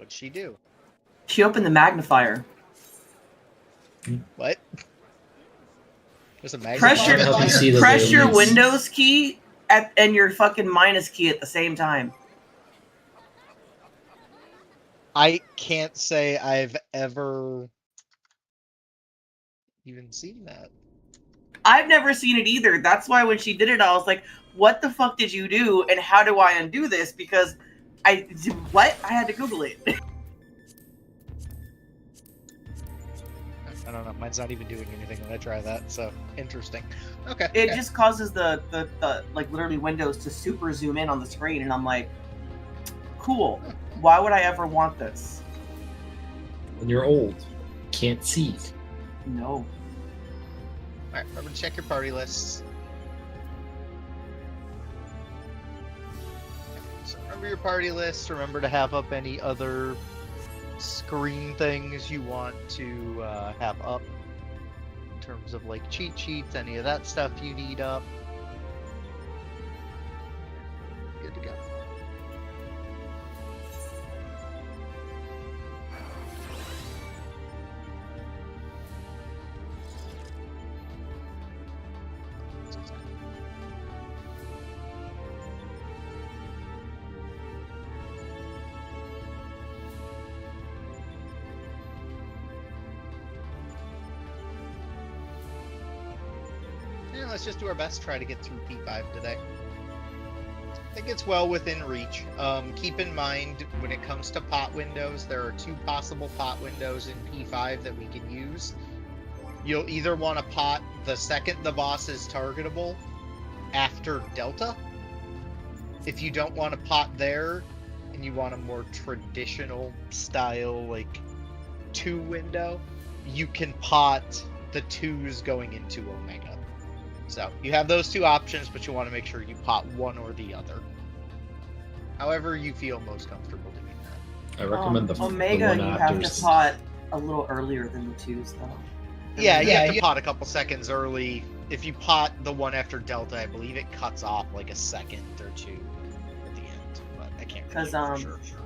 What'd she do? She opened the magnifier. What? There's a magnifier? Press your Windows key and your fucking minus key at the same time. I can't say I've ever even seen that. I've never seen it either. That's why when she did it, I was like, what the fuck did you do? And how do I undo this? Because I had to Google it. I don't know. Mine's not even doing anything when I try that, so interesting. Okay. It just causes the like literally Windows to super zoom in on the screen, and I'm like, cool. Why would I ever want this? When you're old, can't see. No. Alright, remember to check your party lists. So remember your party lists. Remember to have up any other screen things you want to have up. In terms of like cheat sheets, any of that stuff you need up. Good to go. Let's just do our best to try to get through P5 today. I think it's well within reach. Keep in mind, when it comes to pot windows, there are 2 possible pot windows in P5 that we can use. You'll either want to pot the second the boss is targetable after Delta. If you don't want to pot there, and you want a more traditional style, like, 2 window, you can pot the 2s going into Omega. So, you have those 2 options, but you want to make sure you pot one or the other. However you feel most comfortable doing that. I recommend the Omega, the you one have after. to pot a little earlier than the 2s, though. Yeah, you have to pot a couple seconds early. If you pot the one after Delta, I believe it cuts off like a second or 2 at the end, but I can't really for sure.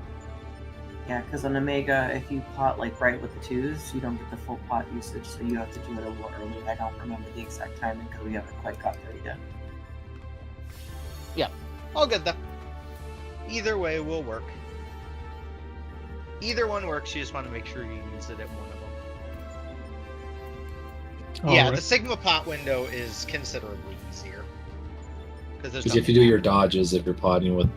Yeah, because on Omega, if you pot like right with the 2s, you don't get the full pot usage, so you have to do it a little early. I don't remember the exact timing because we haven't quite got there yet. Yeah, all good though. Either way will work. Either one works, you just want to make sure you use it at one of them. Yeah, right. The Sigma pot window is considerably easier. Because if you do your dodges, if you're potting with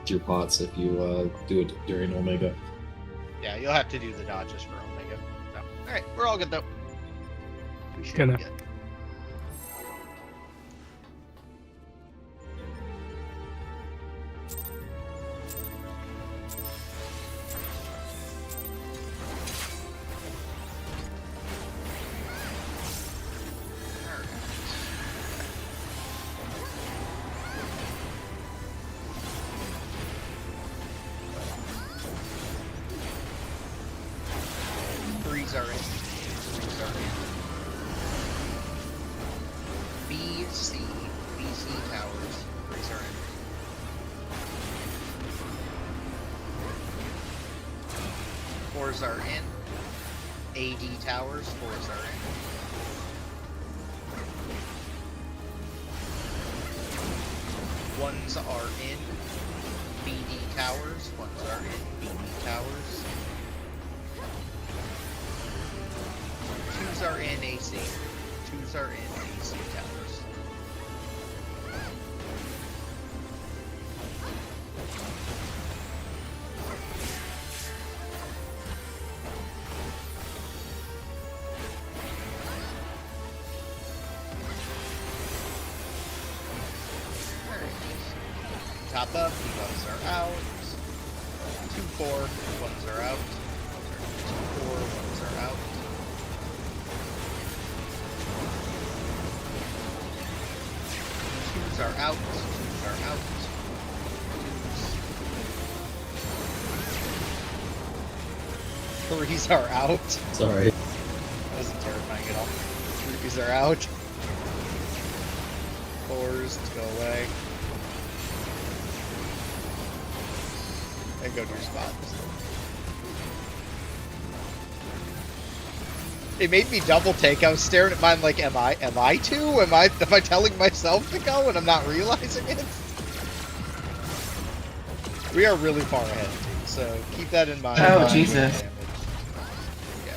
your pots, if you do it during Omega. Yeah, you'll have to do the dodges for Omega. So, alright, we're all good though. We should be good. Are in. Threes are in. BC towers. Threes are in. Fours are in. AD towers. Fours are in. Ones are in. BD towers. Ones are in. BD towers. 2s are in AC. 2s are in AC towers. Top up, debuffs are out. 2-4, 1s are out. 2-4, 1s are out. 2s are out. 2s are out. 3s are out. Sorry. That wasn't terrifying at all. 3s are out. 4s, go away. And go to your spots. It made me double take. I was staring at mine like, am I too? Am I telling myself to go and I'm not realizing it? We are really far ahead, so keep that in mind. Oh, Jesus. Yeah.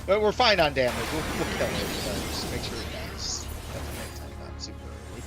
But we're fine on damage. We'll kill it, but just make sure it dies. Definitely not super early.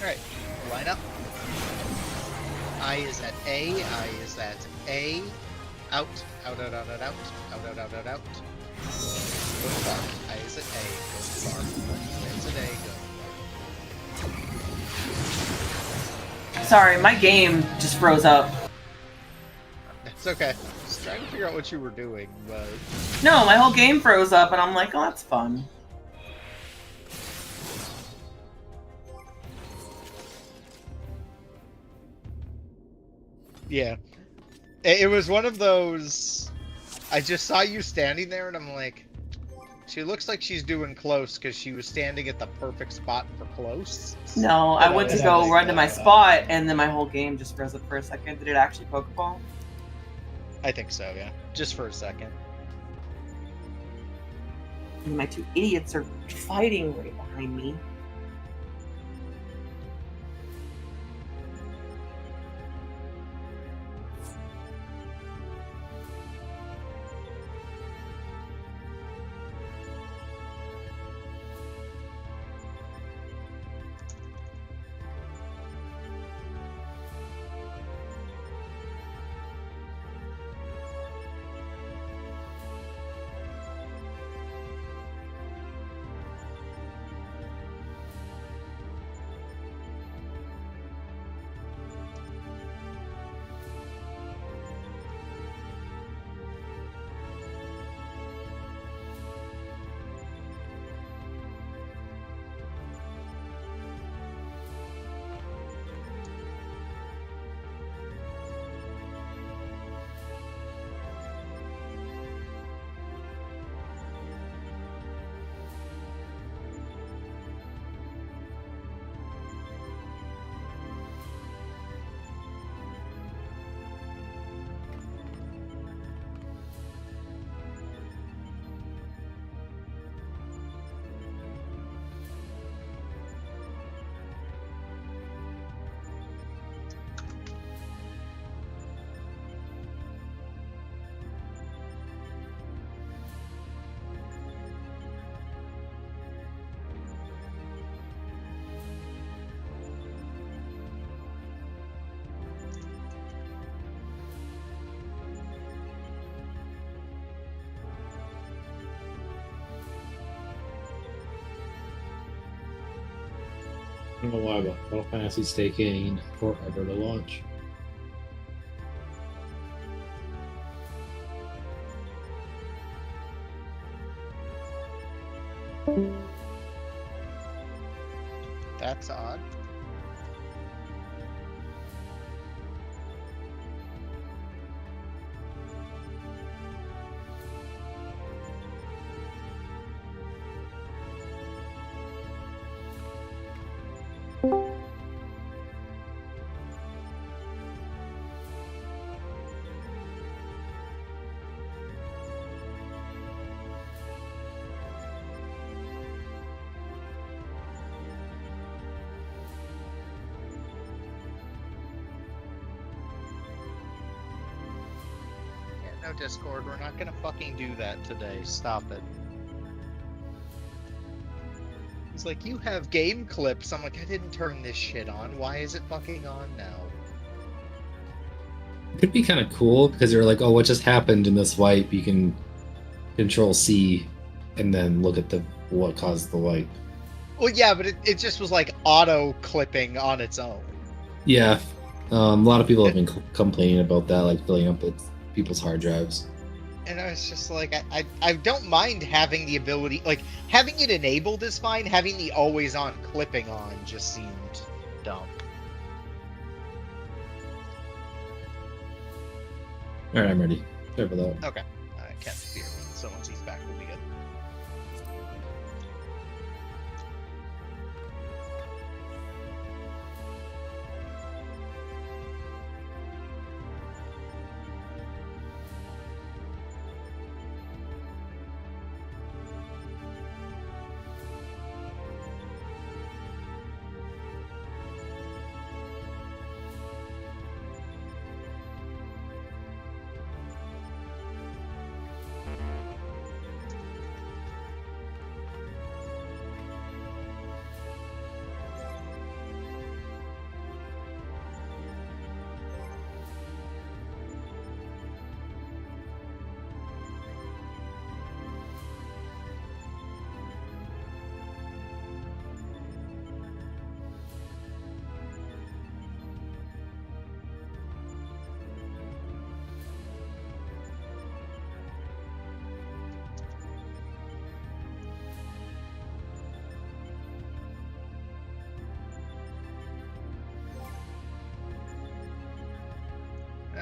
Alright, line up. I is at A, I is at A. Out, out, out, out, out, out, out, out, out, out, out. Go far. I is at A, go far. I is at A, go. Sorry, my game just froze up. It's okay. Just trying to figure out what you were doing, but... No, my whole game froze up, and I'm like, oh, that's fun. Yeah. It was one of those... I just saw you standing there, and I'm like... She looks like she's doing close, because she was standing at the perfect spot for close. No, I went to go run to my spot, and then my whole game just froze up for a second. Did it actually Pokeball? I think so, yeah. Just for a second. And my two idiots are fighting right behind me. I don't know why, but Final Fantasy's taking forever to launch. That's odd. No, Discord, we're not gonna fucking do that today. Stop it. He's like, you have game clips. I'm like, I didn't turn this shit on. Why is it fucking on now? It could be kind of cool because they're like, oh, what just happened in this wipe? You can Control C and then look at what caused the wipe. Well, yeah, but it just was like auto clipping on its own. Yeah, A lot of people have been complaining about that, like filling up with people's hard drives. And I was just like, I don't mind having the ability, like, having it enabled is fine. Having the always on clipping on just seemed dumb. All right, I'm ready. Sorry for that. Okay. Can't fear me. So once he's back, we'll be good.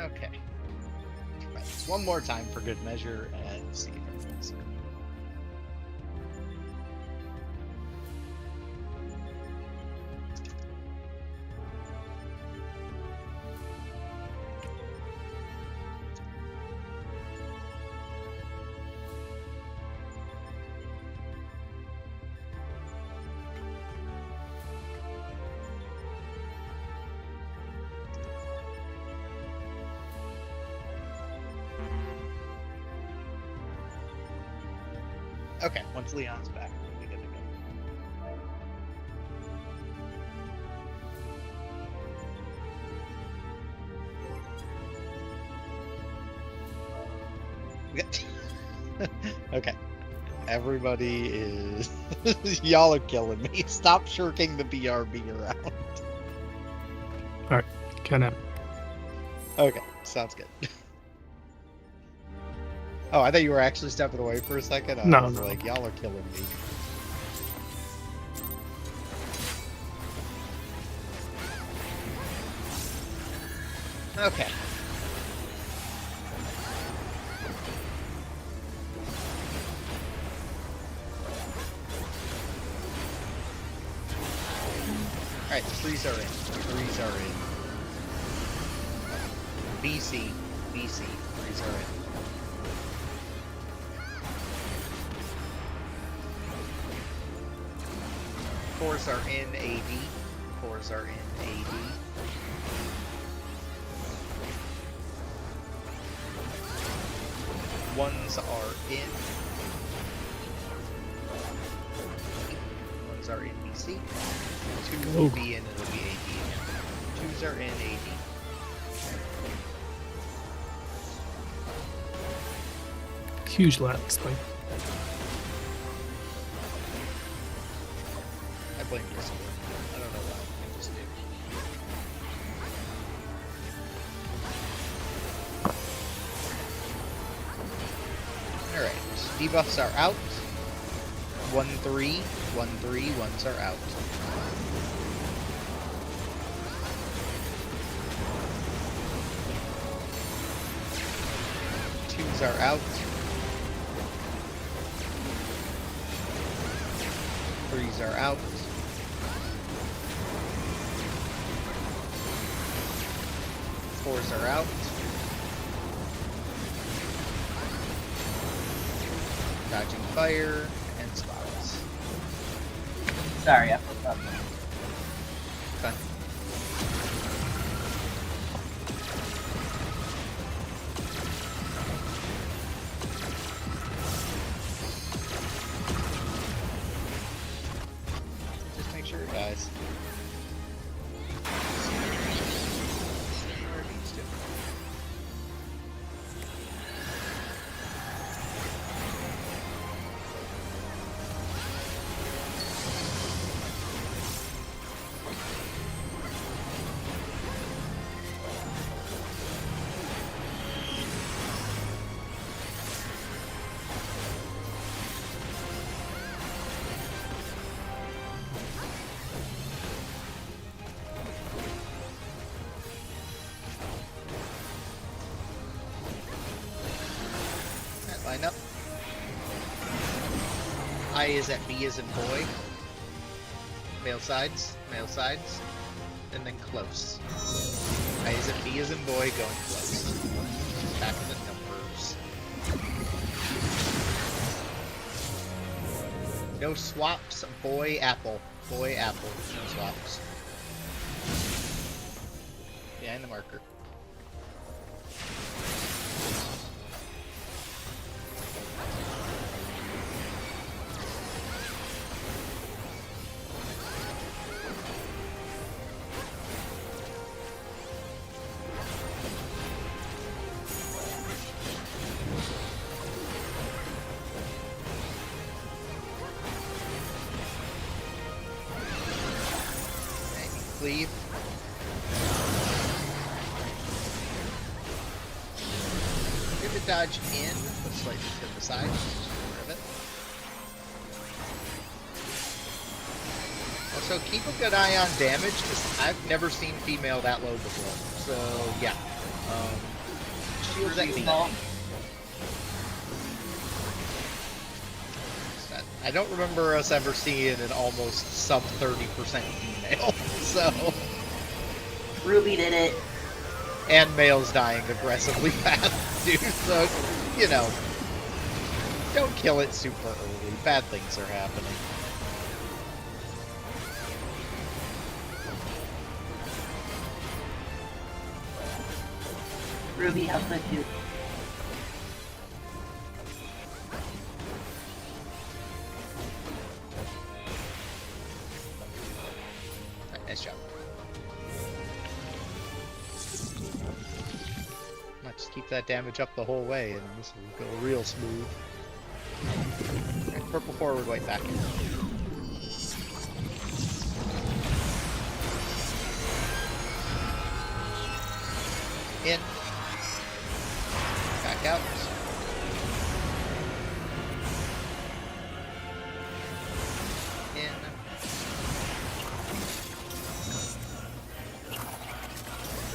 Okay. Try this one more time for good measure and see if everything's good. Okay, once Leon's back, we'll be good to go. Okay. Everybody is... Y'all are killing me. Stop shirking the BRB around. Alright, can I? Okay, sounds good. Oh, I thought you were actually stepping away for a second. I was No. like, y'all are killing me. Okay. Alright, the threes are in. The threes are in. BC. Threes are in. Fours are in AD. Fours are in AD. Ones are in. Ones are in BC. Two will be in, it'll be AD again. Twos are in AD. Huge lags, like. I blame Discord. I don't know why. I just do. Alright. Debuffs are out. 1-3. 1-3. Ones are out. Twos are out. Threes are out. Fours are out. Dodging fire and spots. Sorry, I fucked up. Fun. Just make sure it dies. Where it needs to. is at B as in boy. Male sides, and then close. I is at B as in boy, going close. Back to the numbers. No swaps, boy, apple. Boy, apple. No swaps. Behind the marker. Ffxiv. Pivot dodge in, but slightly to the side. Just aware of it. Also, keep a good eye on damage, because I've never seen female that low before. So, yeah. Shields at me. I don't remember us ever seeing an almost sub 30% female, so... Ruby did it. And males dying aggressively fast, dude, so, you know. Don't kill it super early. Bad things are happening. Ruby, how could you? Nice job. Might just keep that damage up the whole way, and this will go real smooth. Right, purple forward, white back. In. Back out. In.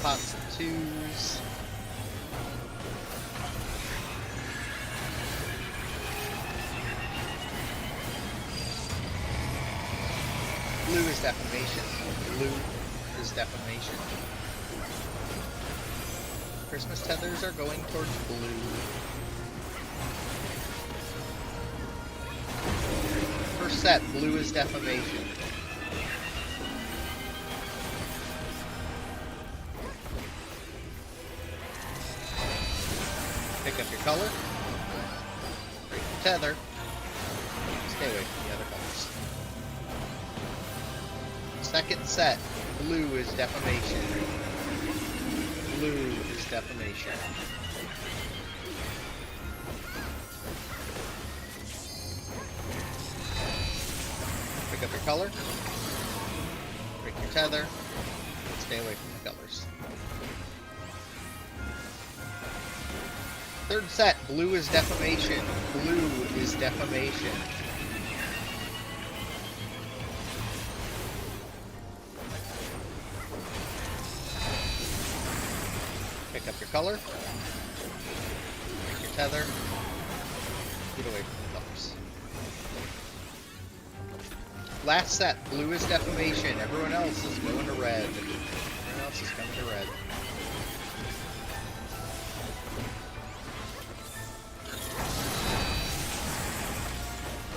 Pots and twos. Blue is defamation. Blue is defamation. Christmas tethers are going towards blue. First set, blue is defamation. Pick up your color. Break your tether. Stay away from the other colors. Second set, blue is defamation. Blue is defamation. Pick up your color. Break your tether. Stay away from the colors. Third set, blue is defamation. Blue is defamation. Pick up your color. Break your tether. Get away from the colors. Last set, blue is defamation. Everyone else is going to red. Everyone else is coming to red.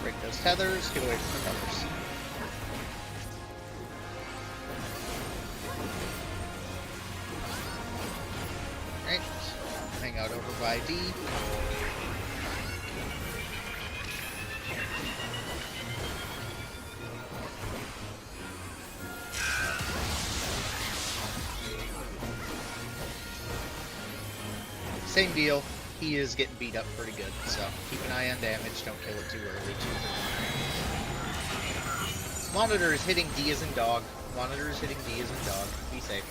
Break those tethers, get away from the colors. Alright, hang out over by D. Same deal. He is getting beat up pretty good, so keep an eye on damage. Don't kill it too early. Monitor is hitting D as in dog. Monitor is hitting D as in dog. Be safe.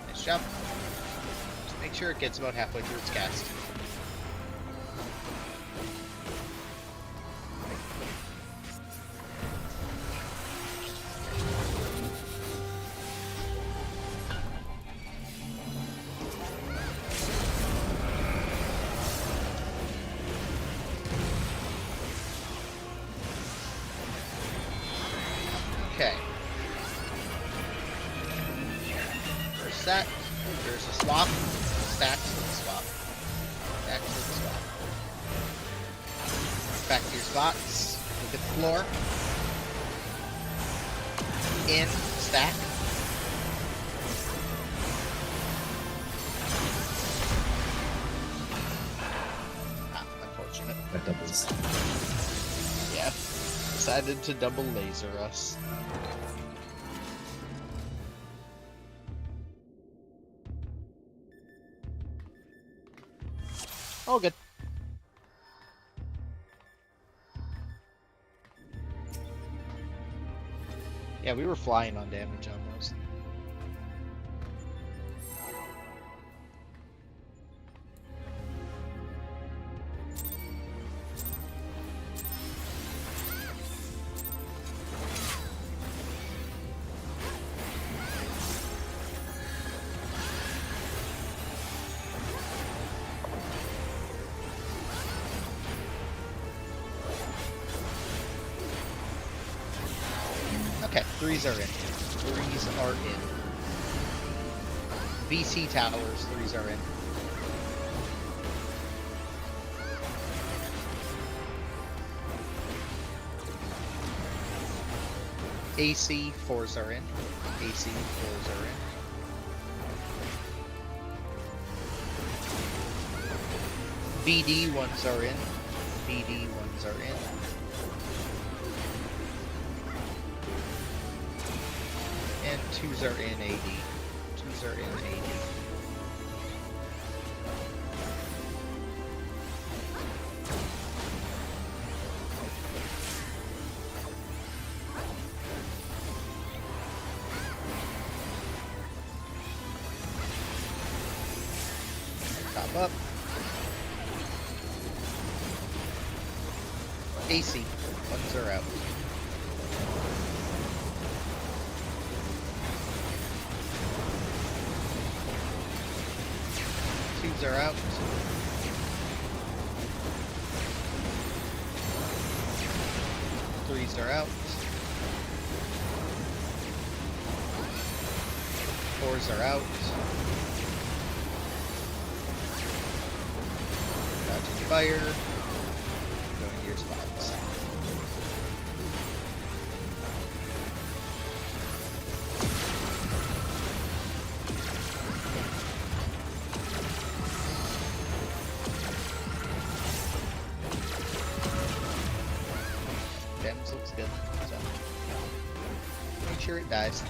Nice job. Just make sure it gets about halfway through its cast. Set. There's a swap. Stack to the swap. Back to the swap. Back to your spots. Look at the floor. In. Stack. Unfortunate. That doubles. Yeah. Decided to double laser us. All good. Yeah, we were flying on damage on those. Okay, threes are in. Threes are in. VC towers, threes are in. AC, fours are in. AC, fours are in. BD, ones are in. BD, ones are in. And twos are in AD. Twos are in AD. Top up. AC. Ones are out. Twos are out. Threes are out. Fours are out. Dodging fire. Going to your spots. Damage looks good, so make sure it dies.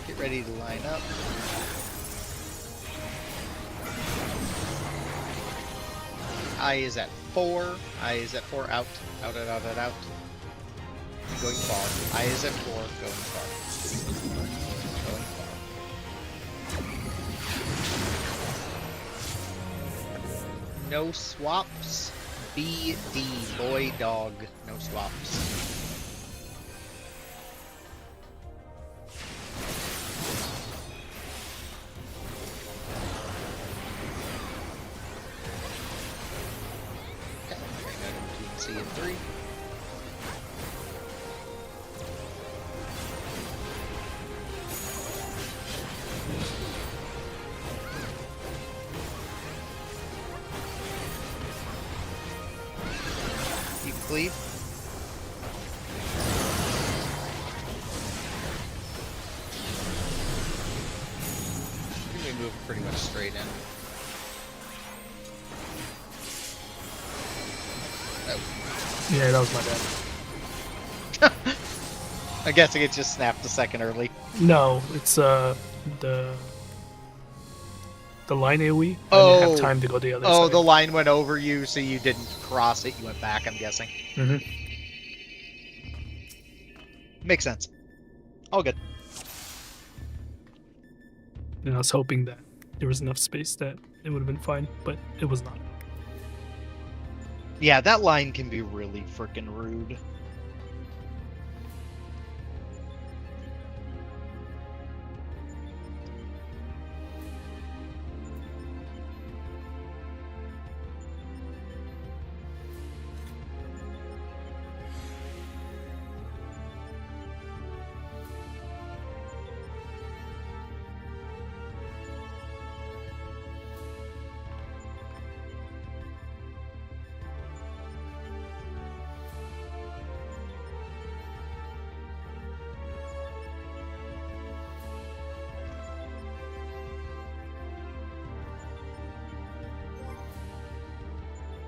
Get ready to line up. I is at 4. I is at 4. Out. Out, out, out, out, out. Going far. I is at 4. Going far. Going far. No swaps. BD. Boy, dog. No swaps. C and 3. You can cleave. I think we move pretty much straight in. Yeah, that was my bad. I'm guessing it just snapped a second early. No, it's the line AoE. I didn't have time to go the other side. Oh, the line went over you, so you didn't cross it. You went back, I'm guessing. Mm-hmm. Makes sense. All good. And I was hoping that there was enough space that it would have been fine, but it was not. Yeah, that line can be really freaking rude.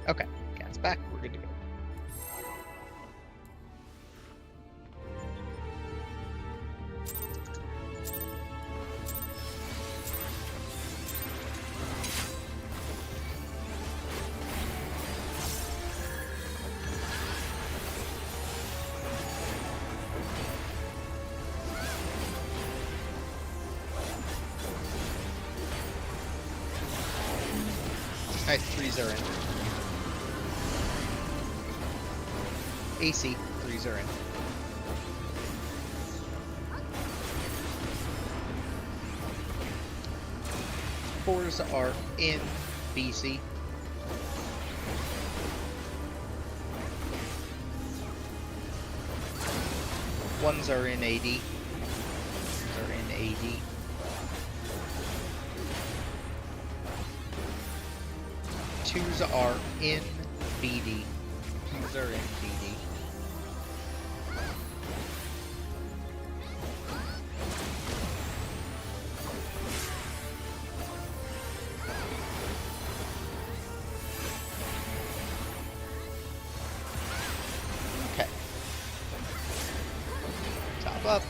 Okay, cat's back. We're good to go. Alright, 3s are in. AC, 3s are in. Fours are in BC. Ones are in AD. Ones are in AD. Twos are in BD. Twos are in BD. Okay. Top up.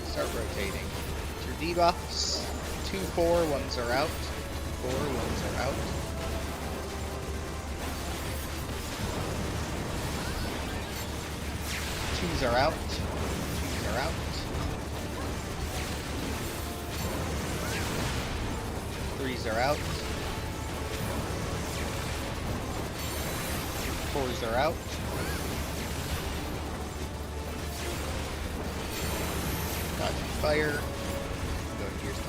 Start rotating. Your debuffs. 2-4, ones are out. 4, ones are out. Twos are out. Twos are out. 3s are out. 4s are out. Dodge and fire. Go to your stuff.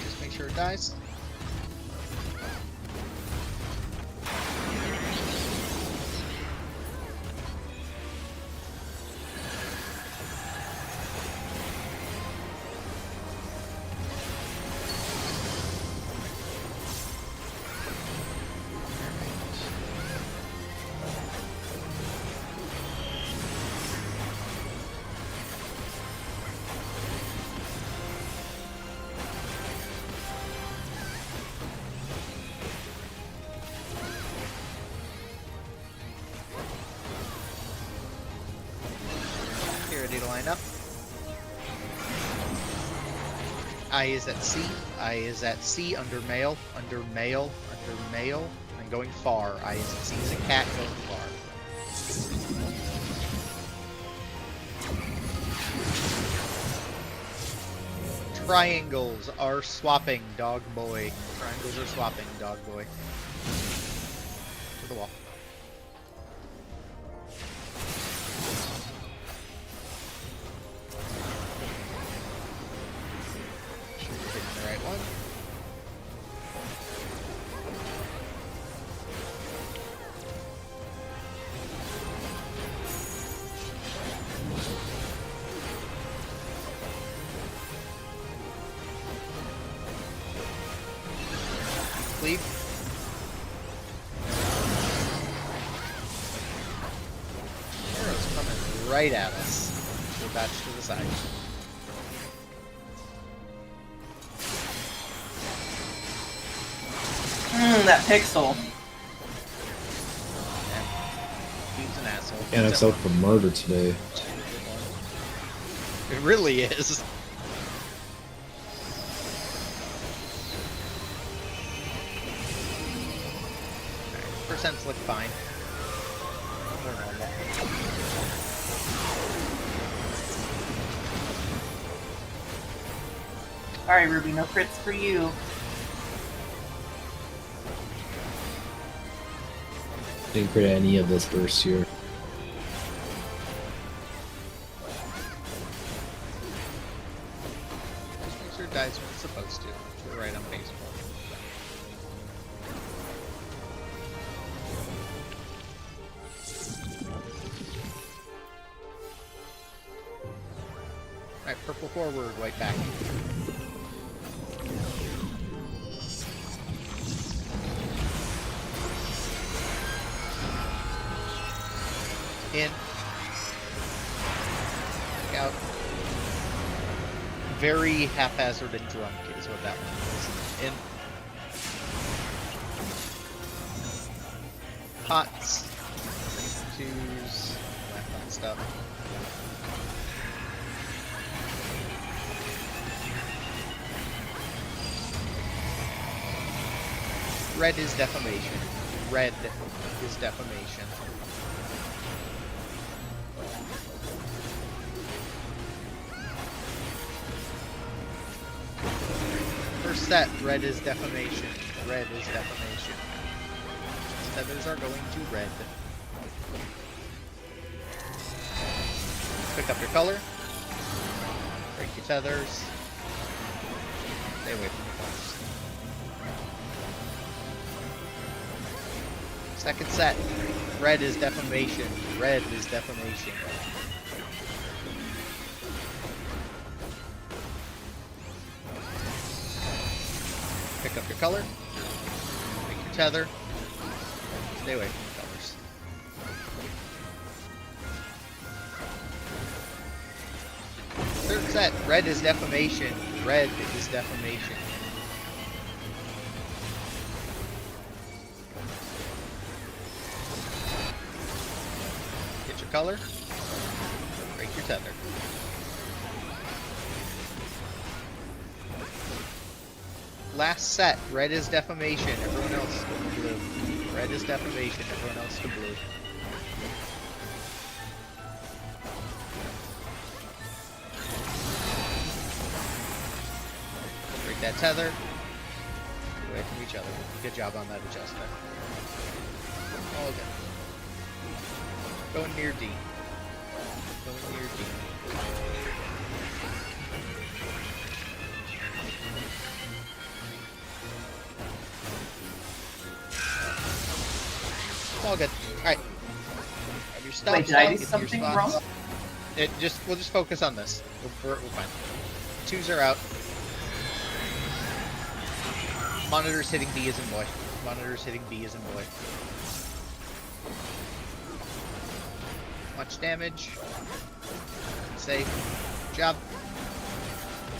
Just make sure it dies. Ready to line up. I is at C. I is at C under male, under male, under male, and going far. I is at C is a cat going far. Triangles are swapping, dog boy. Triangles are swapping, dog boy. To the wall. Ffxiv. Arrow's coming right at us. We're batch to the side. That pixel. Yeah. Dude's an asshole. And it's out for murder today. It really is. percents look fine. More normal. Alright, Ruby, no crits for you. Didn't crit any of this burst here. Just make sure it dies when it's supposed to. We're right on pace for it. Alright, purple forward, white back. In. Back out. Very haphazard and drunk is what that one is. In. Pots. Twos. That fun stuff. Red is defamation. Red is defamation. First set, red is defamation. Red is defamation. Tethers are going to red. Pick up your color. Break your tethers. Stay away from the colors. Second set, red is defamation. Red is defamation. Pick up your color, make your tether, stay away from the colors. Third set, red is defamation, red is defamation. Get your color, break your tether. Last set, red is defamation, everyone else to blue. Red is defamation, everyone else to blue. Break that tether. Get away from each other. Good job on that adjuster. All good. Going near D. Going near D. All good. Alright. Have your stuff. Wait, did I do something wrong? We'll just focus on this. We're fine. Twos are out. Monitor's hitting B as in boy. Monitor's hitting B as in boy. Much damage. Safe. Good job.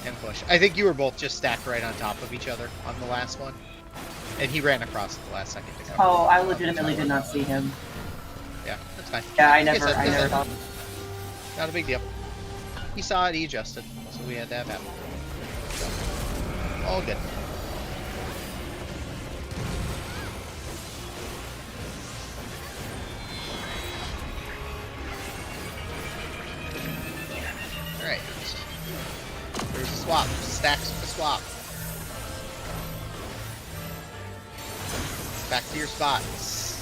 And push. I think you were both just stacked right on top of each other on the last one. And he ran across at the last second to cover. Oh, I legitimately did not see him. Yeah, that's fine. Yeah, I Like never said, thought. not a big deal. He saw it, he adjusted, so we had to have happen. All good. Alright. There's a swap. Stacks with the swap. Back to your spots.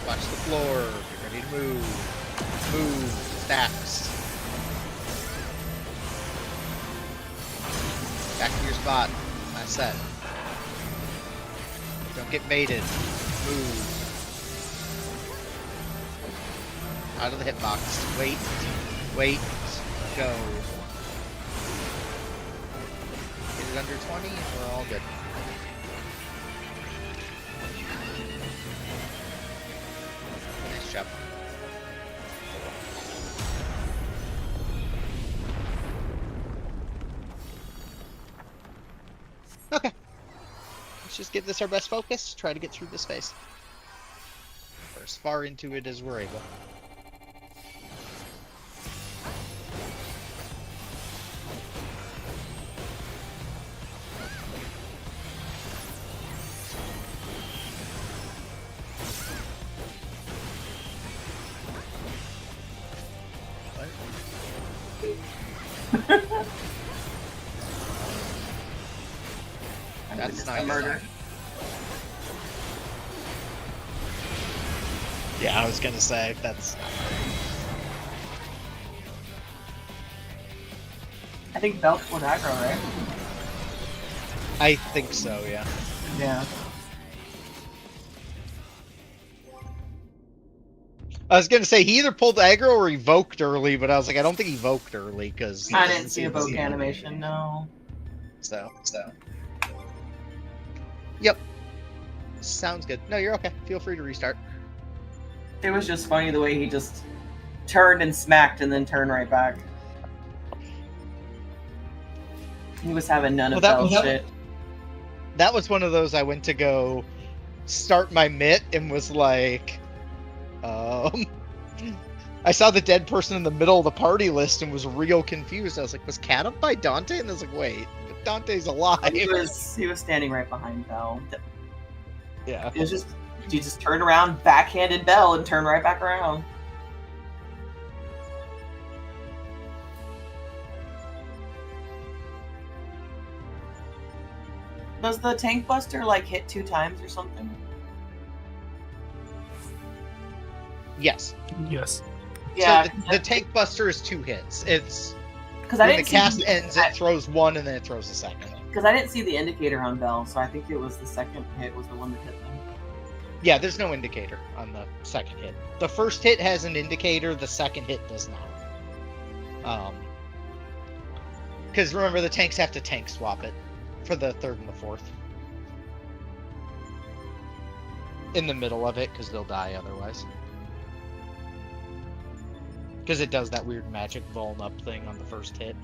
Watch the floor. Get ready to move. Move. Stacks. Back to your spot. Last set. Don't get baited. Move. Out of the hitbox. Wait. Wait. Go. Get it under 20 and we're all good. Nice job. Okay. Let's just give this our best focus. Try to get through this phase. We're as far into it as we're able. That's nice. Murder. Yeah, I was gonna say that's. I think Belt would aggro, right? I think so. Yeah. Yeah. I was gonna say he either pulled aggro or evoked early, but I was like, I don't think he evoked early because I didn't see evoke animation, no. So. Yep. Sounds good. No, you're okay. Feel free to restart. It was just funny the way he just turned and smacked and then turned right back. He was having none of that shit. That was one of those I went to go start my mitt and was like, I saw the dead person in the middle of the party list and was real confused. I was like, was Cat up by Dante? And I was like, wait, but Dante's alive. He was standing right behind Bell. Yeah. It was just, you just turned around, backhanded Bell, and turned right back around. Does the tank buster like hit 2 times or something? Yes. Yes. Yeah. So the tank buster is 2 hits. It's because when the cast ends, it throws 1 and then it throws the second. Because I didn't see the indicator on Bell, so I think it was the second hit was the one that hit them. Yeah, there's no indicator on the second hit. The first hit has an indicator. The second hit does not. Because remember, the tanks have to tank swap it for the third and the fourth. In the middle of it, because they'll die otherwise. Because it does that weird magic vuln up thing on the first hit.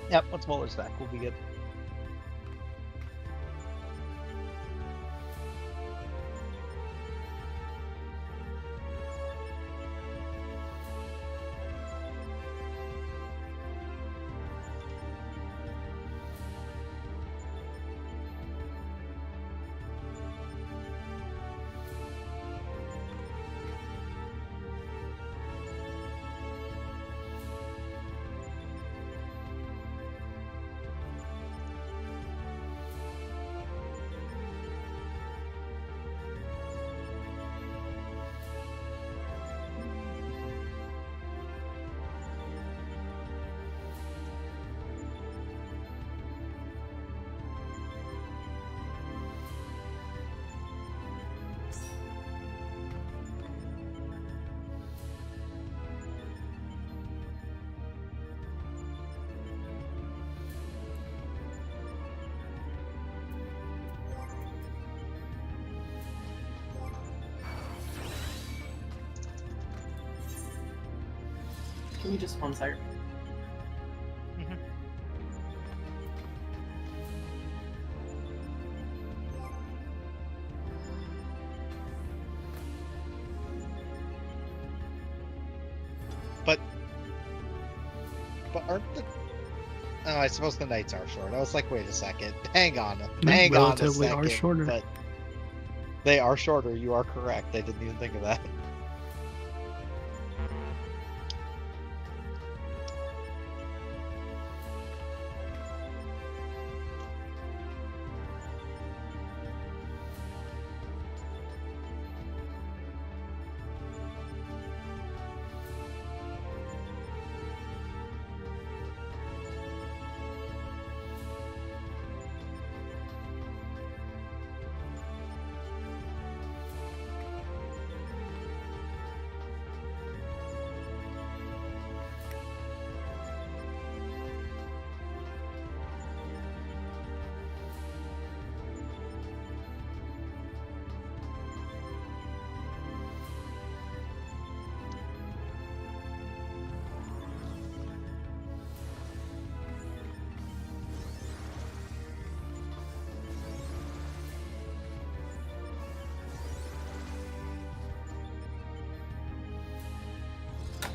Yep, once Muller's back, we'll be good. Give me just 1 second. But aren't the... Oh, I suppose the nights are short. I was like, wait a second. Hang on a Relatively second. are shorter. But they are shorter. You are correct. I didn't even think of that.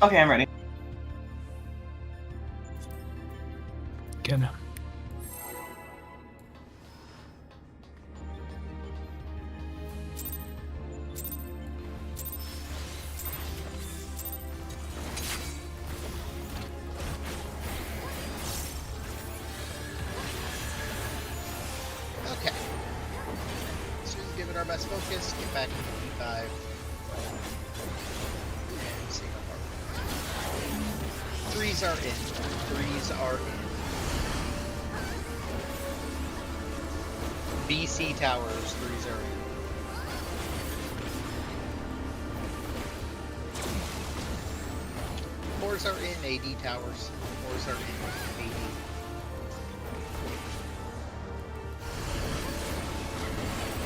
Okay, I'm ready. Again. Okay. Let's just give it our best focus. Get back into P5. And see how far. Threes are in. Threes are in. BC towers. Threes are in. Fours are in. AD towers. Fours are in. AD.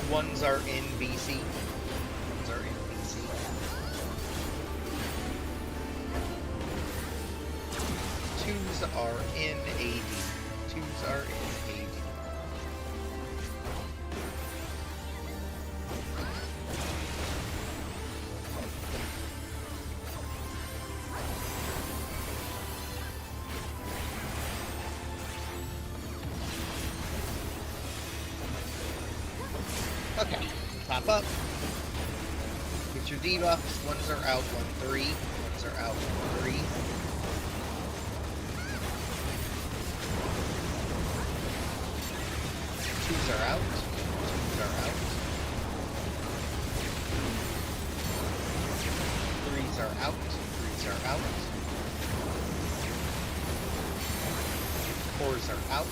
Ones are in BC. Ones are in BC. Twos are in AD. Twos are in AD. Okay, pop up. Get your debuffs. Ones are out, 1-3. Ones are out, 1-3. Twos are out. Twos are out. Threes are out. Threes are out. Fours are out.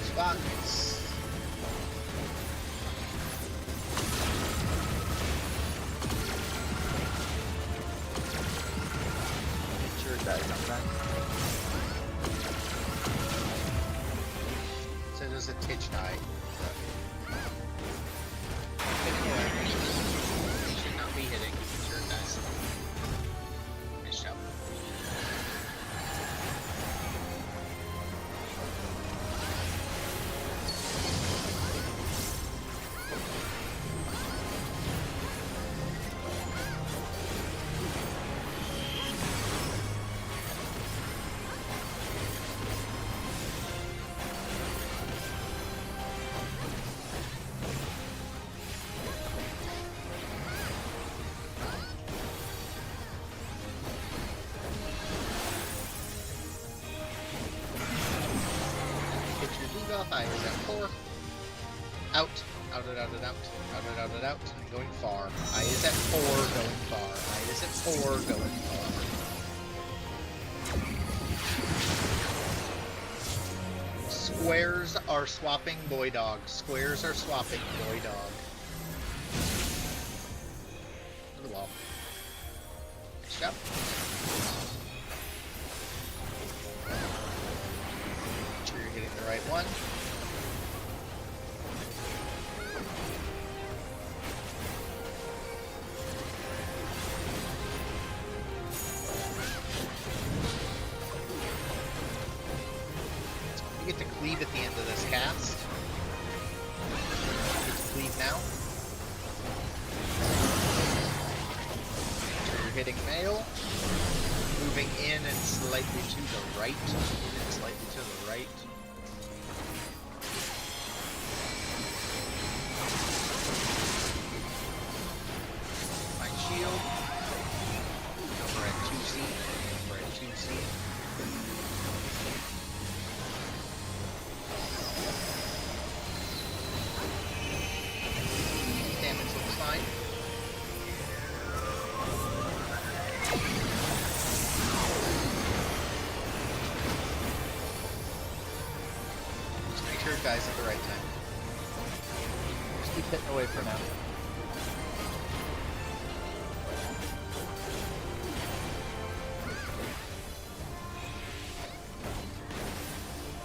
Spots. Sure it does sometimes. So there's a titch die. Should not be hitting. Sure it does. Nice job. I is at 4. Out. Out it, out it, out. Out it, out it, out. And going far. I is at 4, going far. I is at 4, going far. Squares are swapping boy dog. Squares are swapping boy dog. To the wall. Nice job. Make sure you're hitting the right one. You get to cleave at the end of this cast. You get to cleave now. So you're hitting mail. Moving in and slightly to the right. And slightly to the right. Find shield. We're at 2C. We're at 2C. Damage looks fine. Just make sure it dies at the right time. Just keep hitting away for now.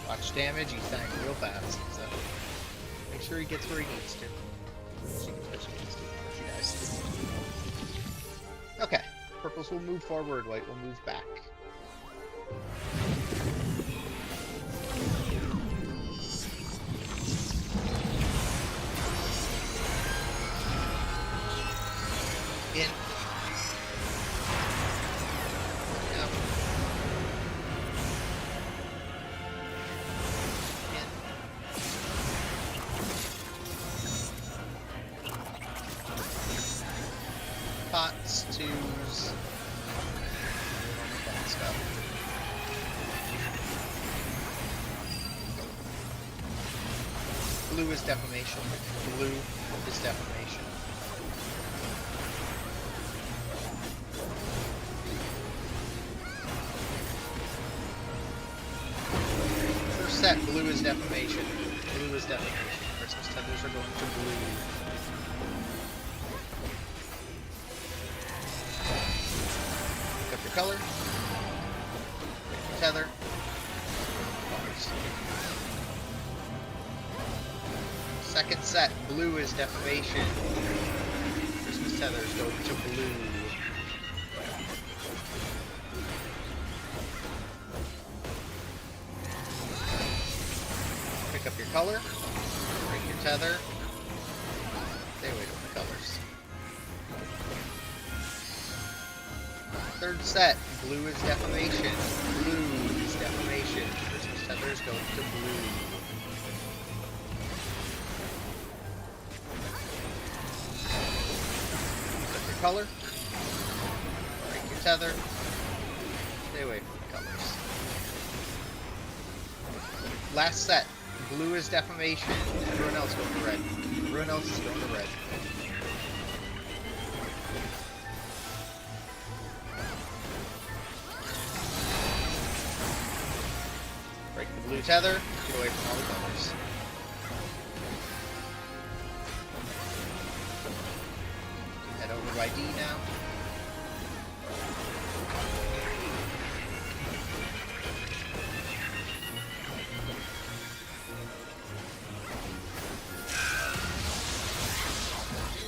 Watch damage, he's dying real fast, so make sure he gets where he needs to. Okay, purples will move forward, white will move back. In. Out. In. Pots, twos. Fun stuff. Blue is defamation. Blue is defamation. First set, blue is defamation. Blue is defamation. Christmas tethers are going to blue. Pick up your color. Tether. Bars. Second set, blue is defamation. Christmas tethers go to blue. Pick up your color. Break your tether. Stay away from the colors. Third set, blue is defamation. Blue is defamation. Christmas tethers go to blue. Pick up your color. Break your tether. Stay away from the colors. Last set, blue is defamation. Everyone else go to red. Everyone else is going to red. Break the blue tether. Get away from all the colors. Head over by D now.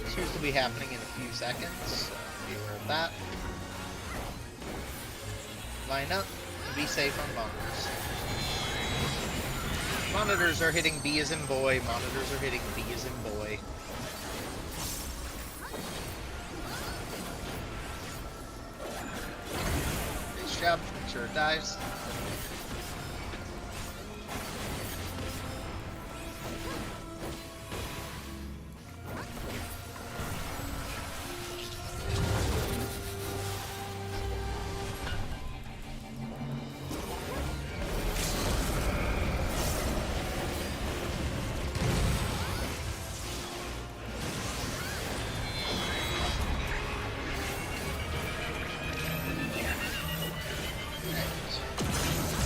Seems to be happening in a few seconds, so be aware of that. Line up and be safe on monitors. Monitors are hitting B as in boy, monitors are hitting B as in boy. Nice job, make sure it dies.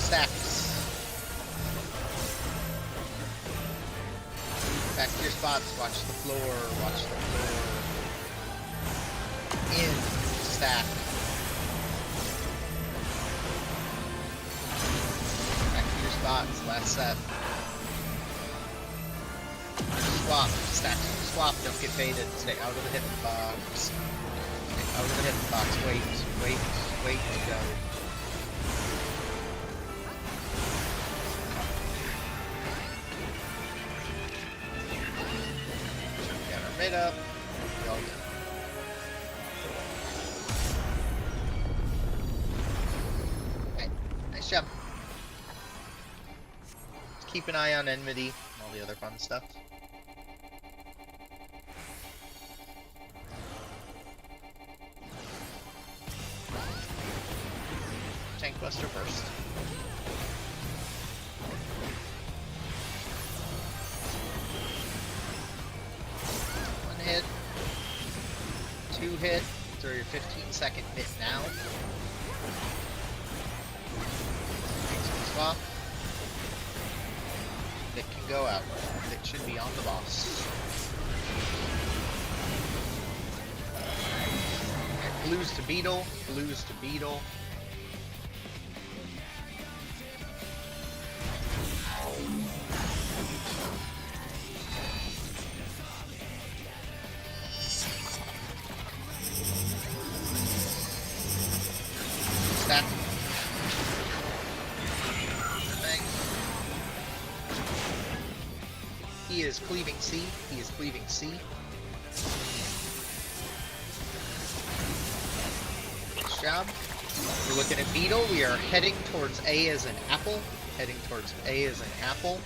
Stacks. Back to your spots, watch the floor, watch the floor. In, stack. Back to your spots, last set. Swap, stack, swap, don't get baited, stay out of the hitbox. Stay out of the hitbox, wait to go. up. You're all good. Okay, nice job. Just keep an eye on enmity and all the other fun stuff. Tank Buster first. One hit. Two hit. Throw your 15-second hit now. Swap. It can go out. It should be on the boss. Okay, blues to beetle. Blues to beetle. Stack. Bang. He is cleaving C. He is cleaving C. Nice job. We're looking at Beetle. We are heading towards A as an apple. Heading towards A as an apple.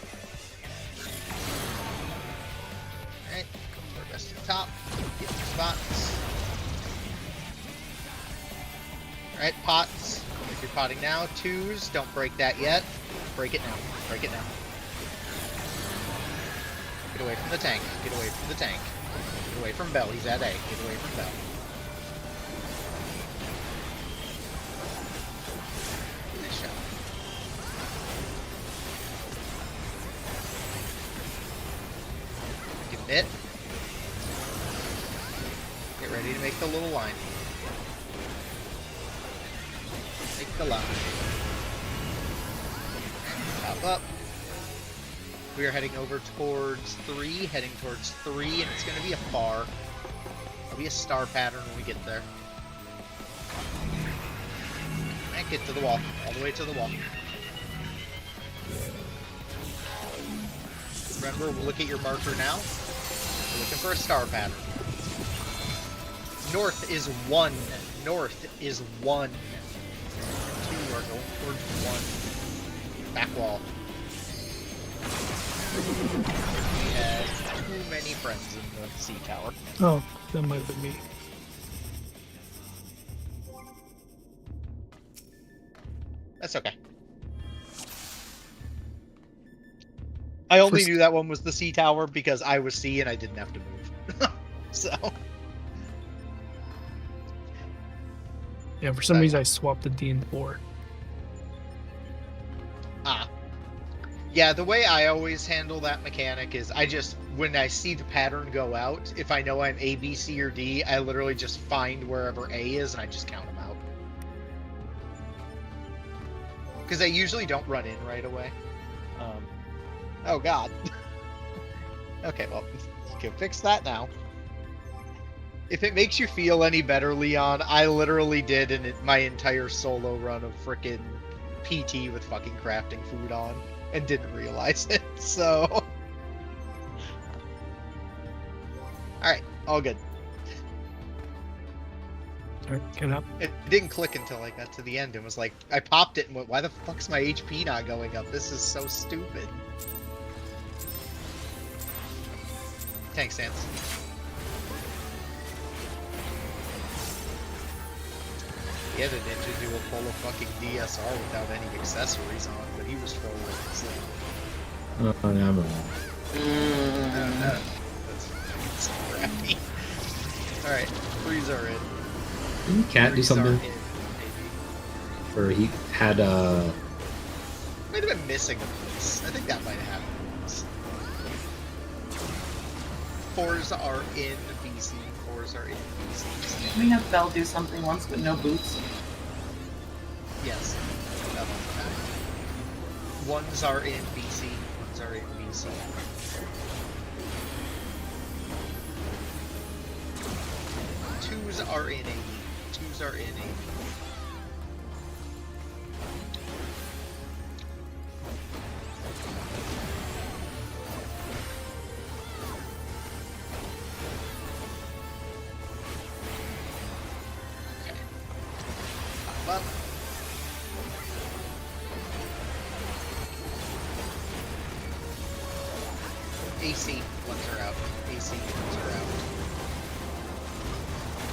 Alright. We're best to the top. Get the spots. Alright, pots. If you're potting now, twos, don't break that yet. Break it now. Break it now. Get away from the tank. Get away from the tank. Get away from Bell. He's at A. Get away from Bell. Nice shot. Commit. Get ready to make the little line. Make the line. Pop up. We are heading over towards 3, heading towards 3, and it's going to be a far. It'll be a star pattern when we get there. And get to the wall, all the way to the wall. Remember, we'll look at your marker now. We're looking for a star pattern. North is 1. North is 1. 2 are going towards 1. Back wall. We had too many friends in the C tower. Oh, that might have been me. That's okay. I only knew that one was the C tower because I was C and I didn't have to move. So. Yeah, for some reason I swapped the D and 4. Ah. Yeah, the way I always handle that mechanic is I just, when I see the pattern go out, if I know I'm A, B, C, or D, I literally just find wherever A is and I just count them out. Because I usually don't run in right away. Oh god. Okay, well, you can fix that now. If it makes you feel any better, Leon, I literally did my entire solo run of frickin' PT with fucking crafting food on. And didn't realize it, so... Alright, all good. Alright, get up. It didn't click until I got to the end and was like, I popped it and went, why the fuck's my HP not going up? This is so stupid. Tank stance. He had a ninja do a full of fucking DSR without any accessories on, but he was trolling, so... Oh, no, I'm wrong. That's crappy. Alright, threes are in. Didn't Cat do something? Maybe. Where he had Might have been missing a piece. I think that might have happened. Fours are in BC. Fours are in BC. Didn't we have Bell do something once with no boots? Yes. That one's back. Ones are in BC. Ones are in BC. Twos are in AD. Twos are in AD. AC ones are out. AC ones are out.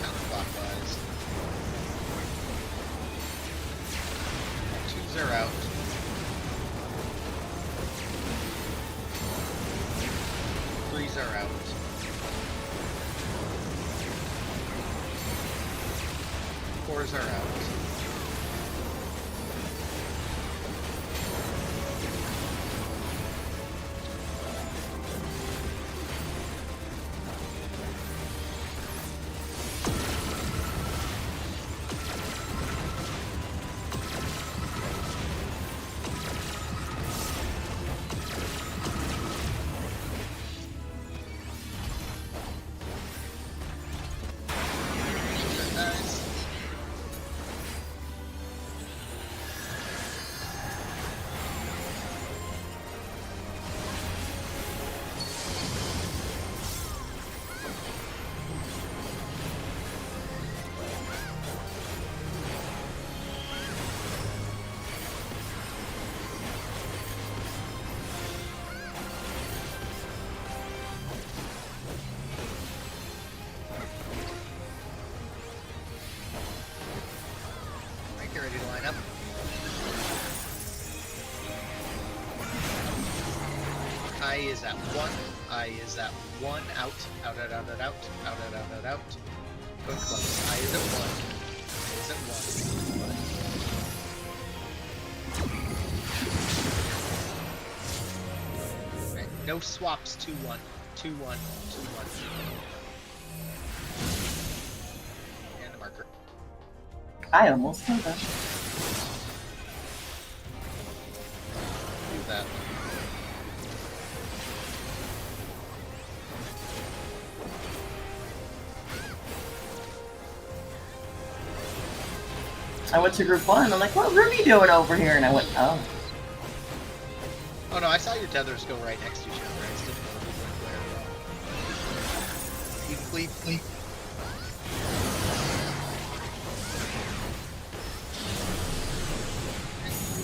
Counterclockwise. Twos are out. Threes are out. Fours are out. Get ready to line up. I is at 1. I is at 1. Out. Out, out, out, out, out. Out, out, out, out, out. Go close. I is at 1. I is at 1. Right. No swaps. 2-1. 2-1. 2-1. And a marker. I almost killed them. Do that. I went to group 1, I'm like, what Ruby doing over here? And I went, oh. Oh no, I saw your tethers go right next to each other. I just didn't know where. Please.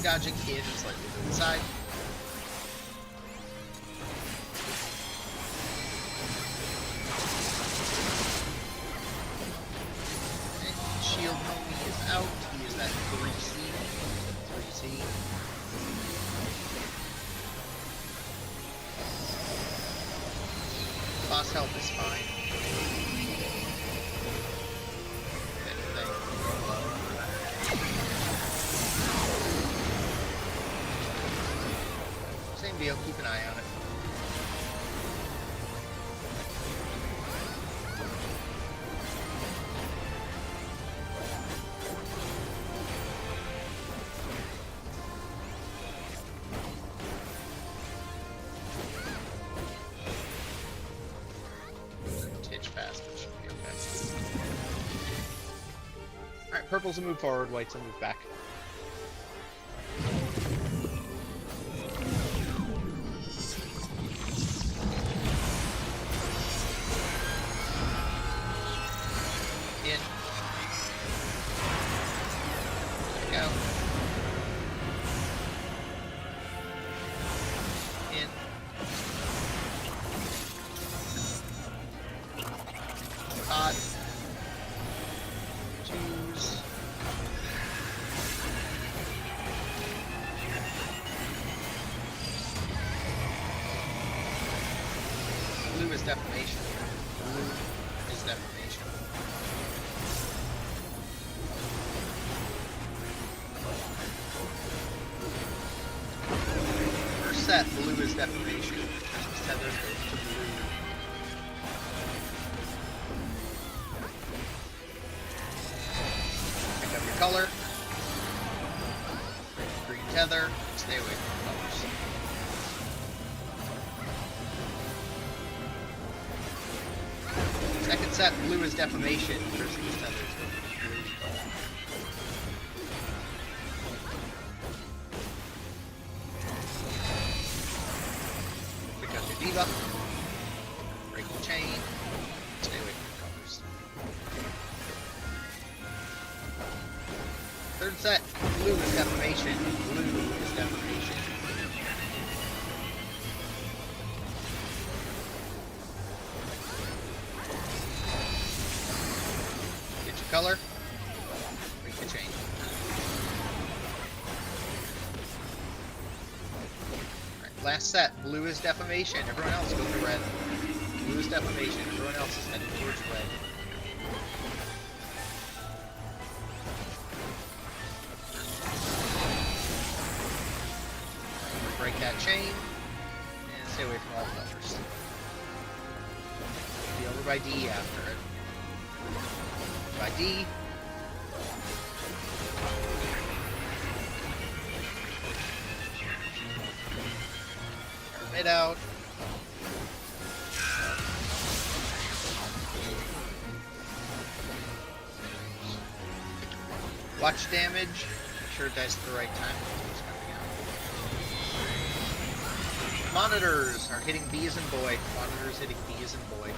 Dodging in slightly to the side. Okay. Shield homie is out. He is at 3C. 3C. Boss help is fine. Same deal, keep an eye on it. Titch fast, but should be okay. Alright, purples will move forward, whites will move back. Defamation. Blue is defamation. First set, blue is defamation. Tethers goes to blue. Pick up your color. Green tether. Stay away from colors. Second set, blue is defamation. First these tethers go to blue. Pick up your diva. Break the chain. Stay away from colors. Third set, blue is defamation. Blue is defamation. color. Break the chain. Alright, last set. Blue is defamation. Everyone else go to red. Blue is defamation. Everyone else is heading towards red. Break that chain. And stay away from all colors. Be over by D after it. By D. Mid out. Watch damage. Make sure it dies at the right time. Monitors are hitting B as in boy. Monitors hitting B as in boy.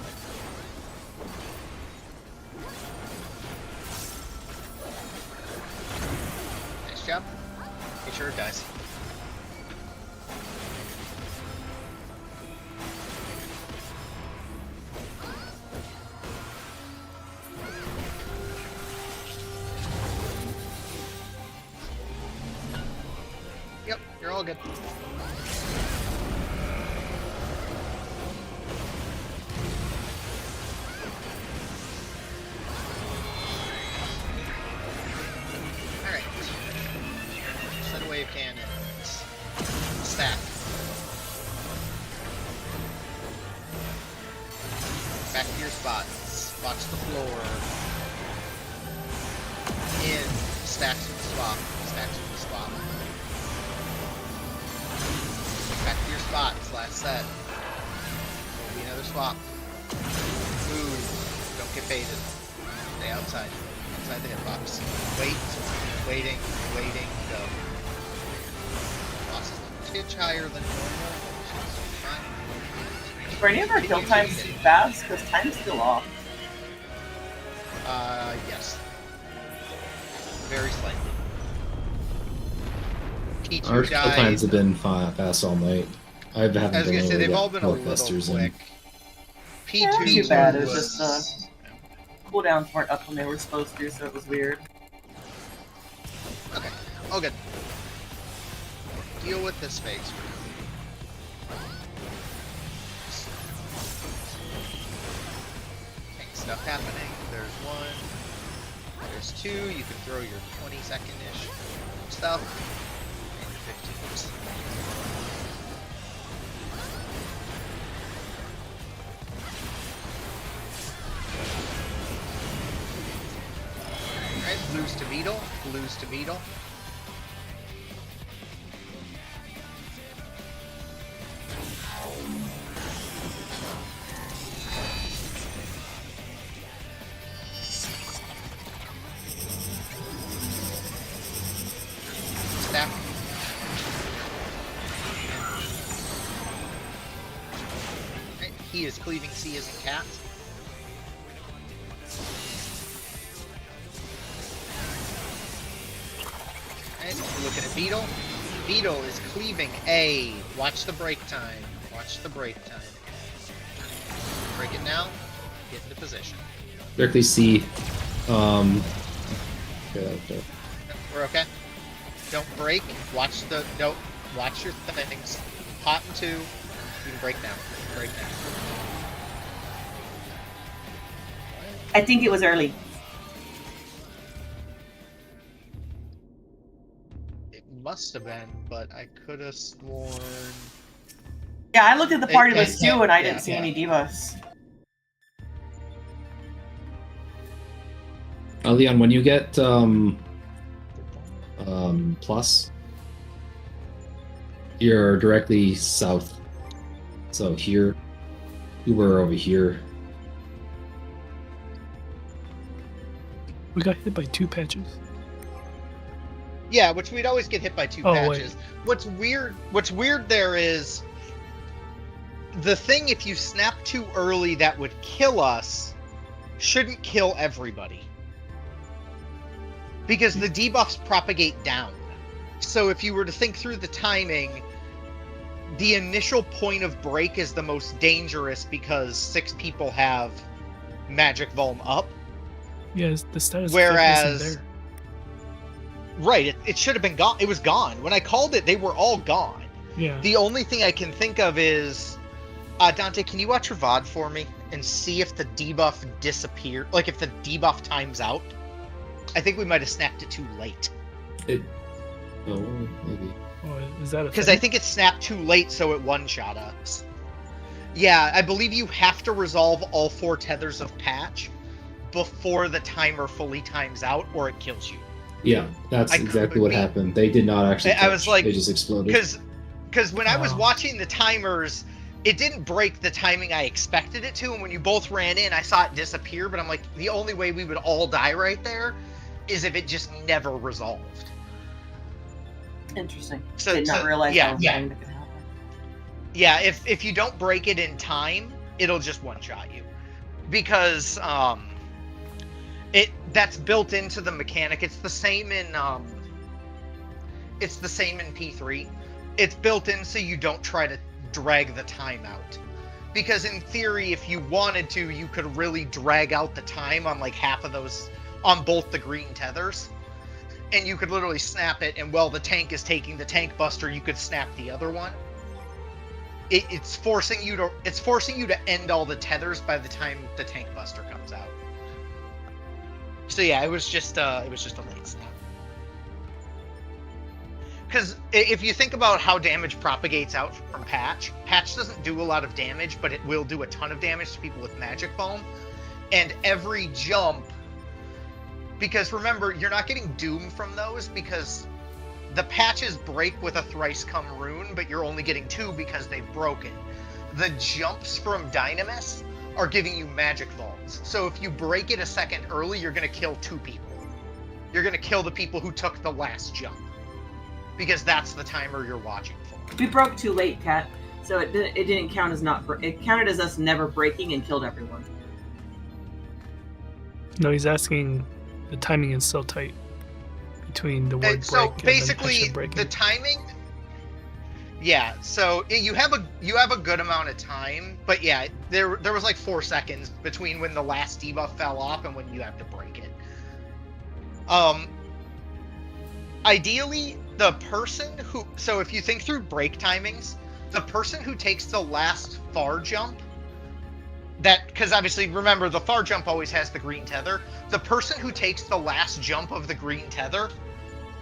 Nice job. Make sure it dies. Yep, you're all good. Wave cannons. Stack. Back to your spots. Watch the floor. In. Stacks with the swap. Stacks with the swap. Back to your spots. Last set. Will be another swap. Move. Don't get faded. Stay outside. Outside the hitbox. Wait. Waiting. Waiting. Go. Hitch higher than normal. Were any of our kill times too fast? Because time's still off. Yes. Very slightly. P2 Our kill times have been fast all night. I haven't I was gonna say, they've all been a little quick. P2 yeah, too bad. It was just cooldowns weren't up when they were supposed to, so it was weird. Okay. All good. Deal with this phase. Okay, stuff happening. There's one. There's two. You can throw your 20-second-ish stuff. And your 15s. Alright, blues to beetle. Blues to beetle. He is cleaving C as in cat. And we're looking at Beetle. Beetle is cleaving A. Watch the break time. Watch the break time. Break it now. Get into position. Directly C. Okay. We're okay. Don't break. Watch the. Don't. Watch your things. Pot and two. You can break now. Break now. I think it was early. It must have been, but I could have sworn. Yeah, I looked at the party list too, and I didn't see any divas. Leon, when you get plus, you're directly south. So here, we were over here. We got hit by 2 patches. Yeah, which we'd always get hit by 2 patches. Wait. What's weird there is the thing, if you snap too early that would kill us, shouldn't kill everybody. Because the debuffs propagate down. So if you were to think through the timing, the initial point of break is the most dangerous because 6 people have magic vuln up. Yeah, the status Whereas, isn't there. right, it should have been gone. It was gone. When I called it, they were all gone. Yeah. The only thing I can think of is, Dante, can you watch your VOD for me and see if the debuff disappeared? Like, if the debuff times out? I think we might have snapped it too late. Oh, maybe. Oh, is that a Because thing? I think it snapped too late, so it one-shot us. Yeah, I believe you have to resolve all 4 tethers of patch before the timer fully times out, or it kills you. Yeah, that's exactly what happened. They did not actually touch. I was like, they just exploded. Because when I was watching the timers, it didn't break the timing I expected it to, and when you both ran in, I saw it disappear, but I'm like, the only way we would all die right there is if it just never resolved. Interesting. So, Did not realize yeah, that was something that could happen. Yeah, if you don't break it in time, it'll just one-shot you. Because that's built into the mechanic. It's the same in P3. It's built in so you don't try to drag the time out. Because in theory, if you wanted to, you could really drag out the time on like half of those, on both the green tethers. And you could literally snap it, and while the tank is taking the tank buster, you could snap the other one. It's forcing you to end all the tethers by the time the tank buster comes out. So yeah, it was just a late snap. Because if you think about how damage propagates out from patch doesn't do a lot of damage, but it will do a ton of damage to people with magic foam. And every jump, because remember, you're not getting doom from those because the patches break with a thrice come rune, but you're only getting 2 because they've broken. The jumps from Dynamis are giving you magic vaults. So if you break it a second early, you're going to kill 2 people. You're going to kill the people who took the last jump. Because that's the timer you're watching for. We broke too late, Kat. So it didn't count as it counted as us never breaking and killed everyone. No, he's asking. The timing is so tight between the word so break basically and then the timing. Yeah, so you have a good amount of time, but yeah, there was like 4 seconds between when the last debuff fell off and when you have to break it. Ideally, the person who, so if you think through break timings, the person who takes the last far jump, because obviously, remember, the far jump always has the green tether. The person who takes the last jump of the green tether,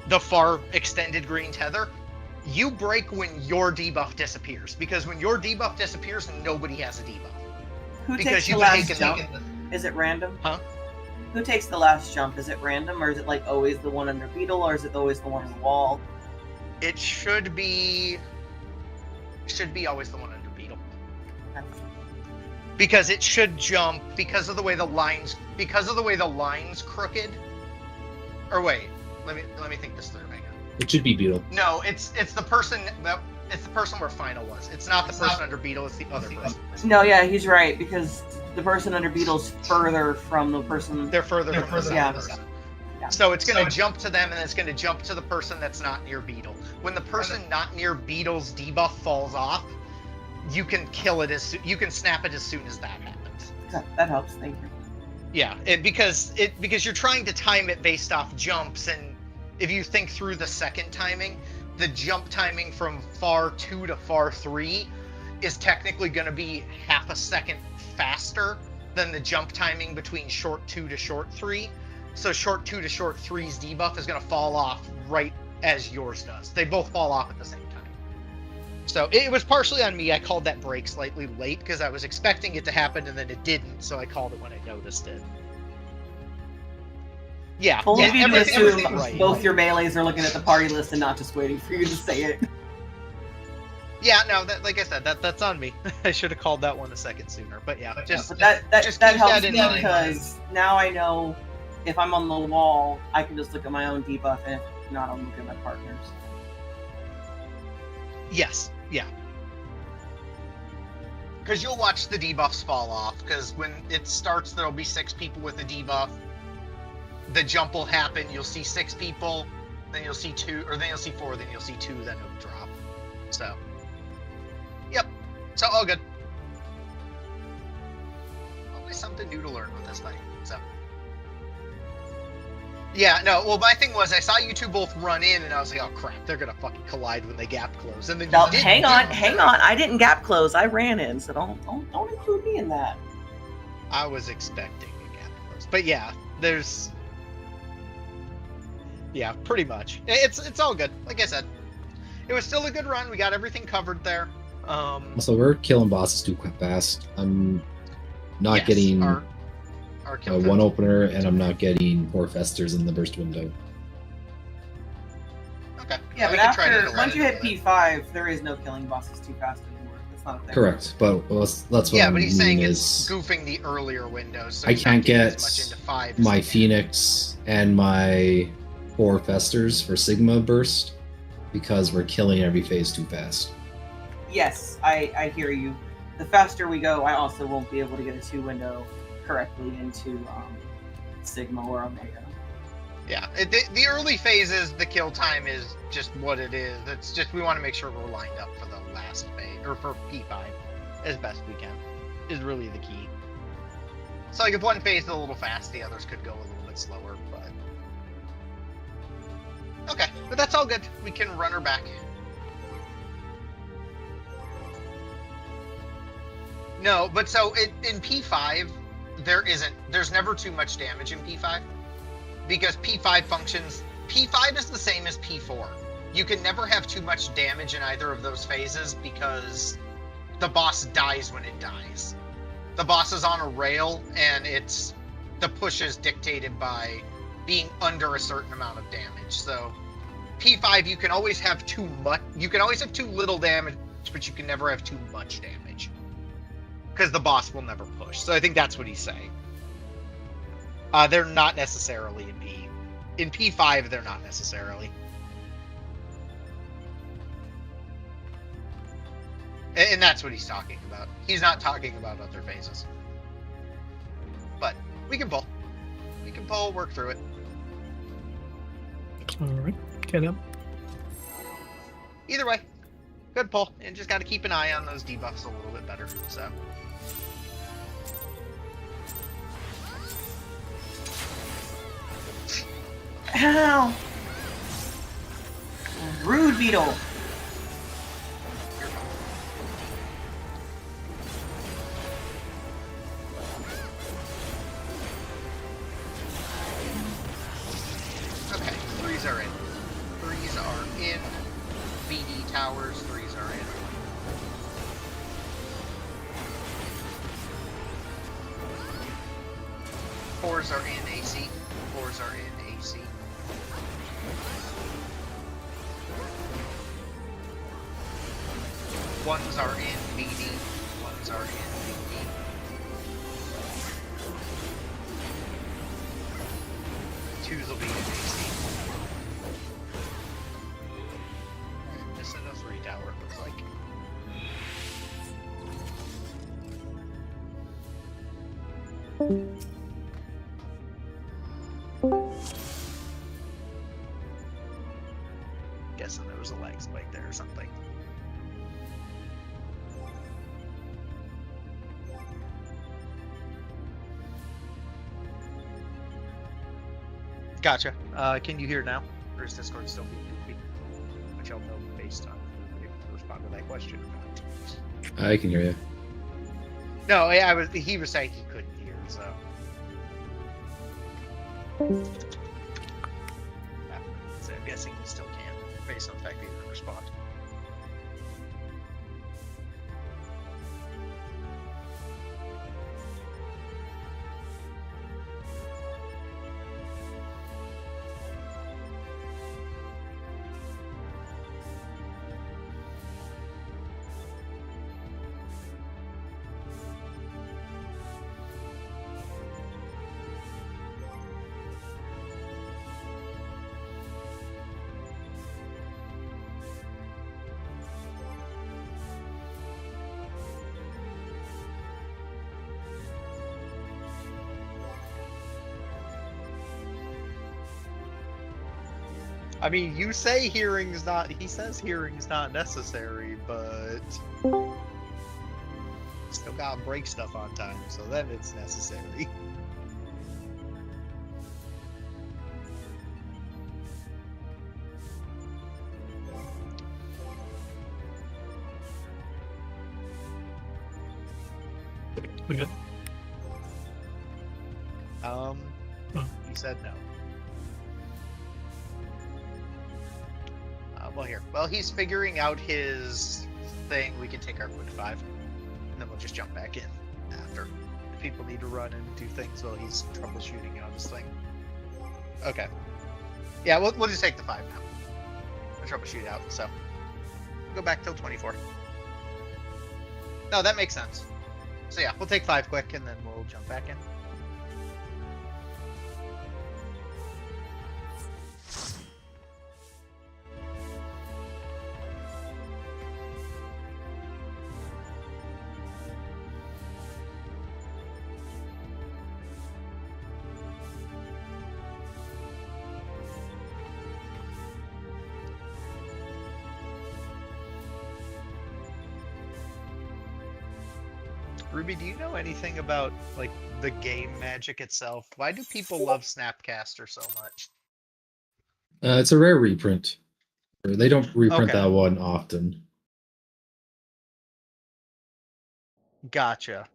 the far extended green tether, you break when your debuff disappears. Because when your debuff disappears, nobody has a debuff. Who Because takes the you've last taken jump? Is it random? Huh? Who takes the last jump? Is it random, or is it like always the one under beetle, or is it always the one on the wall? It should be always the one under beetle. Because it should jump because of the way the line's crooked. Or wait, let me think this through. Hang on. It should be Beetle. No, it's the person where Final was. It's not the person under beetle. It's the other person. No, yeah, he's right, because the person under beetle's further from the person. They're further from the yeah. person. So it's going to jump to them, and it's going to jump to the person that's not near beetle. When the person not near beetle's debuff falls off, you can kill it you can snap it as soon as that happens. That helps. Thank you. Yeah, because you're trying to time it based off jumps, and if you think through the second timing, the jump timing from far 2 to far 3 is technically going to be half a second faster than the jump timing between short 2 to short 3. So short 2 to short 3's debuff is going to fall off right as yours does. They both fall off at the same time. So it was partially on me. I called that break slightly late because I was expecting it to happen and then it didn't, so I called it when I noticed it. Yeah. Only yeah, to assume right. both your melees are looking at the party list and not just waiting for you to say it. Yeah, no, like I said, that's on me. I should have called that one a second sooner. But yeah, But just that keep helps that in me mind. because now I know if I'm on the wall, I can just look at my own debuff, and if not, I'll look at my partner's. Yes, yeah. Because you'll watch the debuffs fall off, because when it starts, there'll be 6 people with a debuff. The jump will happen, you'll see 6 people, then you'll see 2, or then you'll see 4, then you'll see 2, then it'll drop. So, yep. So, all good. Always something new to learn with this thing, so. Yeah, no, well, my thing was I saw you two both run in, and I was like, oh, crap, they're going to fucking collide when they gap close. And then No, you did hang on. I didn't gap close. I ran in, so don't include me in that. I was expecting a gap close. But yeah, there's... Yeah, pretty much. It's all good. Like I said, it was still a good run. We got everything covered there. So we're killing bosses too fast. I'm not yes, getting our kill one opener, and I'm not getting 4 festers in the burst window. Okay. Yeah, We but can try to after delay once you it hit a P5, there is no killing bosses too fast anymore. That's not a thing. Correct, but that's what Yeah, I but mean he's saying is it's goofing the earlier windows. So I he's not can't getting get as much into 5 my as he can. Phoenix and my 4 festers for Sigma burst because we're killing every phase too fast. Yes, I hear you. The faster we go, I also won't be able to get a 2 window correctly into Sigma or Omega. Yeah, the early phases, the kill time is just what it is. It's just we want to make sure we're lined up for the last phase, or for P5, as best we can, is really the key. So like if one phase is a little fast, the others could go a little bit slower, but... Okay, but that's all good. We can run her back. No, but so in P5, there's never too much damage in P5. Because P5 functions, P5 is the same as P4. You can never have too much damage in either of those phases because the boss dies when it dies. The boss is on a rail, and the push is dictated by being under a certain amount of damage. So P5, you can always have too little damage, but you can never have too much damage. Because the boss will never push. So I think that's what he's saying. They're not necessarily in P. In P5, they're not necessarily. And that's what he's talking about. He's not talking about other phases. But we can pull. We can pull, work through it. Alright, get up. Either way, good pull. And just got to keep an eye on those debuffs a little bit better. So. Ow! Rude beetle. Okay, 3s are in. 3s are in. BD towers, 3s are in. Fours are in AC. 4s are in AC. Ones are in BD. Ones are in BD. Twos will be in AC. Missing a 3 tower, it looks like. Guessing there was a lag spike there or something. Gotcha. Can you hear now? Or is Discord still being goofy? Which I'll know based on if to respond to that question or not. I can hear you. No, he was saying he couldn't hear, so. So I'm guessing he still can, based on the fact that he didn't respond. I mean, you say hearing's not. He says hearing's not necessary, but still gotta break stuff on time, so then it's necessary. Okay. He said no. Well, here. Well, he's figuring out his thing. We can take our quick 5, and then we'll just jump back in after. If people need to run and do things while he's troubleshooting on his thing. Okay. Yeah, we'll just take the 5 now. We'll troubleshoot out, so. Go back till 24. No, that makes sense. So yeah, we'll take 5 quick, and then we'll jump back in. Ruby, do you know anything about, like, the game magic itself? Why do people love Snapcaster so much? It's a rare reprint. They don't reprint Okay. that one often. Gotcha.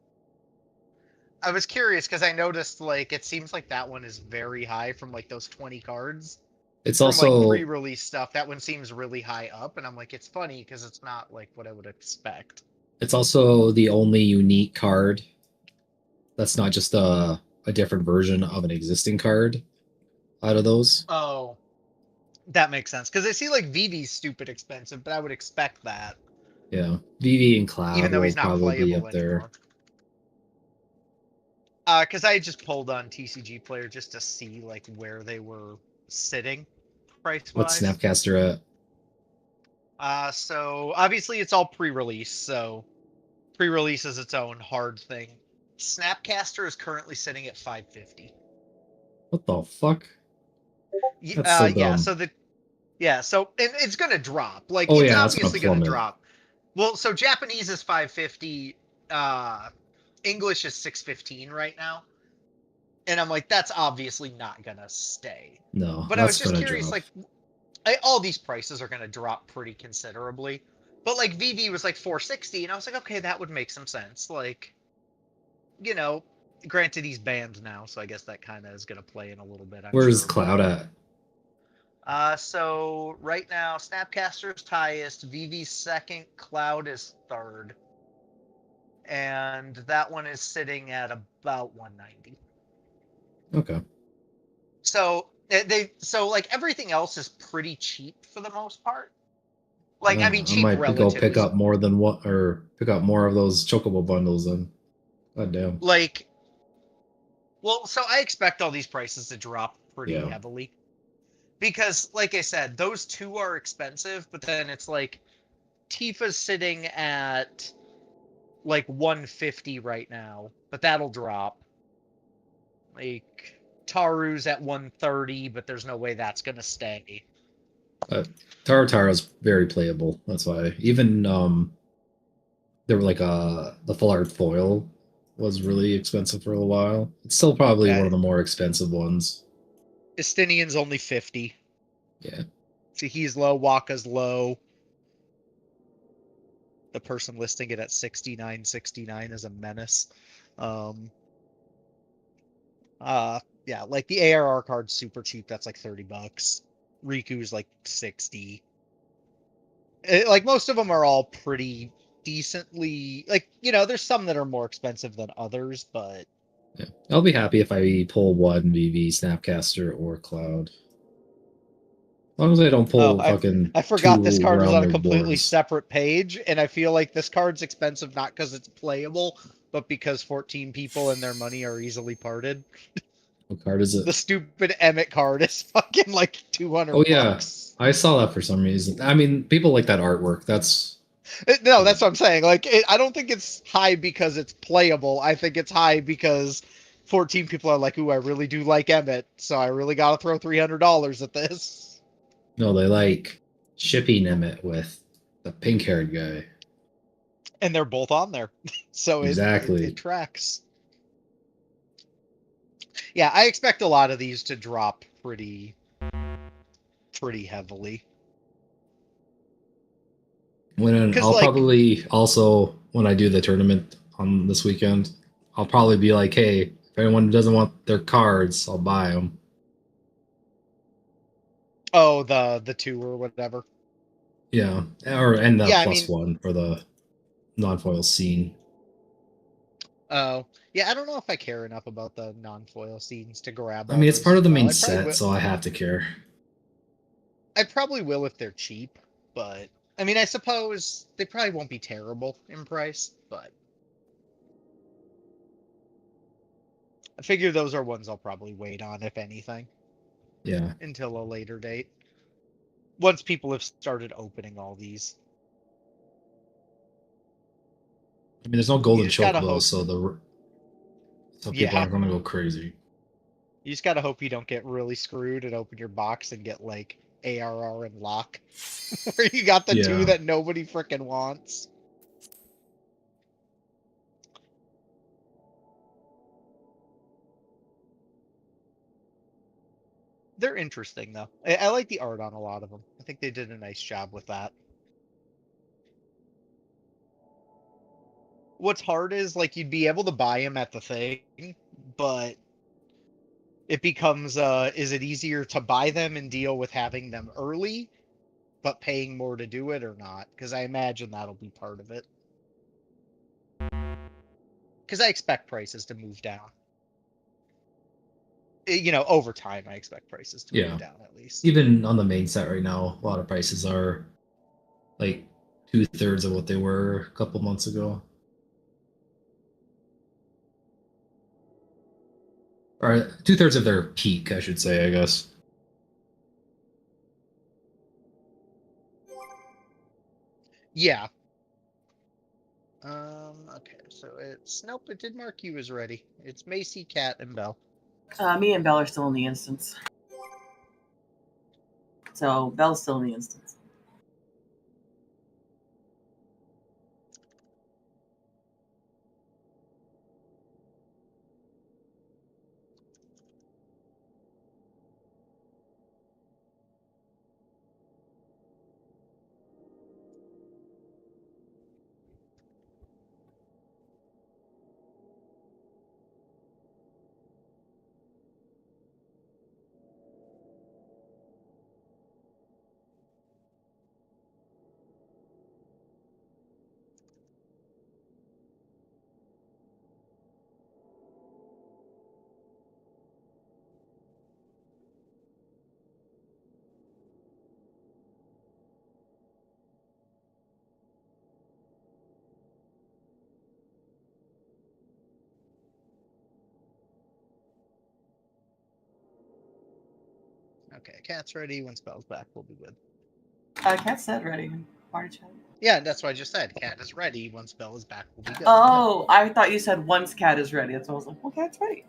I was curious because I noticed, like, it seems like that one is very high from, like, those 20 cards. It's From, also like, pre-release stuff, that one seems really high up, and I'm like, it's funny because it's not, like, what I would expect. it's also the only unique card that's not just a different version of an existing card out of those. Oh, that makes sense. Because I see, like, Vivi's stupid expensive, but I would expect that. Yeah, VV and Cloud Even though will he's not probably be playable up there. anymore. Because I just pulled on TCG Player just to see, like, where they were sitting price-wise. What's Snapcaster at? So obviously it's all pre-release, so pre-release is its own hard thing. Snapcaster is currently sitting at 550. What the fuck? That's so dumb. So and it's gonna drop. Like, Oh it's yeah, it's obviously gonna gonna plummet. drop. Well, so Japanese is 550. English is 615 right now. And I'm like, that's obviously not gonna stay. No, But I was just curious, like, all these prices are gonna drop pretty considerably. But like VV was like 460, and I was like, okay, that would make some sense. Like, you know, granted he's banned now, so I guess that kind of is gonna play in a little bit. Where's Cloud at? So right now, Snapcaster's highest, VV's second, Cloud is third, and that one is sitting at about 190. Okay. So like everything else is pretty cheap for the most part. Like, I mean, cheap I might relatively. go pick up more than one, or pick up more of those Chocobo bundles then. God damn. Like, well, so I expect all these prices to drop pretty heavily. Because, like I said, those two are expensive, but then it's like Tifa's sitting at like 150 right now, but that'll drop. Like, Taru's at 130, but there's no way that's gonna stay. Tara's very playable. That's why. Even there were like the full art foil was really expensive for a while. It's still probably one of the more expensive ones. Estinian's only 50. Yeah. See, he's low, Waka's low. The person listing it at 69.69 is a menace. Yeah, like the ARR card's super cheap. That's like $30. Riku's like 60. Like, most of them are all pretty decently, like, you know, there's some that are more expensive than others, but yeah, I'll be happy if I pull one VV, Snapcaster, or Cloud. As long as I don't pull I forgot this card was on a completely separate page, and I feel like this card's expensive not because it's playable, but because 14 people and their money are easily parted. What card is it? The stupid Emmett card is fucking like 200 Oh yeah, bucks. I saw that for some reason. I mean, people like that artwork. No, that's what I'm saying. Like, I don't think it's high because it's playable. I think it's high because 14 people are like, ooh, I really do like Emmett, so I really got to throw $300 at this. No, they like shipping Emmett with the pink-haired guy. And they're both on there. So exactly. It tracks. Yeah, I expect a lot of these to drop pretty heavily. I'll probably also, when I do the tournament on this weekend, I'll probably be like, hey, if anyone doesn't want their cards, I'll buy them. Oh, the 2 or whatever. Yeah, and the Yeah, I plus mean, 1 for the non-foil scene. oh, yeah, I don't know if I care enough about the non-foil scenes to grab I all mean, it's those part as of the well. main set, so I have to care. I probably will if they're cheap, but I mean, I suppose they probably won't be terrible in price, but I figure those are ones I'll probably wait on, if anything, Yeah. until a later date. Once people have started opening all these. I mean, there's no You golden just gotta chocobos, hope. so people Yeah, aren't gonna go crazy. you just gotta hope you don't get really screwed and open your box and get like ARR and lock, where you got the 2 Yeah. that nobody frickin' wants. They're interesting though. I like the art on a lot of them. I think they did a nice job with that. What's hard is like you'd be able to buy them at the thing, but it becomes is it easier to buy them and deal with having them early but paying more to do it or not? Because I imagine that'll be part of it. Because I expect prices to move down. You know, over time, I expect prices to move Yeah. down at least. Even on the main set right now, a lot of prices are like 2/3 of what they were a couple months ago. Or 2/3 of their peak, I should say, I guess. Yeah. Okay, so it's nope. It did mark you as ready. It's Macy, Cat, and Belle. Me and Belle are still in the instance. So Belle's still in the instance. Okay, Cat's ready. When Belle's back, we'll be good. Cat said ready. Party chat. Yeah, that's what I just said. Cat is ready. Once Belle is back, we'll be good. Oh, I thought you said once Cat is ready. That's why I was like, well, Cat's ready.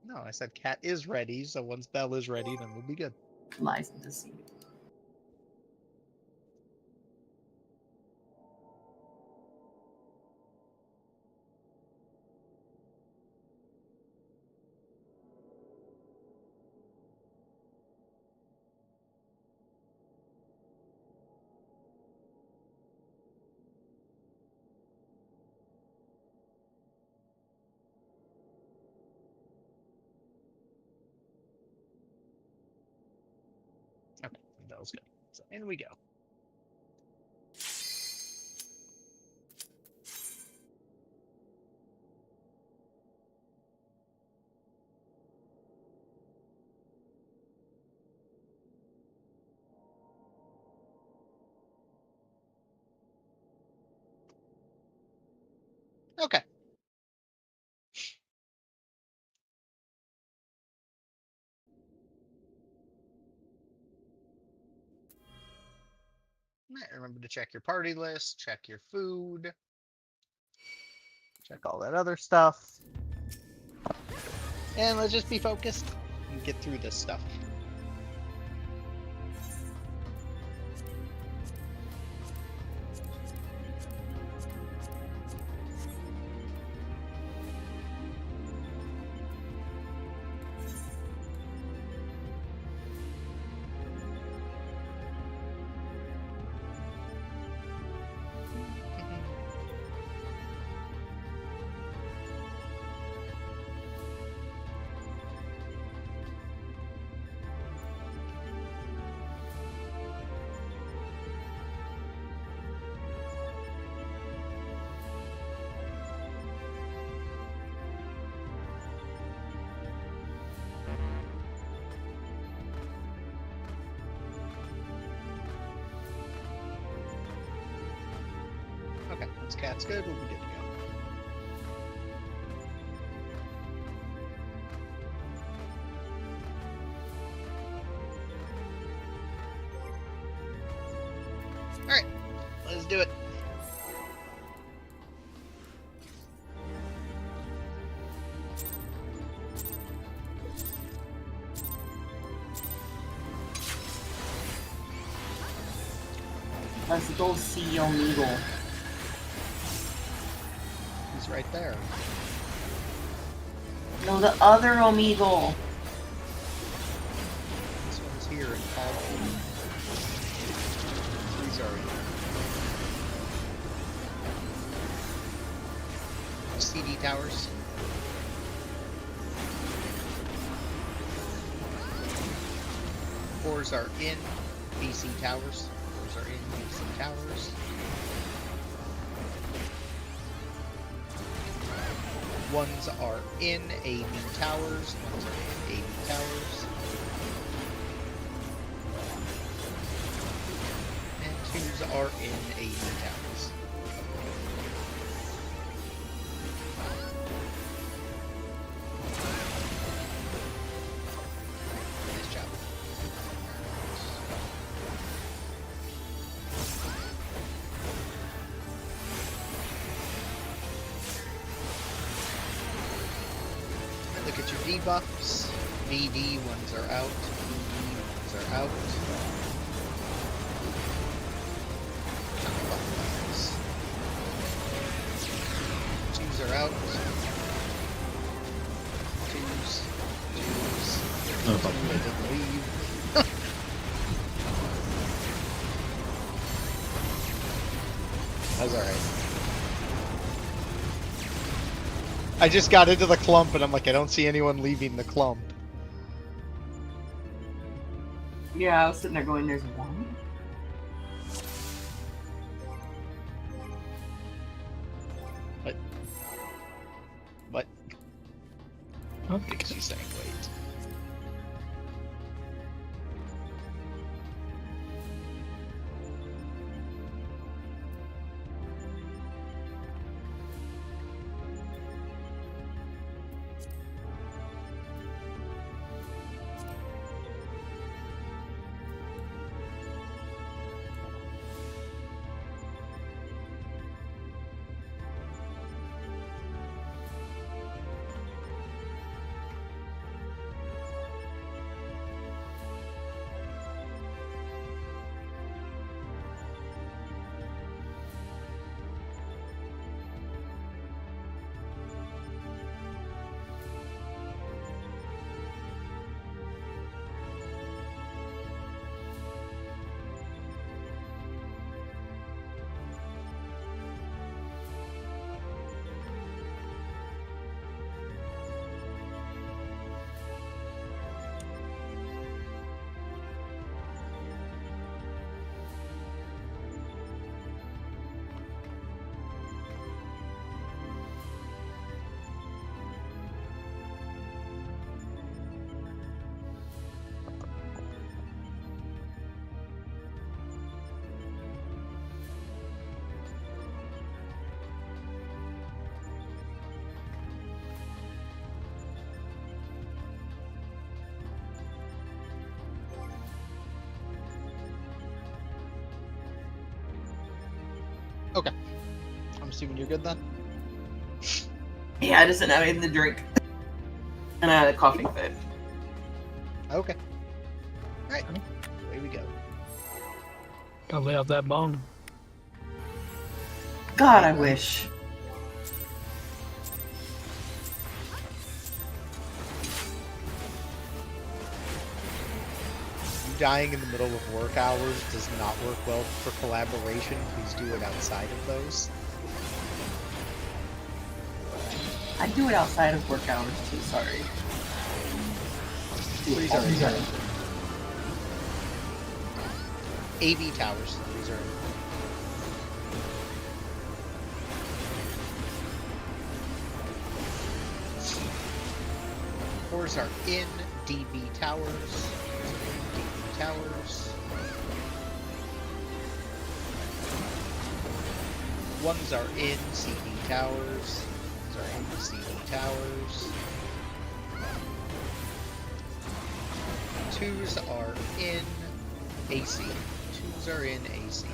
No, I said Cat is ready. So once Belle is ready, then we'll be good. Lies and deceit. Okay, Belle's good. So in we go. Okay. Right, remember to check your party list, check your food, check all that other stuff. And let's just be focused and get through this stuff. Cat's good. We'll be good to go. Alright, let's do it. Let's go see Omegle. He's right there. No, the other Omegle. This one's here in Paul. Three's already there. CD towers. Fours are in BC towers. Fours are in BC towers. Ones are in AB towers. Ones are in AB towers. And twos are in AB towers. Nice job. Look at your debuffs. VD ones are out. VD ones are out. Buffs. Twos are out. Twos. Oh, fuck me. I didn't leave. That's alright. I just got into the clump and I'm like, I don't see anyone leaving the clump. Yeah, I was sitting there going, there's one. What? Huh? Because she's saying wait. Okay. I'm assuming you're good then? Yeah, I just didn't have anything to drink. And I had a coughing fit. Okay. Alright. Away we go. Gotta lay out that bone. God, I wish. Dying in the middle of work hours does not work well for collaboration. Please do it outside of those. I do it outside of work hours too, sorry. Threes are in. AV towers. These are in. Fours are in DB towers. DB towers. Ones are in CD towers. Ones are in CD towers. Twos are in AC. Twos are in AC.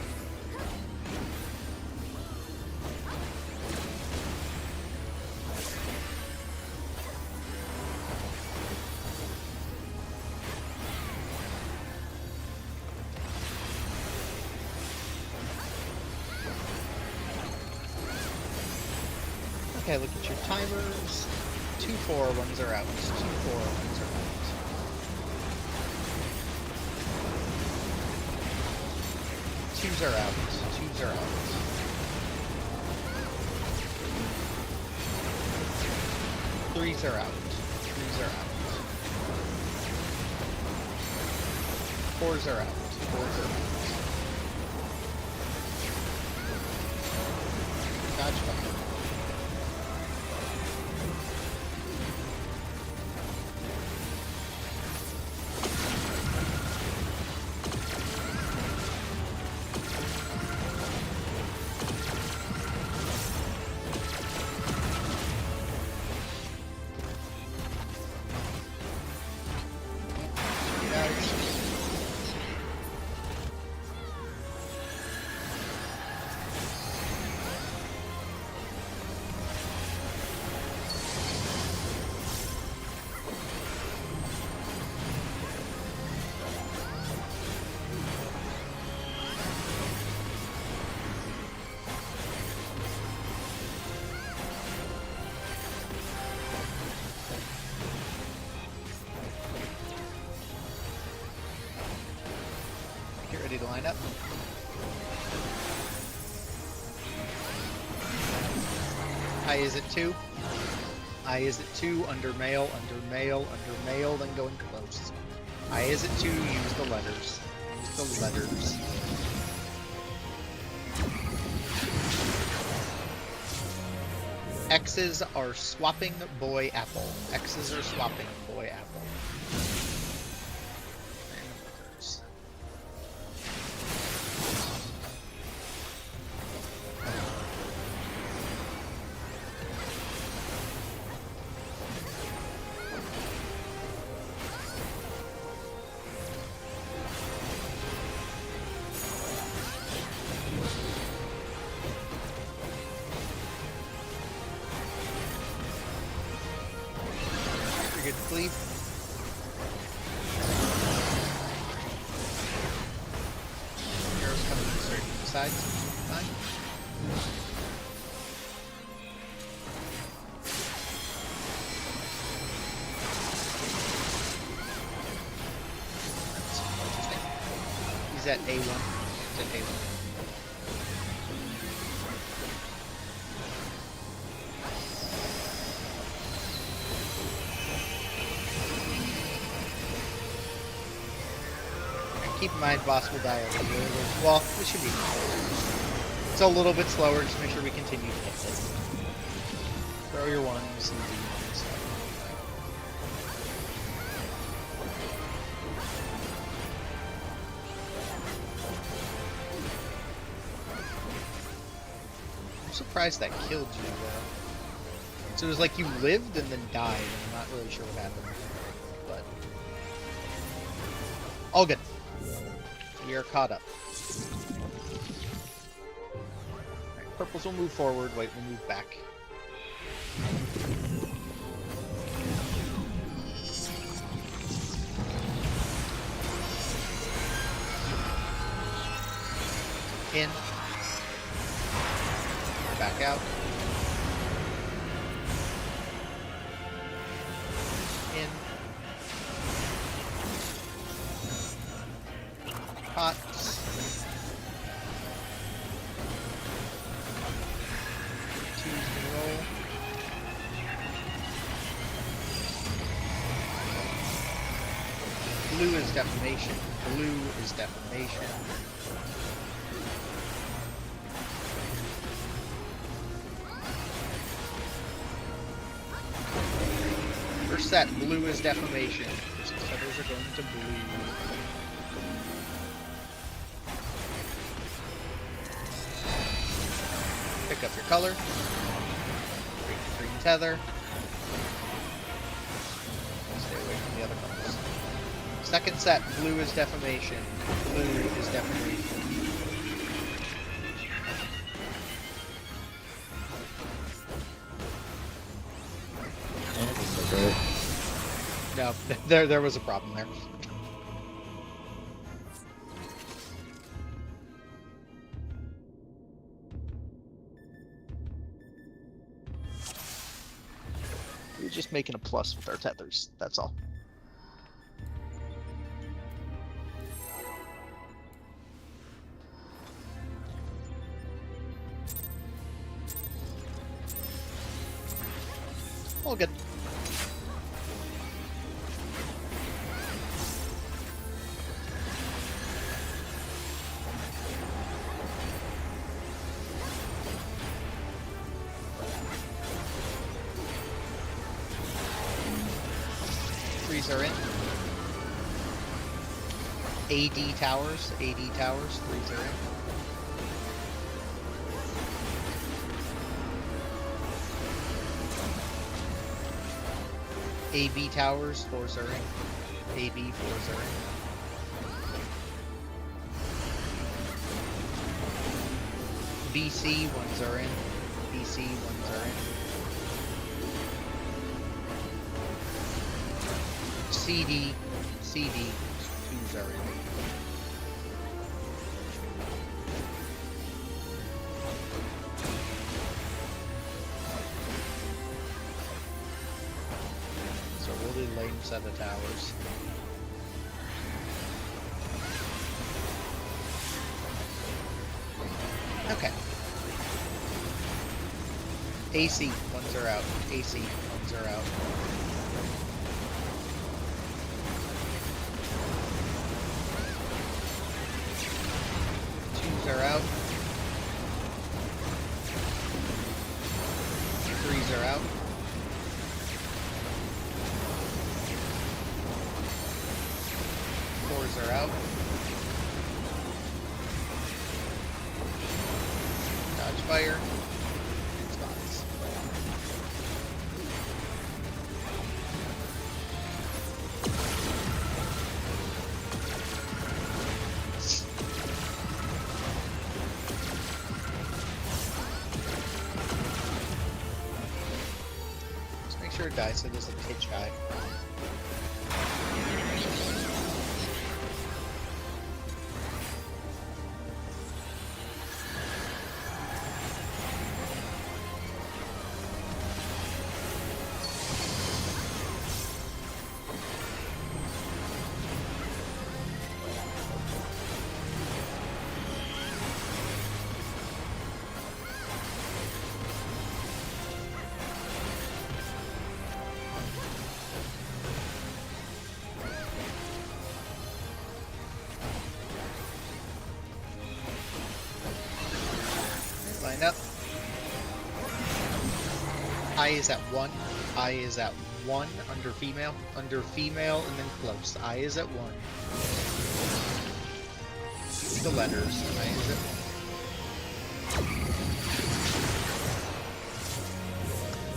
Okay, look at your timers. 2-4 ones are out. 2-4 ones are out. Twos are out. Twos are out. Threes are out. Threes are out. Fours are out. Fours are out. Dodge fire. Get ready to line up. High is at 2. High is at 2. Under mail, then going close. High is at 2. Use the letters. Use the letters. X's are swapping boy apple. X's are swapping boy apple. Good sleep. Arrows coming to certain sides. Fine. That's interesting. He's at A1. He's at A1. Keep in mind, boss will die over here. Well, it should be fine. It's a little bit slower, just make sure we continue to hit it. Throw your ones and do ones. I'm surprised that killed you, though. So it was like you lived and then died, and I'm not really sure what happened. But all good. You're caught up. Alright, purples will move forward, white will move back. In. Back out. In. Pots. Twos can roll. Blue is defamation. Blue is defamation. First set, blue is defamation. First setters are going to blue. up your color. Green tether. Stay away from the other colors. Second set, blue is defamation. Blue is defamation. Okay. No, there was a problem there. We're just making a plus with our tethers, that's all. All good. Threes are in. AD towers, threes are in. AB towers, fours are in. AB, fours are in. BC, ones are in. BC, ones are in. CD, twos are in. So really lame set of towers. Okay. AC, ones are out. AC, ones are out. Twos are out. Threes are out. Fours are out. Dodge fire. Spots. Just make sure it dies so it doesn't pitch high. Line up. I is at 1. I is at 1 under female. Under female and then close. I is at 1. The letters. I is at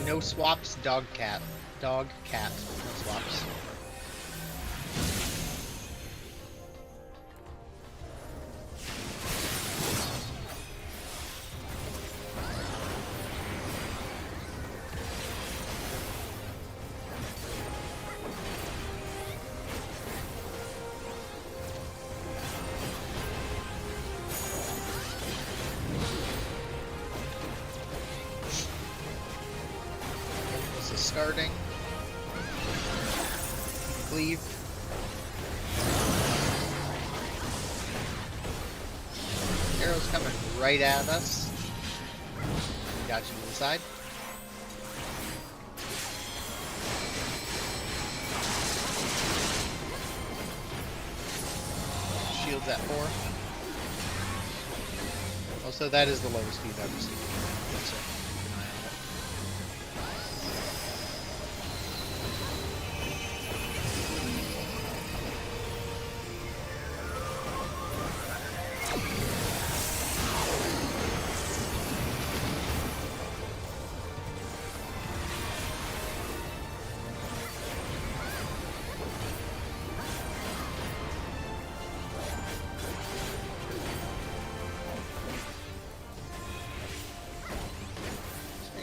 1. No swaps, dog cat. Dog cat. No swaps. This is starting. Cleave. Arrow's coming right at us. Got you to the side. Shields at 4. Also, that is the lowest you've ever seen. So keep an eye on it.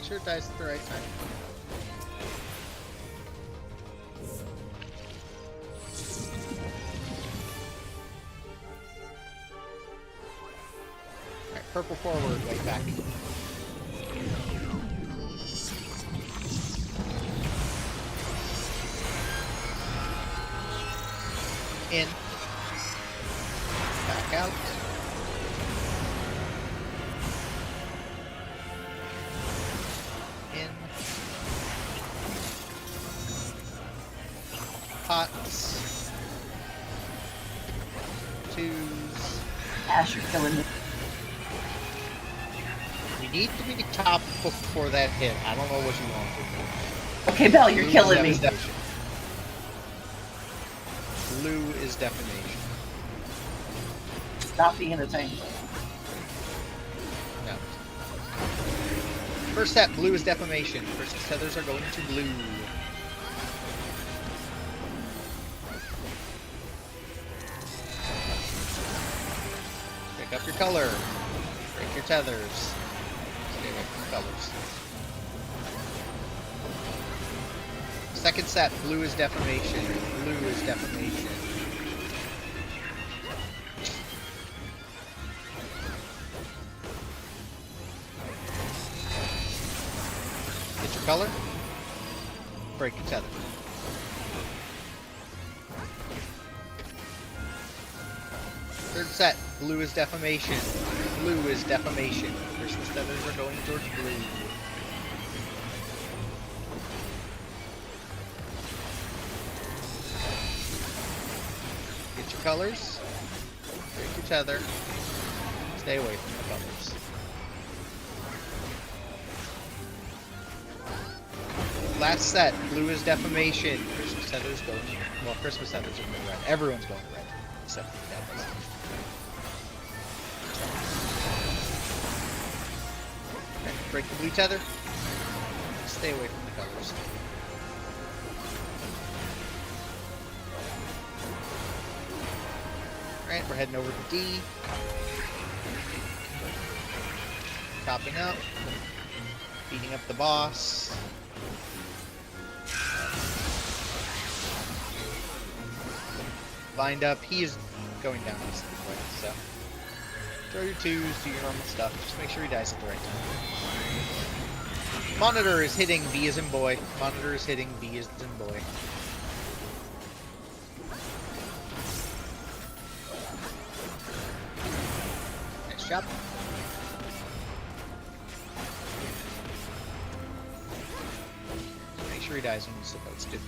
sure it dies at the right time. Alright, purple forward, white back. In. Back out. In. Pots. Twos. Ash, you're killing me. You need to be top before that hit. I don't know what you want to do. Okay, Belle, you're Blue killing me. is defamation. Blue is defamation. Stop being a tank. No. First step, blue is defamation. First feathers are going to blue. Pick up your color. Break your tethers. Stay away from the colors. Second set, blue is defamation. Blue is defamation. Get your color. Break your tether. Third set, blue is defamation. Blue is defamation. Christmas feathers are going towards blue. Get your colors. Break your tether. Stay away from the colors. Last set, blue is defamation. Christmas feathers going. Well, Christmas feathers are going red. Everyone's going red, except for the devils. Okay, break the blue tether. Stay away from the colors. Alright, we're heading over to D. Chopping up. Beating up the boss. Lined up, he is going down instantly, so throw your twos, do your normal stuff, just make sure he dies at the right time. Monitor is hitting B as in boy. Monitor is hitting B as in boy. Nice job. Make sure he dies when he's supposed to.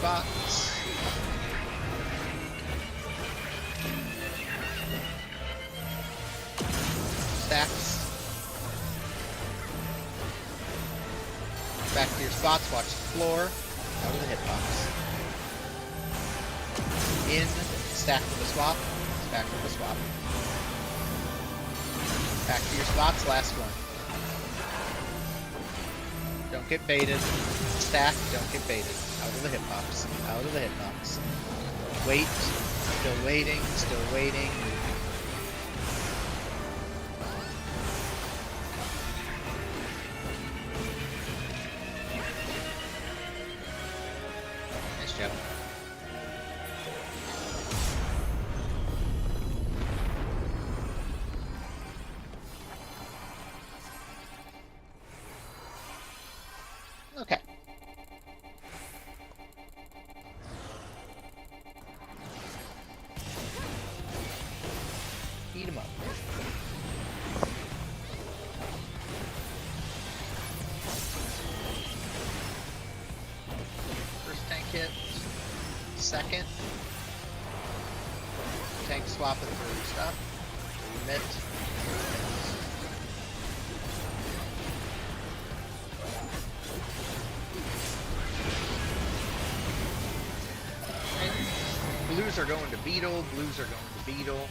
Spots. Stacks. Back to your spots, watch the floor. Out of the hitbox. In, stack with a swap, stack with a swap. Back to your spots, last one. Don't get baited. Stack, don't get baited. Out of the hitbox. Out of the hitbox. Wait. Still waiting. Still waiting. Nice job. Okay. Beat him up. First tank hit. Second. Tank swap it for stuff. Remit. Blues are going to Beetle. Blues are going to Beetle.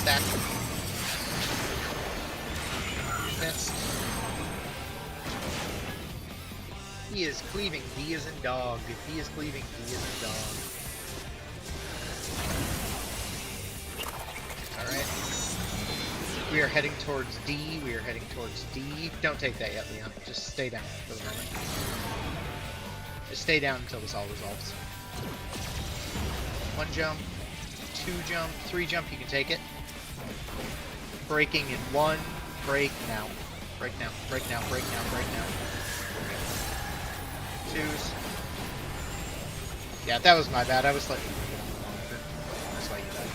stack. Missed. He is cleaving. D is in dog. If he is cleaving, D is in dog. Alright. We are heading towards D. We are heading towards D. Don't take that yet, Leon. Just stay down for the moment. Just stay down until this all resolves. 1 jump, 2 jump, 3 jump, you can take it. Breaking in 1, break now. Break now, break now, break now, break now. 2s. Yeah, that was my bad. I was letting you get on longer. That's why you died.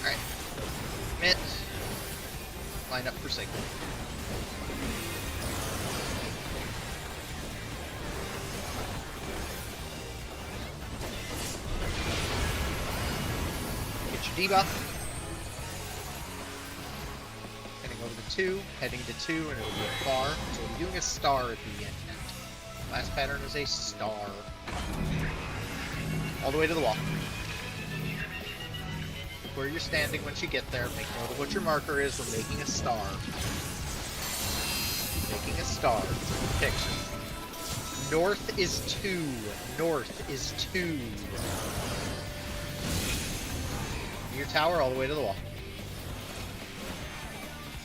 Alright. Commit. Line up for signal. Get your debuff. Heading over to 2, heading to 2, and it'll be a bar. So we'll be doing a star at the end. Last pattern is a star. All the way to the wall. Where you're standing once you get there, make note of what your marker is. We're making a star. Making a star. Picture. North is 2. North is 2. Your tower all the way to the wall.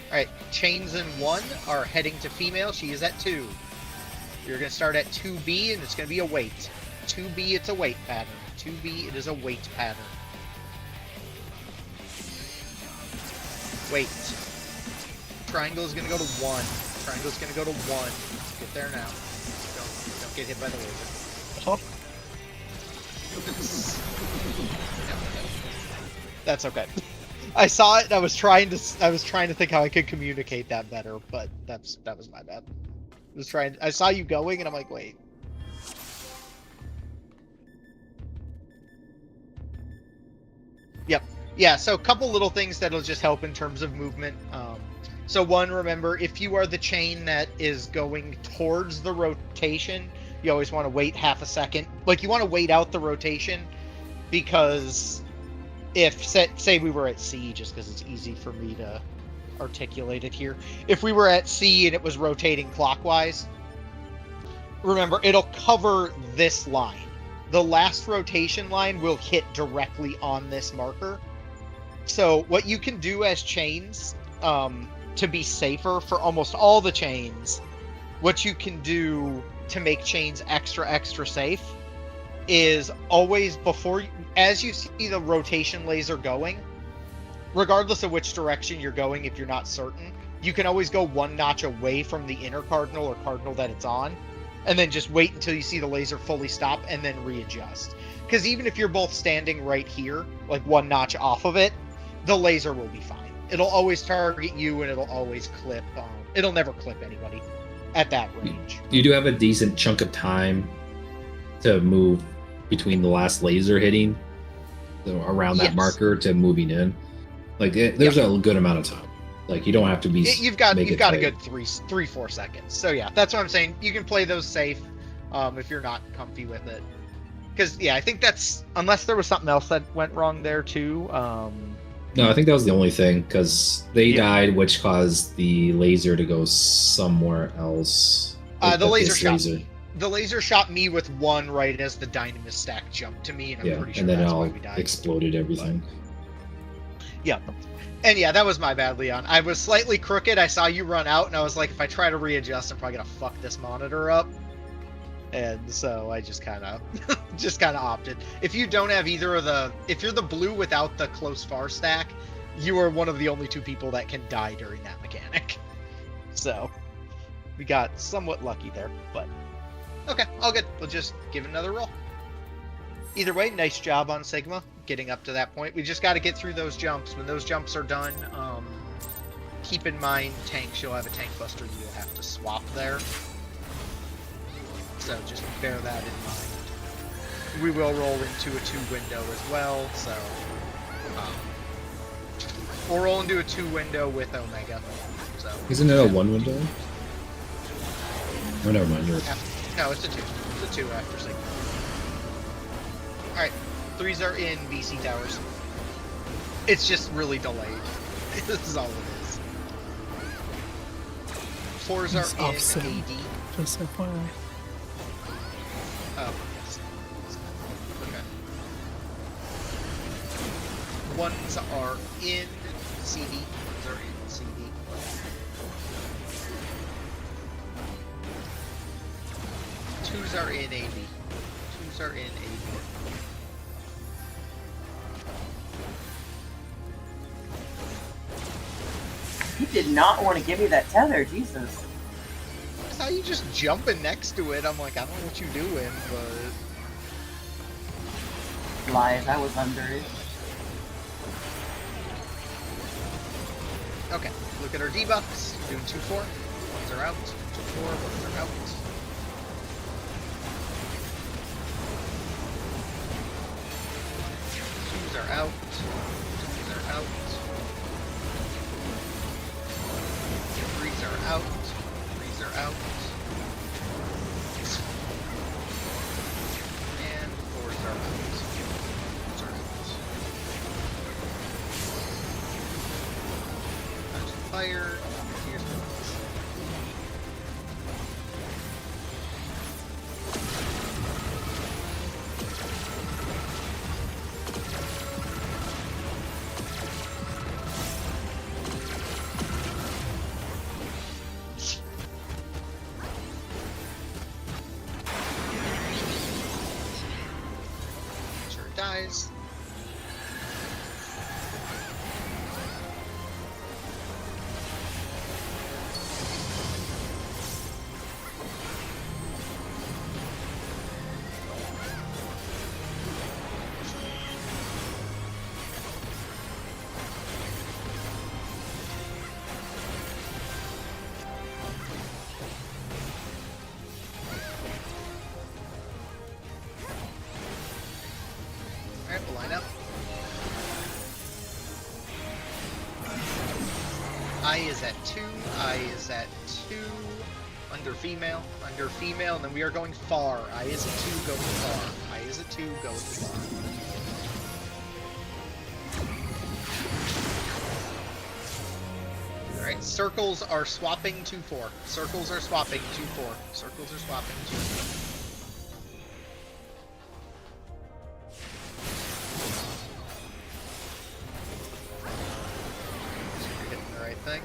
Alright, chains in 1 are heading to female. She is at 2. You're going to start at 2B, and it's going to be a wait. 2B, it's a wait pattern. 2B, it is a wait pattern. Wait. Triangle is going to go to 1. Triangle is going to go to 1. Get there now. Don't get hit by the laser. Oh. That's okay. I saw it and I was trying to think how I could communicate that better, but that was my bad. I saw you going and I'm like, wait. Yep. Yeah, so a couple little things that'll just help in terms of movement. So 1, remember, if you are the chain that is going towards the rotation, you always want to wait half a second. Like, you want to wait out the rotation, because if, say we were at C, just because it's easy for me to articulate it here. If we were at C and it was rotating clockwise, remember, it'll cover this line. The last rotation line will hit directly on this marker. So what you can do as chains, to be safer for almost all the chains, what you can do to make chains extra safe is always as you see the rotation laser going, regardless of which direction you're going, if you're not certain, you can always go 1 notch away from the inner cardinal or cardinal that it's on, and then just wait until you see the laser fully stop and then readjust. Because even if you're both standing right here, like 1 notch off of it, the laser will be fine. It'll always target you and it'll always clip. It'll never clip anybody at that range. You do have a decent chunk of time to move between the last laser hitting, so around that marker, to moving in. Like, there's a good amount of time. Like, you don't have to be. You've got a good 3-4 seconds. So yeah, that's what I'm saying. You can play those safe, if you're not comfy with it. Because I think that's, unless there was something else that went wrong there too. No, I think that was the only thing, because they died, which caused the laser to go somewhere else. The laser shot me with 1 right as the Dynamis stack jumped to me, and I'm pretty sure that's why we died. Exploded everything. Yeah. And that was my bad, Leon. I was slightly crooked. I saw you run out, and I was like, if I try to readjust, I'm probably gonna fuck this monitor up. And so I just kind of opted. If you don't have either of if you're the blue without the close far stack, you are one of the only 2 people that can die during that mechanic. So we got somewhat lucky there, but okay, all good. We'll just give it another roll. Either way, nice job on Sigma getting up to that point. We just got to get through those jumps. When those jumps are done, keep in mind tanks. You'll have a tank buster you'll have to swap there. So just bear that in mind. We will roll into a 2 window as well, so we'll roll into a 2 window with Omega. So isn't it a 1 window? Oh, never mind. No, it's a 2. It's a 2 after Sigma. Alright, 3s are in VC towers. It's just really delayed. This is all it is. 4s It's are offset. in AD. Just FYI. Oh, yes. Okay. 1s are in CD. 1s are in CD. 2s are in AD. 2s are in AD. You did not want to give me that tether, Jesus. I saw you just jumping next to it. I'm like, I don't know what you're doing, but... Lies, I was under it. Okay, look at our debuffs. Doing 2-4. 1s are out. 2-4. 1s are out. 2s are out. 2s are out. 3s are out. 3s are out. And 4s are out. 4s are out. Touch fire. Here's the ones. Sure it dies. Alright, we'll line up. I is at 2. I is at 2. Under female. Under female. And then we are going far. I is at 2, going far. I is at 2, going far. Alright, circles are swapping 2-4. Circles are swapping 2-4. Circles are swapping 2-4. You're hitting the right thing.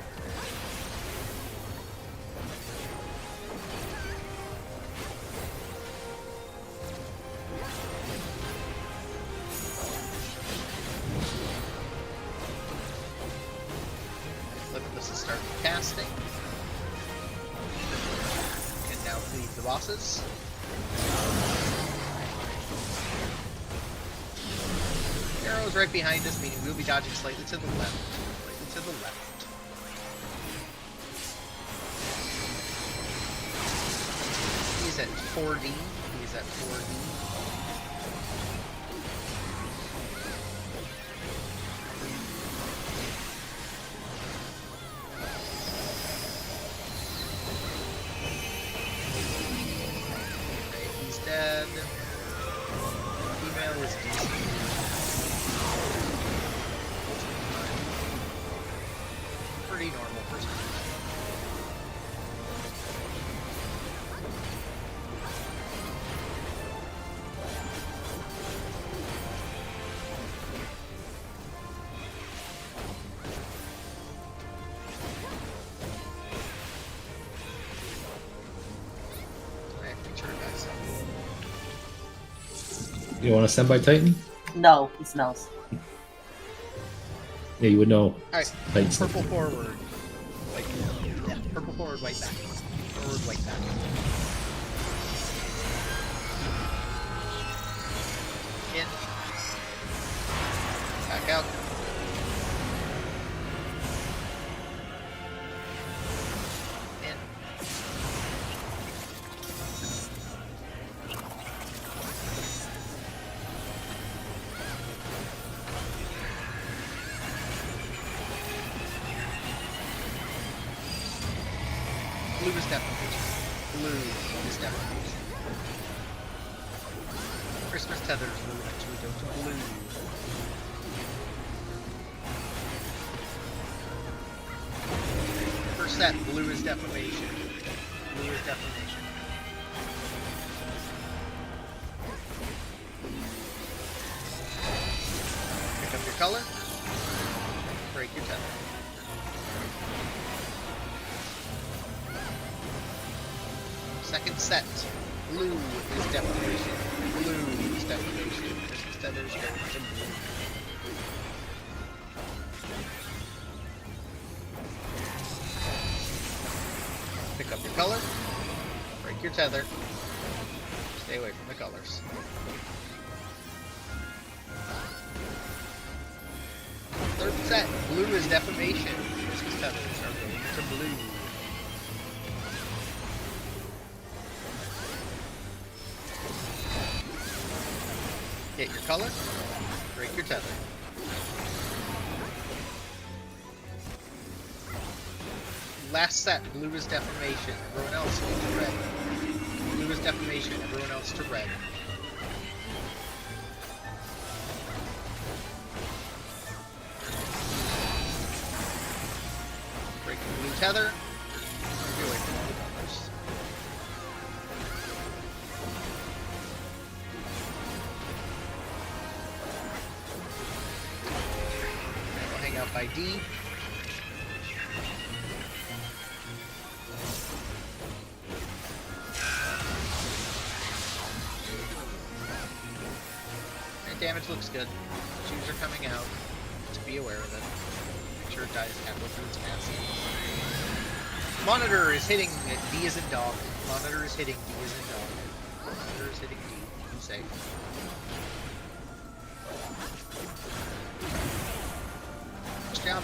This is start casting. Can now leave the bosses. Arrow's right behind us, meaning we'll be dodging slightly to the left. Slightly to the left. He's at 4D. He's at 4D. He's dead. Female is decent. Pretty normal for some reason. Alright, make sure it dies. You want to send by Titan? No, he smells. Yeah, you would know. Alright, Titan's purple forward. Like, yeah, purple forward, white back. Forward, white back. In. Back out. In. Blue is definitely. Blue is definitely. Christmas tethers moving to go to blue. First set, blue is defamation. Blue is defamation. Pick up your color. Break your tether. Second set, blue is defamation. Blue is defamation. Christmas tethers go to blue. Pick up your color, break your tether, stay away from the colors. Third set, blue is defamation. Christmas tethers are going to blue. Get your color, break your tether. Last set, blue is defamation. Everyone else go to red. Blue is defamation. Everyone else to red. Break the blue tether. Get away from all the colors. And we'll hang out by D. Damage looks good. Shoes are coming out. Just be aware of it. Make sure it dies halfway through its passing. Monitor is hitting D as in dog. Monitor is hitting D as in dog. Monitor is hitting D. Be safe. Nice job.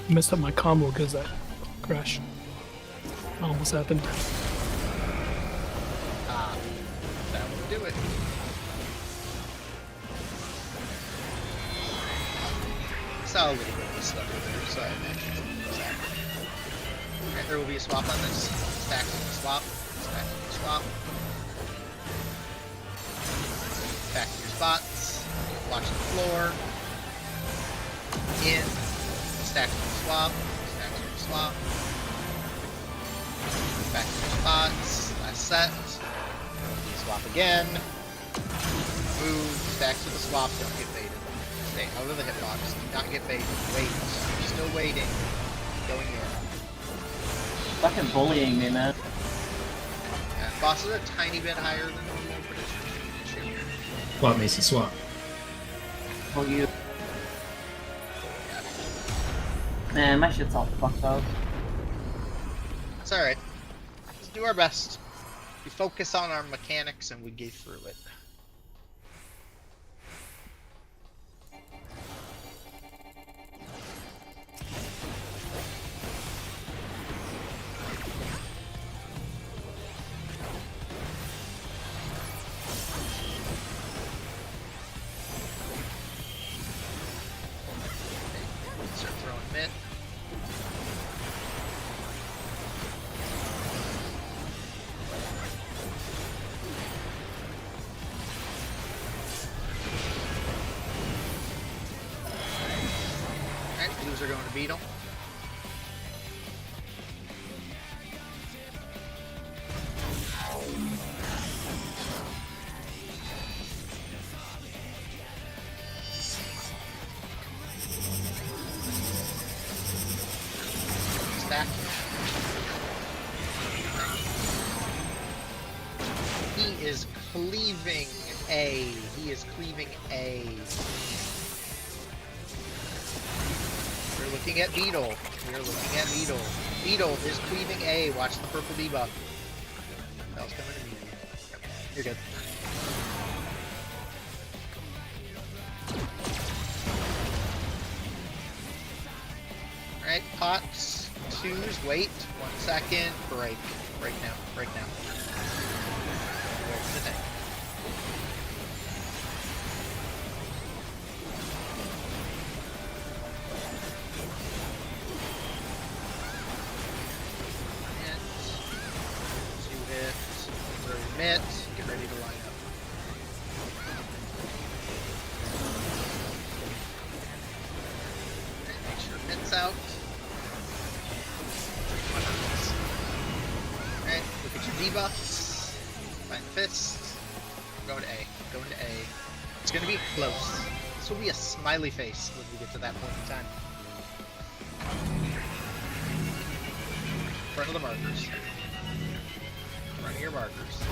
Messed up my combo because that crash almost happened. Ah, that will do it. Saw a little bit of a stutter there, so I imagine it's happening. Alright, there will be a swap on this. Stack and swap. Stack and swap. Back to your spots. Watch the floor. In. Stack and swap. Stack and swap. Back to your spots. Last set. Swap again. Move. Stack to the swap. Don't get baited. Stay out of the hitbox. Do not get baited. Wait. You're still waiting. Going in. Fucking bullying me, man. And boss is a tiny bit higher than normal, but it's shoot. Swap, Mason, swap. Well, you. Man, my shit's all fucked up. It's alright. Let's do our best. We focus on our mechanics and we get through it. Start throwing mid. Alright, blues are going to Beetle. Stack. He is cleaving A. He is cleaving A. We're looking at Beetle. We're looking at Beetle. Beetle is cleaving A. Watch the purple debuff. That was coming to me. Yep. You're good. Alright, pots. Twos, wait. 1 second. Break. Break now. Break now. Go for the tank. this out. Alright, look at your debuffs. Find fists. Going to A. Going to A. It's going to be close. This will be a smiley face when we get to that point in time. Front of the markers. Front of your markers.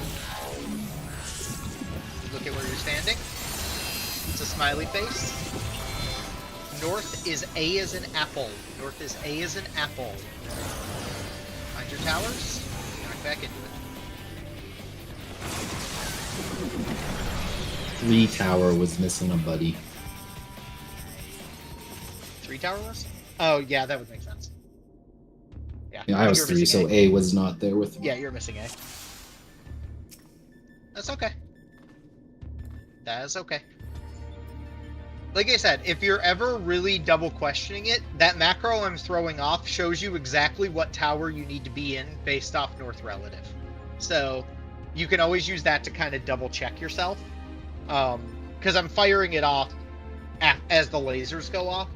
Look at where you're standing. It's a smiley face. North is A as an apple. North is A as an apple. Find your towers. Knock back into it. 3 tower was missing a buddy. 3 tower was? Oh, yeah, that would make sense. Yeah, I was you're 3, missing so A was not there with me. Yeah, you're missing A. That's okay. That is okay. Like I said, if you're ever really double questioning it, that macro I'm throwing off shows you exactly what tower you need to be in based off North relative. So you can always use that to kind of double check yourself. Because I'm firing it off as the lasers go off.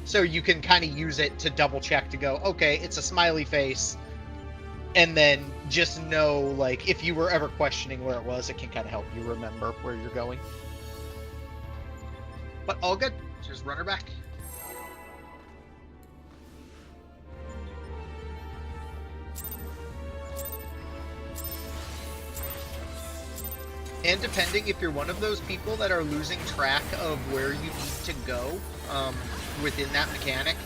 So you can kind of use it to double check to go, okay, it's a smiley face. And then just know, like, if you were ever questioning where it was, it can kind of help you remember where you're going. But all good. Just run her back. And depending if you're one of those people that are losing track of where you need to go within that mechanic,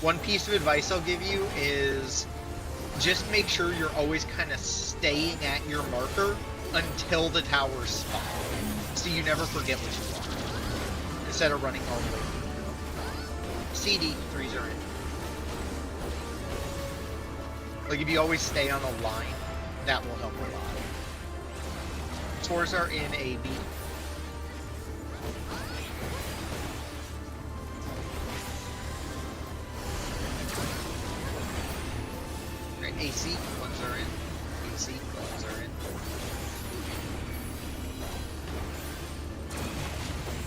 one piece of advice I'll give you is just make sure you're always kind of staying at your marker until the towers spawn, so you never forget what you are, instead of running all the way through. CD, 3s are in. Like, if you always stay on a line, that will help a lot. 4s are in A, B. Right, AC, 1s are in. AC, 1s are in.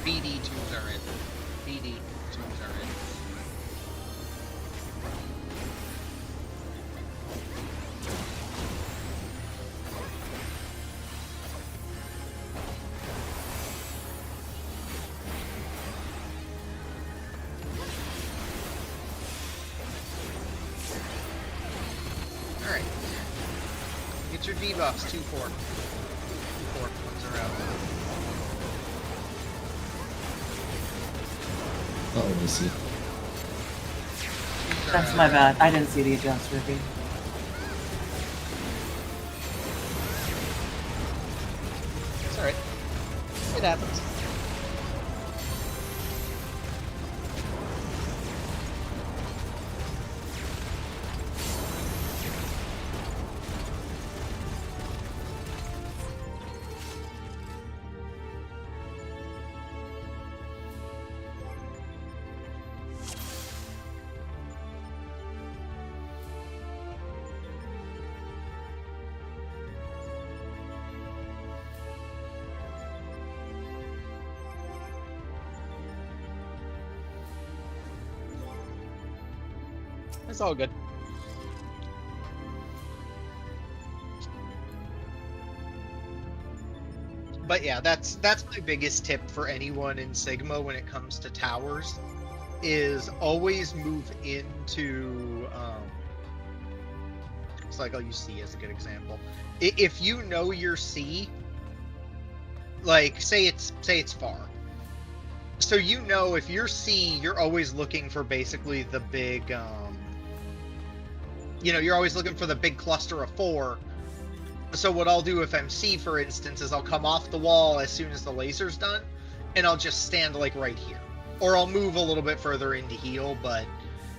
BD, 2s are in. BD, 2s are in. Alright. Get your debuffs, 2-4. 2-4, 1s are out. Oh, let me see. 2s are That's out. my bad. I didn't see the adjust review. It's alright. It happens. It's all good. But yeah, that's my biggest tip for anyone in Sigma when it comes to towers, is always move into it's like I'll use C as a good example. If you know your C, like say it's far. So you know if you're C, you're always looking for basically the big you're always looking for the big cluster of 4. So what I'll do if I'm C, for instance, is I'll come off the wall as soon as the laser's done, and I'll just stand like right here. Or I'll move a little bit further into heal, but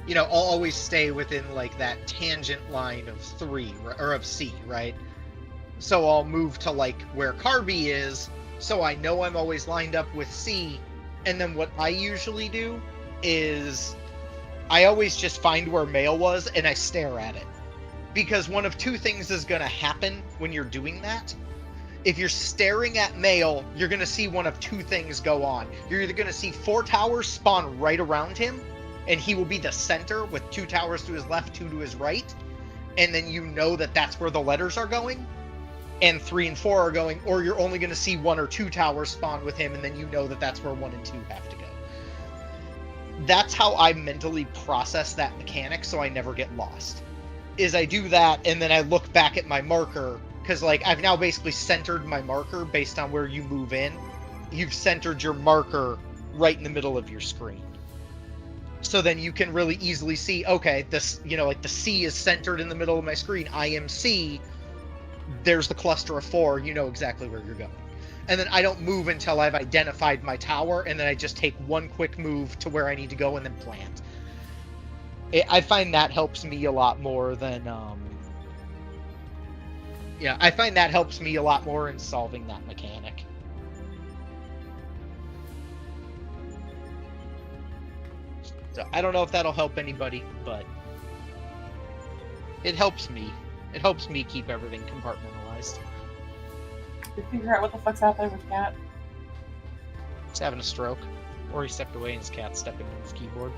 I'll always stay within like that tangent line of 3, or of C, right? So I'll move to like where Carby is, so I know I'm always lined up with C, and then what I usually do is I always just find where Mail was and I stare at it. Because one of 2 things is going to happen when you're doing that. If you're staring at Mail, you're going to see one of 2 things go on. You're either going to see 4 towers spawn right around him, and he will be the center with 2 towers to his left, 2 to his right, and then you know that that's where the letters are going, and 3 and 4 are going, or you're only going to see 1 or 2 towers spawn with him, and then you know that that's where 1 and 2 have to go. That's how I mentally process that mechanic, so I never get lost. Is I do that, and then I look back at my marker, because like I've now basically centered my marker based on where you move in. You've centered your marker right in the middle of your screen. So then you can really easily see, okay, this, you know, like the C is centered in the middle of my screen. I am C. There's the cluster of 4. You know exactly where you're going. And then I don't move until I've identified my tower, and then I just take one quick move to where I need to go and then plant. I find that helps me a lot more than, yeah, I find that helps me a lot more in solving that mechanic. So I don't know if that'll help anybody, but it helps me. It helps me keep everything compartmentalized. Did you figure out what the fuck's happening with Cat? He's having a stroke. Or he stepped away and his cat's stepping on his keyboard.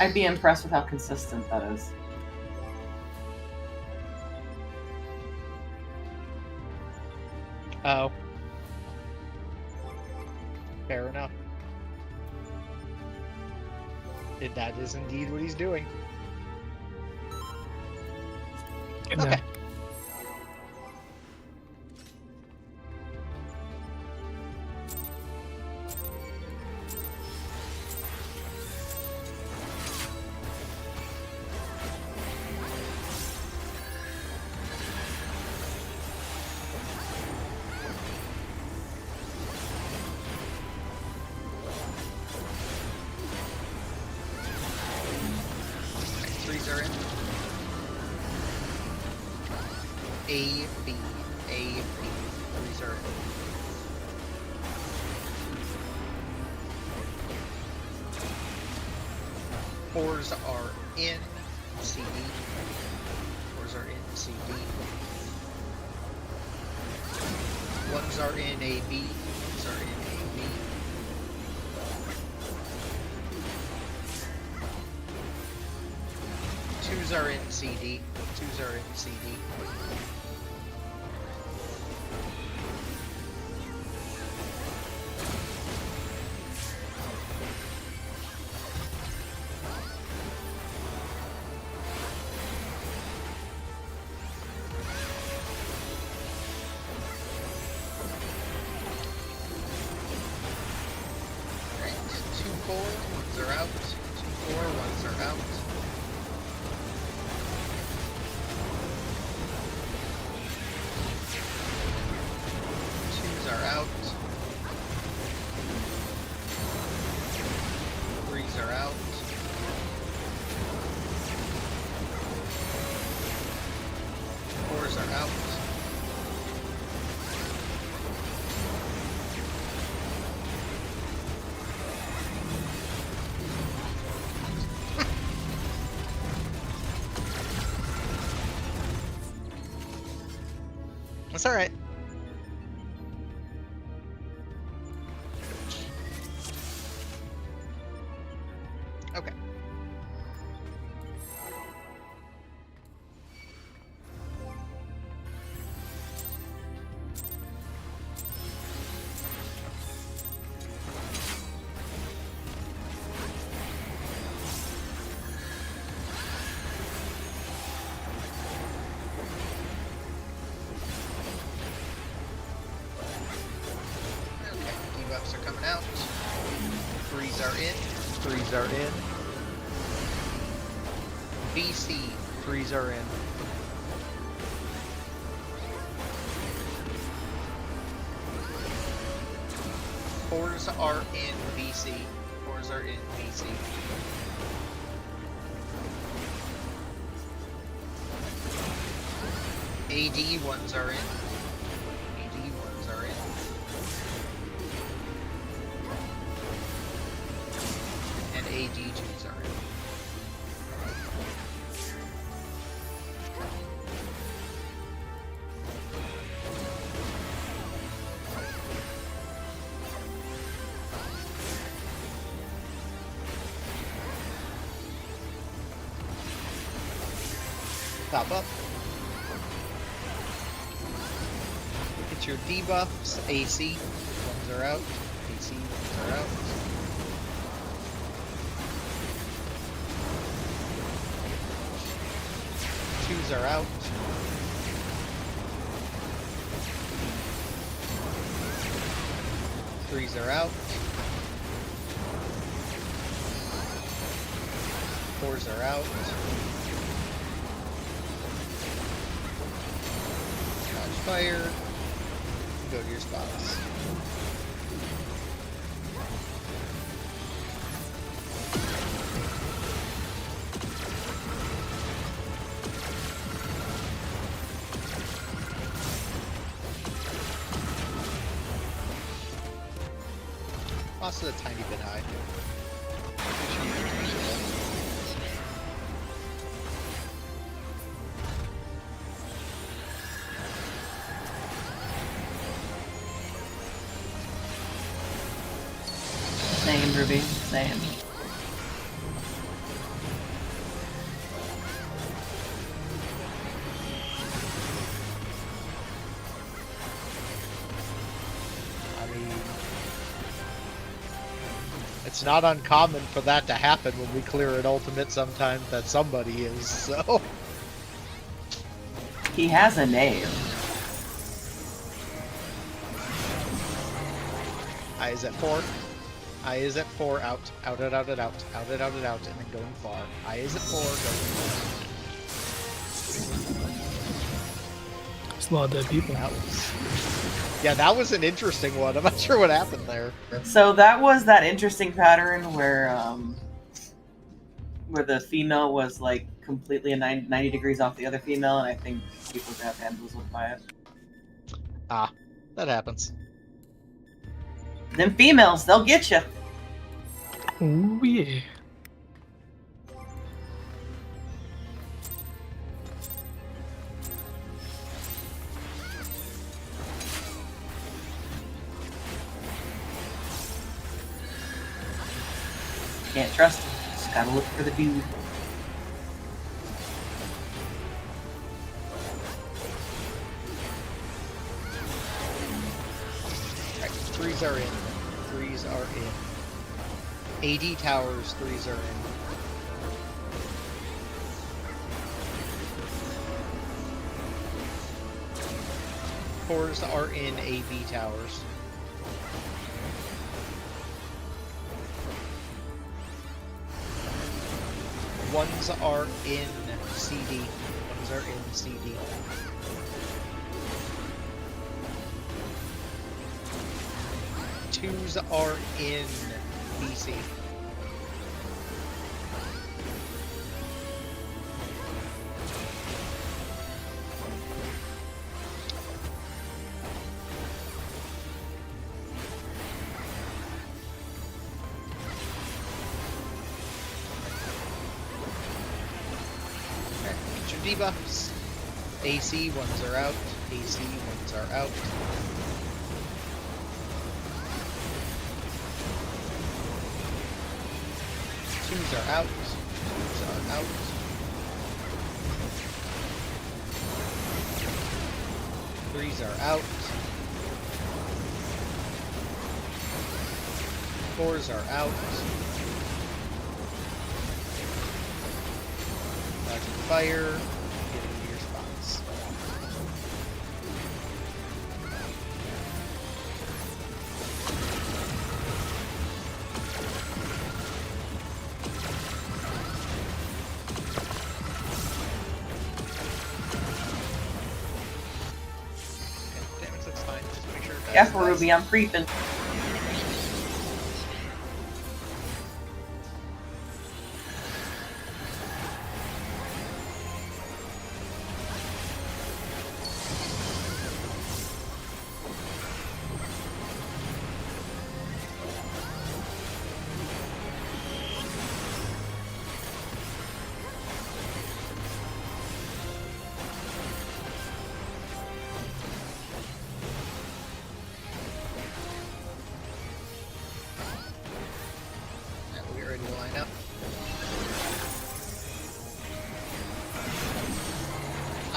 I'd be impressed with how consistent that is. Oh. Fair enough. That is indeed what he's doing. Yeah. Okay. Threes are in. A, B, A, B. Threes are in. Fours are in CD. Fours are in CD. Ones are in AB. Ones are in AB. Twos are in CD. Twos are in CD. Alright, 2-4, ones are out. 2-4, ones are out. Twos are out. Threes are out. Fours are out. That's alright. Okay. Okay, debuffs are coming out. Threes are in. Threes are in. BC. Threes are in. Fours are in BC. Fours are in BC. AD ones are in. AD ones are in. And AD twos are in. Pop up. Get your debuffs. AC. Ones are out. AC. Ones are out. Twos are out. Threes are out. Fours are out. Dodge fire. Go to your spots. Also a tiny bit high. Same, Ruby. Same. I mean, it's not uncommon for that to happen when we clear an ultimate sometimes that somebody is, so. He has a name. I is at 4. I is at 4, out, out, out, out, out, out, out, out, out, out, and then going far. I is at 4, going far. There's a lot of dead people. Yeah, that was an interesting one. I'm not sure what happened there. So that was that interesting pattern where the female was like completely 90 degrees off the other female, and I think people got bamboozled by it. Ah, that happens. Them females, they'll get you. Oh yeah. Can't trust him. Just gotta look for the dude. Alright, threes are in. Threes are in. AD towers, threes are in. Fours are in AB towers. Ones are in CD. Ones are in CD. Twos are in BC. Debuffs. AC, ones are out. AC, ones are out. Twos are out. Twos are out. Threes are out. Fours are out. Dodging fire. Get into your spots. Okay, damage looks fine. Just make sure it dies. Careful, Ruby, I'm creeping.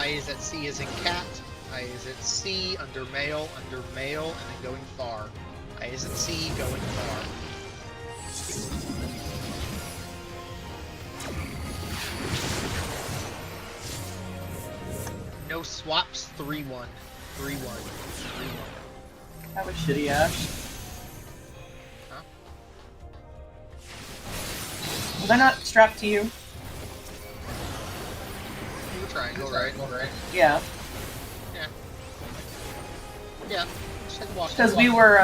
I is at C is in cat. I is at C, under male, and then going far. I is at C, going far. No swaps, 3-1. 3-1. 3-1. That was shitty, Ash. Huh? Was I not strapped to you? Triangle, right? Yeah. Yeah. Yeah. Just had to walk. Because we were,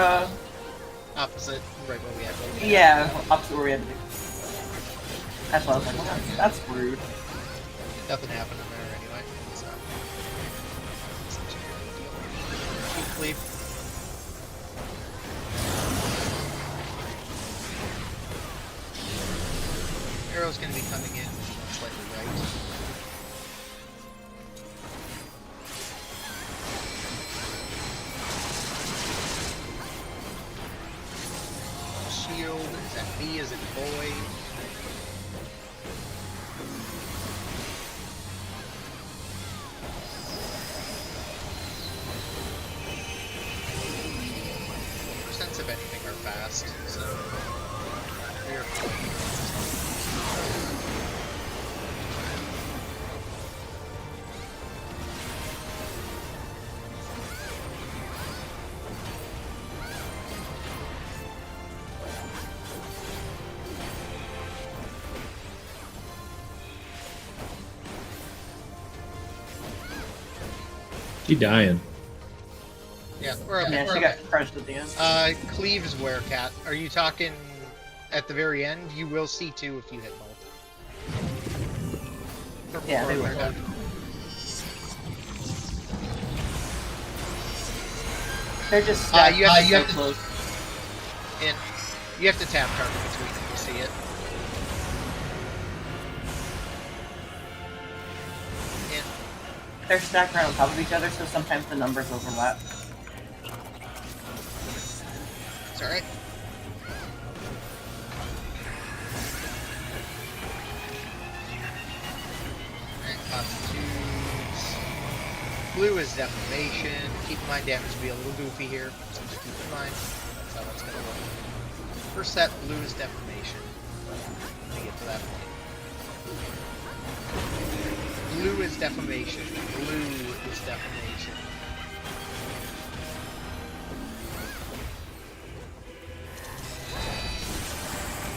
opposite, right where we had to. yeah, opposite where we had to be. That's why I was like, oh, that's rude. Nothing happened in there anyway. So. Such a big deal. Keep Ffxiv. Arrow's gonna be coming in slightly right. Shield is at B as in boy. Percents of anything are fast, so they're She dying. yeah, we're okay. Yeah, we're she okay. got crushed at the end. Ffxiv is where, Cat? Are you talking at the very end? You will see two if you hit both. Yeah, they will. They're just stacked you have so to- close. And you have to tap target between them to see it. And They're stacked right on top of each other, so sometimes the numbers overlap. it's alright. Alright, constitutes. Blue is defamation. Keep in mind damage will be a little goofy here, so just keep in mind. That's how that's gonna work. First set, blue is defamation. Let me get to that point. Blue is defamation. Blue is defamation.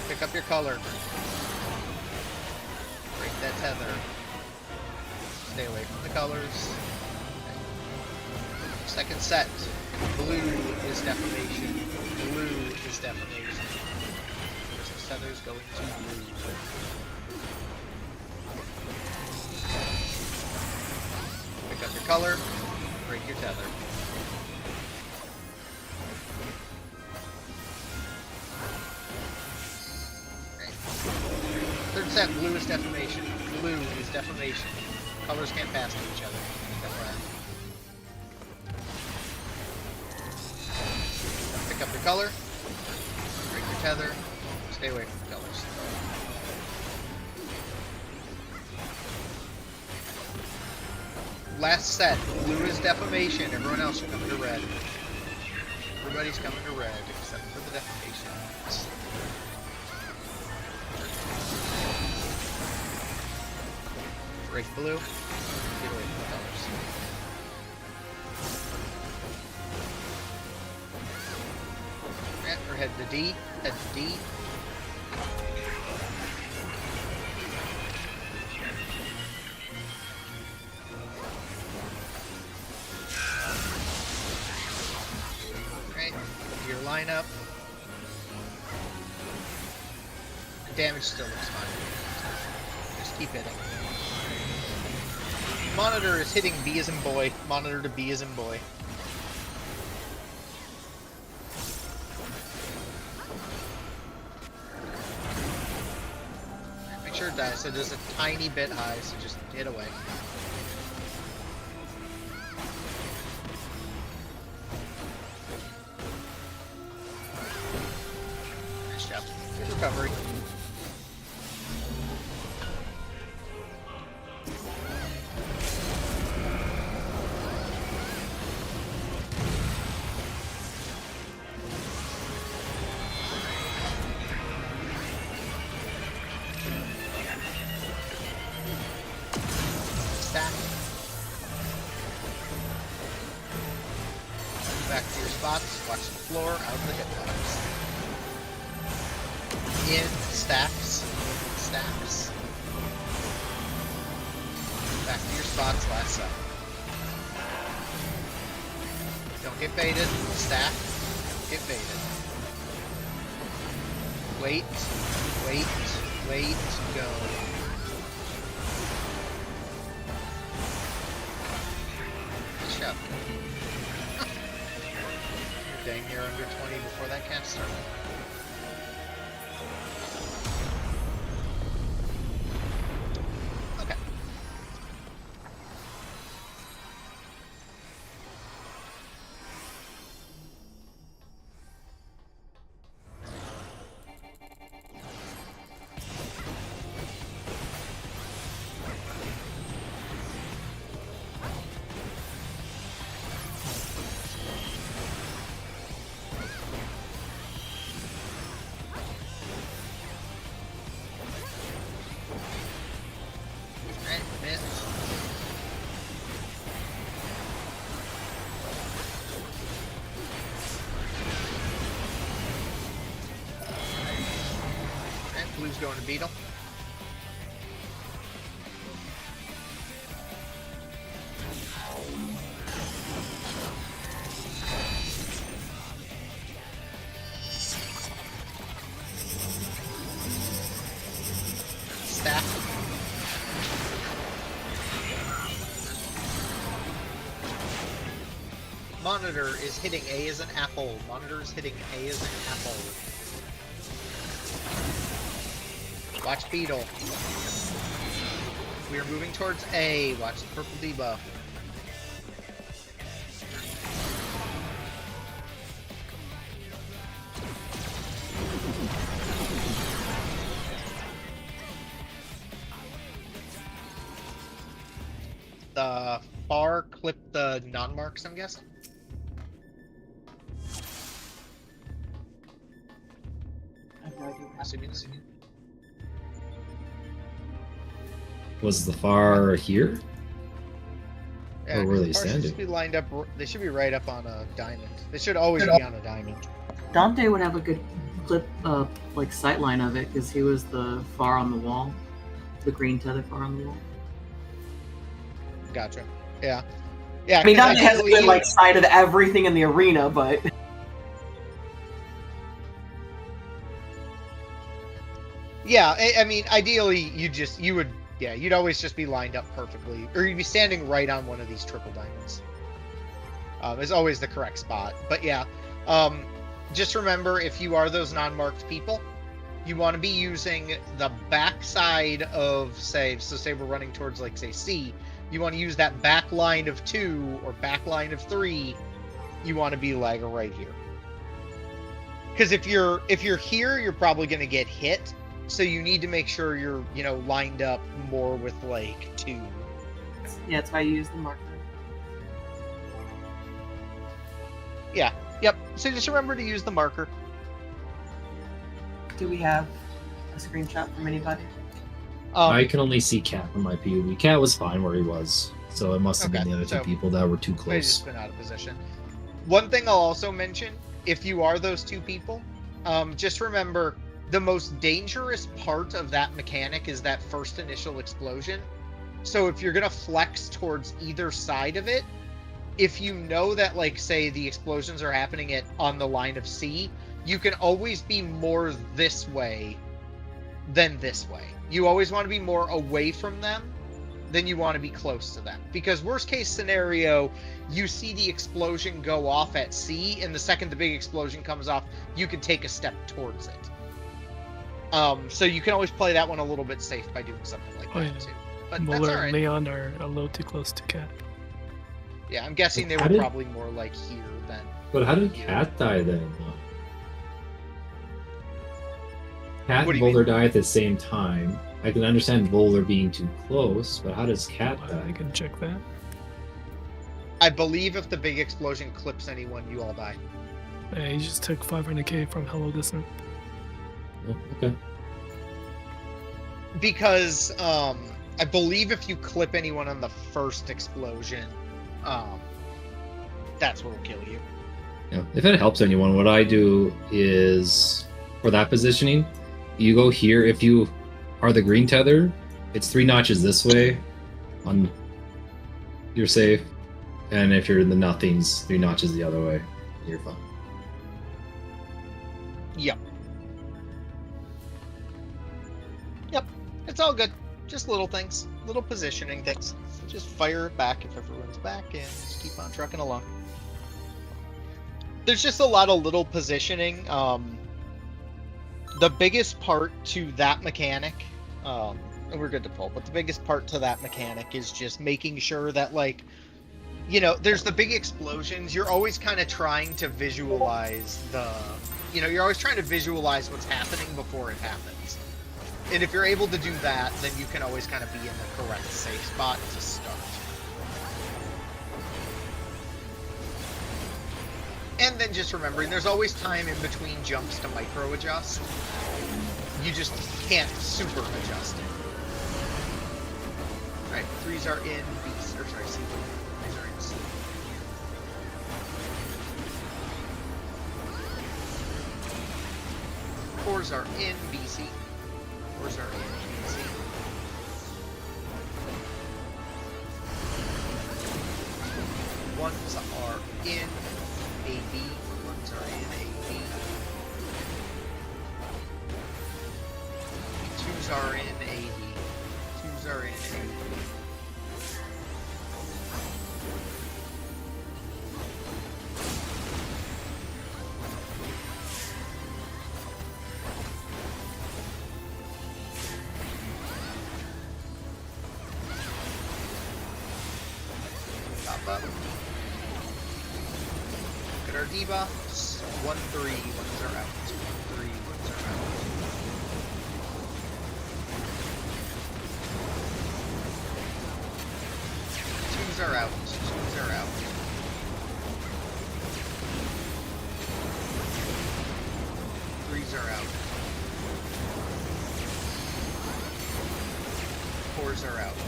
Pick up your color. Break that tether. Stay away from the colors. Okay. Second set. Blue is defamation. Blue is defamation. First tether's going to blue. Pick up your color. Break your tether. Third set, blue is defamation. Blue is defamation. Colors can't pass to each other. Pick up your color. Break your tether. Stay away from the colors. Last set, blue is defamation. Everyone else should come to red. Everybody's coming to red except for the defamation. Break blue. Get away from the colors. Alright, we're heading to D. Head to D. Alright, your lineup. The damage still looks fine. Just keep hitting. Monitor is hitting B as in boy. Monitor to B as in boy. Make sure it dies. So there's a tiny bit high, so just hit away. Nice job. Good recovery. spots. Watch the floor. Out of the hitbox. In. Stacks. Stacks. Back to your spots. Last set. Don't get baited. Stack. Don't get baited. Wait. Wait. Wait. Go. Shove. You're dang near under 20 before that cast started. Okay. Blue's going to Beetle. Staff. Monitor is hitting A as an apple. Monitor is hitting A as an apple. Watch Beetle. We are moving towards A. Watch the purple debuff. The far clip the non-marks, I'm guessing. I have no idea what happened. Was the far here? Yeah, Or were they the far standing? should be lined up. They should be right up on a diamond. They should always be on a diamond. Dante would have a good clip, like sight line of it because he was the far on the wall, the green tether far on the wall. Gotcha. Yeah. Yeah. I mean, 'cause Dante has a ideally- good like sight of everything in the arena, but Yeah, I mean, ideally, you'd always just be lined up perfectly, or you'd be standing right on one of these triple diamonds. Is always the correct spot. But yeah, just remember, if you are those non-marked people, you want to be using the backside of, say we're running towards, like, say, C, you want to use that back line of 2 or back line of 3, you want to be like right here. Because if you're here, you're probably going to get hit. So you need to make sure you're, lined up more with, like, 2. yeah, that's why you use the marker. Yeah, yep. So just remember to use the marker. Do we have a screenshot from anybody? I can only see Cat from my POV. Cat was fine where he was, so it must have been Okay, the other two so people that were too They've close. just been out of position. One thing I'll also mention, if you are those 2 people, just remember the most dangerous part of that mechanic is that first initial explosion. So if you're going to flex towards either side of it, if you know that, like, say the explosions are happening on the line of C, you can always be more this way than this way. You always want to be more away from them than you want to be close to them. Because worst case scenario, you see the explosion go off at C, and the second the big explosion comes off, you can take a step towards it. So you can always play that one a little bit safe by doing something like that too. But that's Muller alright. and Leon are a little too close to Cat. Yeah, I'm guessing they How were did- probably more like here than. But how did Yeah. Cat die then? Cat What and do you Boulder die at the same time. I can understand Boulder being too close, but how does Cat I die? can check that. I believe if the big explosion clips anyone, you all die. He just took 500k from Hello Distant. Oh, okay. Because I believe if you clip anyone on the first explosion, that's what'll kill you. Yeah. If it helps anyone, what I do is for that positioning, you go here. If you are the green tether, it's 3 notches this way on you're safe. And if you're in the nothings, 3 notches the other way, you're fine. Yep. Yep. It's all good. Just little things. Little positioning things. Just fire it back if everyone's back and just keep on trucking along. There's just a lot of little positioning. The biggest part to that mechanic, and we're good to pull, but the biggest part to that mechanic is just making sure that, like, you know, there's the big explosions. You're always kind of trying to visualize you're always trying to visualize what's happening before it happens. And if you're able to do that, then you can always kind of be in the correct safe spot to start. And then just remembering, there's always time in between jumps to micro adjust. You just can't super adjust it. Alright, 3s are in B, or sorry, C. 3s are in C. 4s are in BC. 4s are in BC. 1s are in AB. 1s are in AB. 2s are in AD. 2s are in AD. Pop up. Look at our debuffs. 1, 3, 1s are out. 3, 1s are out. 2s are out. 2s are out. 3s are out. 4s are out.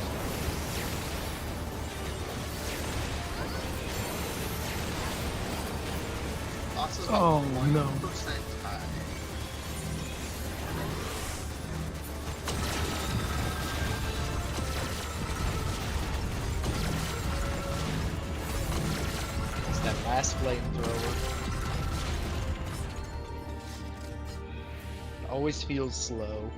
Loss is about Oh, 1% no. high. It's that last flamethrower. It always feels slow.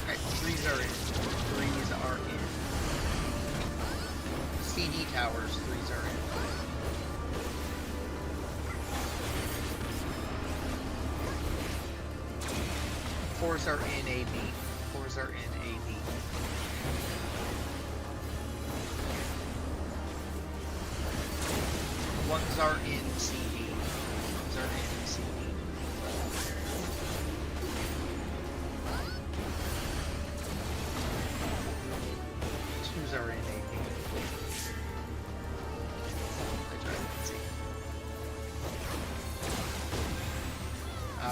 Alright, 3s are in. 3s are in. CD towers, 3s are in. 4s are in AB. 4s are in AB. 1s are in CD. 1s are in CD. 2s are in AB. I tried to see.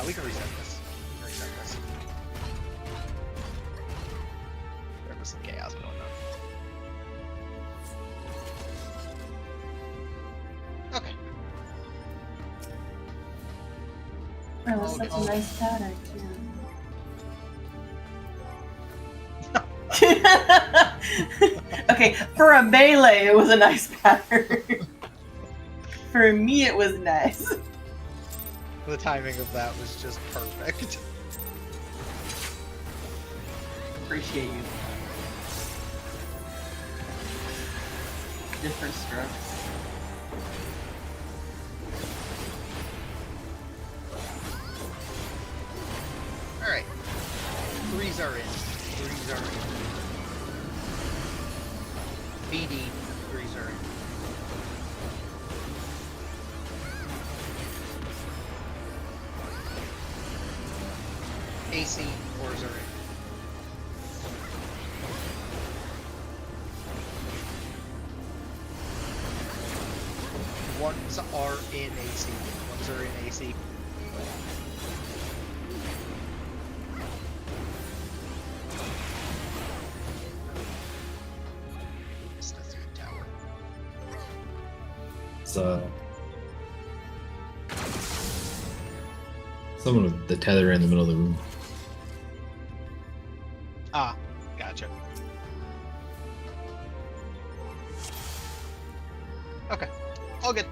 We can reset this. We can reset this. There was some chaos going on. Okay. That was Oh, such oh. a nice pattern, too. Okay, for a melee, it was a nice pattern. For me, it was nice. The timing of that was just perfect. Appreciate you. Different strokes. Alright. 3s are in. 3s are in. BD, 3s are in. AC, 4s are in. Ones are in AC. Ones are in AC. Missed a 3 tower. So someone with the tether in the middle of the room. Ah, gotcha. Okay, all good.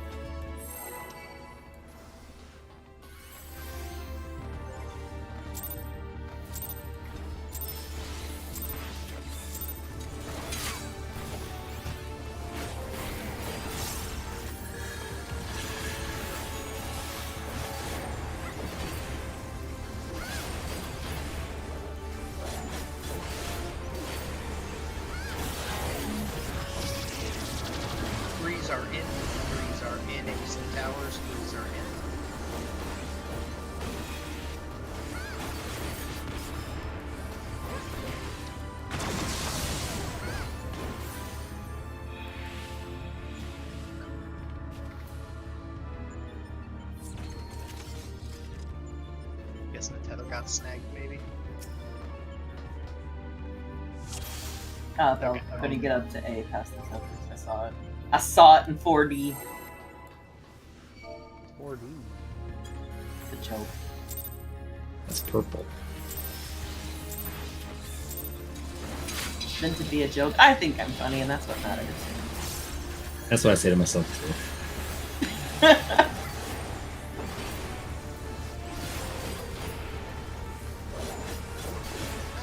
Threes are in. Threes are in. AC towers. Threes are in. Guessing the tether got snagged, maybe. Bill, Okay. couldn't get up to A past the filters. I saw it. I saw it in 4D. 4D. It's a joke. That's purple. It's meant to be a joke. I think I'm funny, and that's what matters. That's what I say to myself too.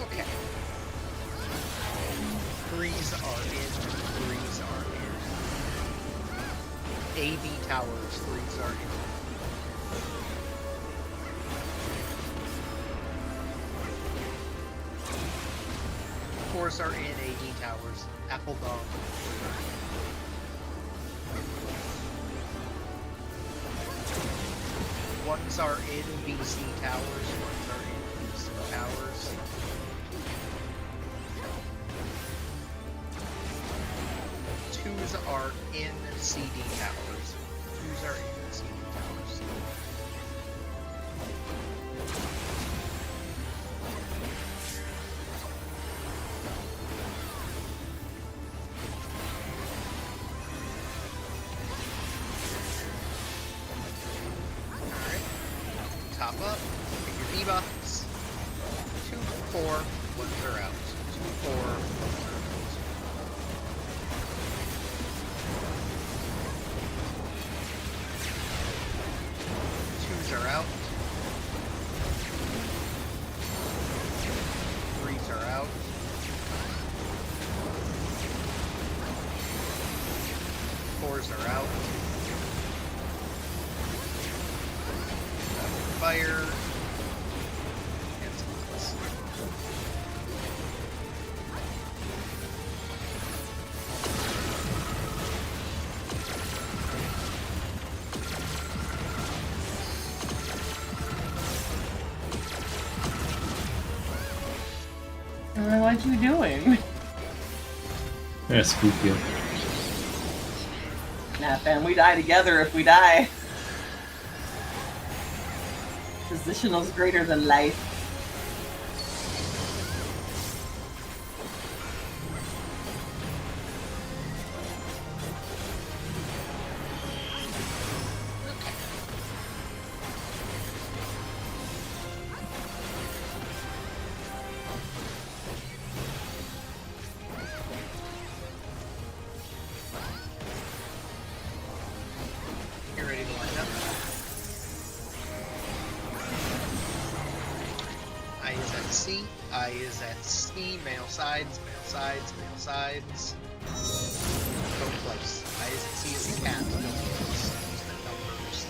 Okay. Threes are in. Threes are in. AB towers. Threes are in. Fours are in. AD towers. Apple dog. Ones are in BC towers. Ones are in BC towers. Twos are in CD towers. Twos are in CD towers. Alright. Top up. Get your debuffs. 2, 4, ones are out. 2, 4, ones are out. Twos are out. Threes are out. Fours are out. Fire. And spells. What you doing? I'm gonna spook you. Nah, fam, we die together if we die. Positional's greater than life. You're ready to line up. I is at C. I is at C. Male sides. Male sides. Male sides. Go close. I is at C as a cat. Go close. Use the numbers.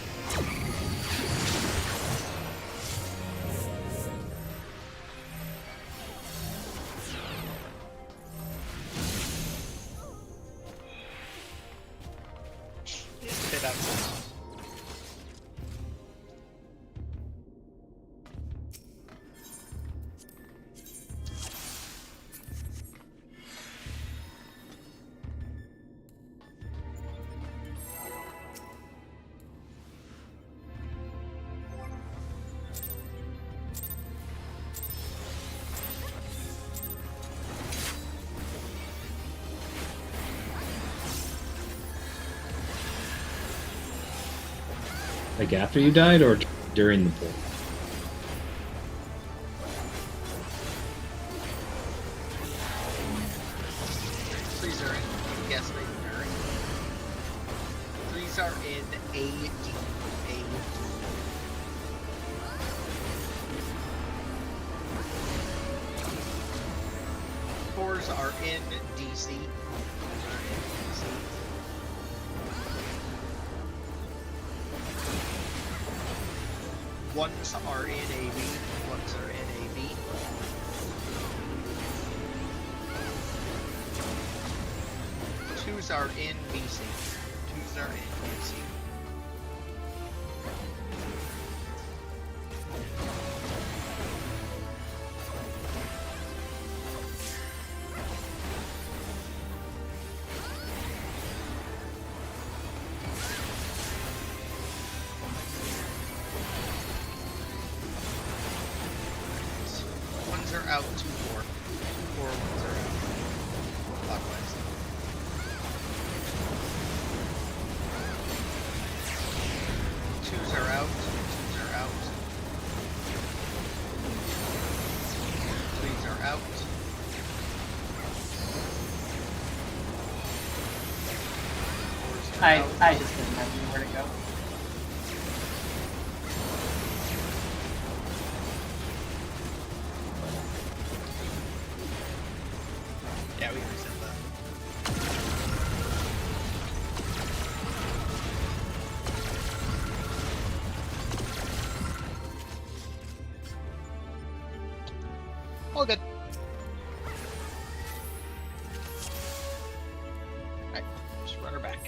Like after you died or during the pull? Threes are in guess right. Threes are in A, D, A, D. Fours are in DC. Ones are in AB. Ones are in AB. Twos are in BC. Twos are in BC. Ones are out, 2-4. 2-4 ones are out. Clockwise. Twos are out. Twos are out. Threes are out. Fours are out. I just didn't have anywhere to go. Yeah, we reset that. All good. Alright, just run her back.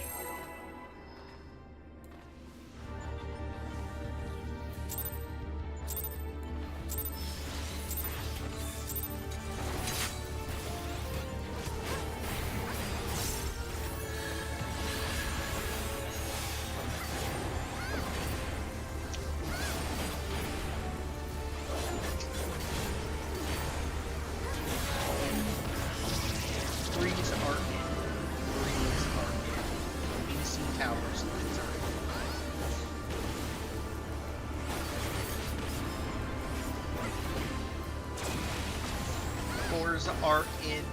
Threes are in. Threes are in. BC towers. Threes are in. Fours are in.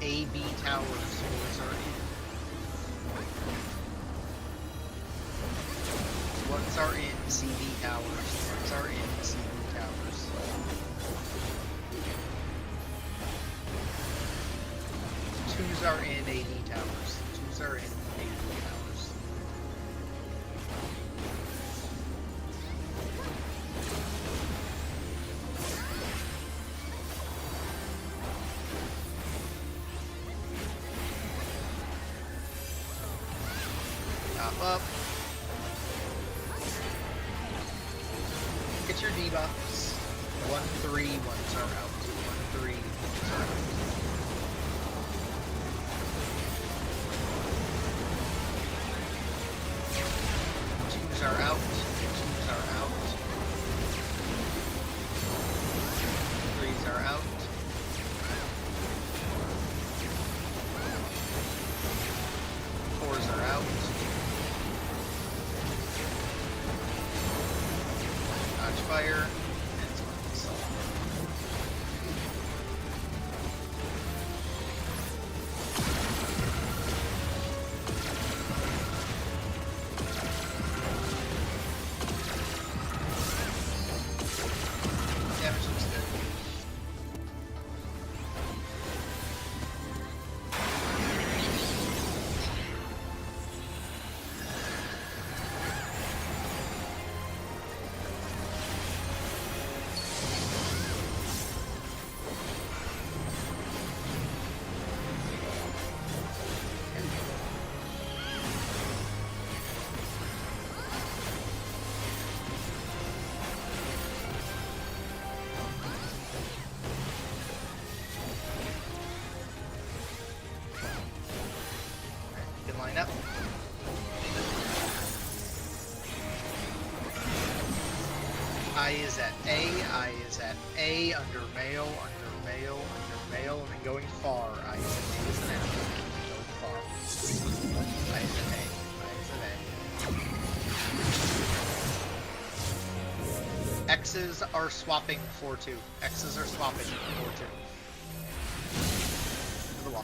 AB towers. Fours are in. Ones are in. CB towers. Ones are in. CB towers. Twos are in AD towers. Twos are in AD towers. Top up. Get your debuffs. 1-3 ones are out. 1-3 ones are out. Twos are out. Twos are out. Threes are out. Fours are out. Dodge fire. And ones. Damage looks good. You can line up. I is at A, I is at A, under mail, under mail, under mail, and then going far. I is at A is an apple. Going far. I is at A, I is at A. X's are swapping 4-2. X's are swapping 4-2. To the wall.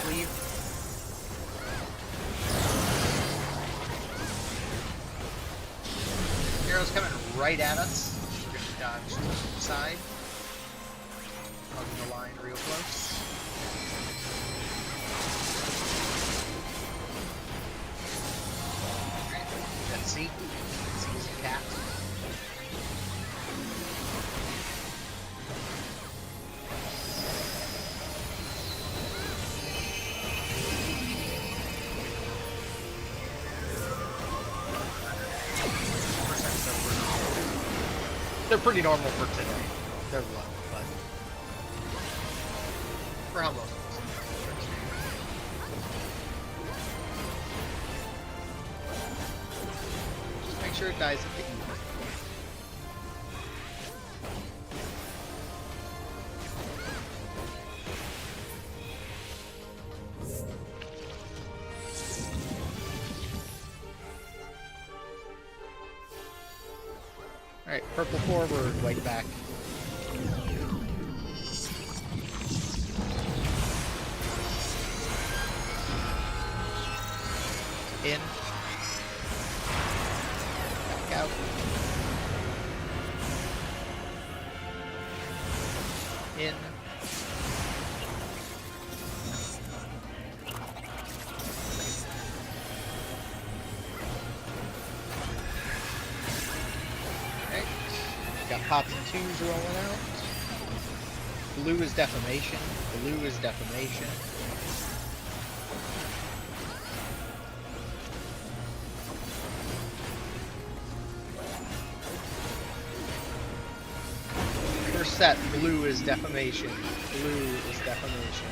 Leave. Hero's coming right at us. We're gonna dodge to the side. Hugging the line real close. Let's see. Sees the cat. They're pretty normal for today. They're low, but for how most of us. Just make sure it dies at the E. Alright, purple forward, white back. In. Back out. In. Got pops and twos rolling out. Blue is defamation. Blue is defamation. First set, blue is defamation. Blue is defamation.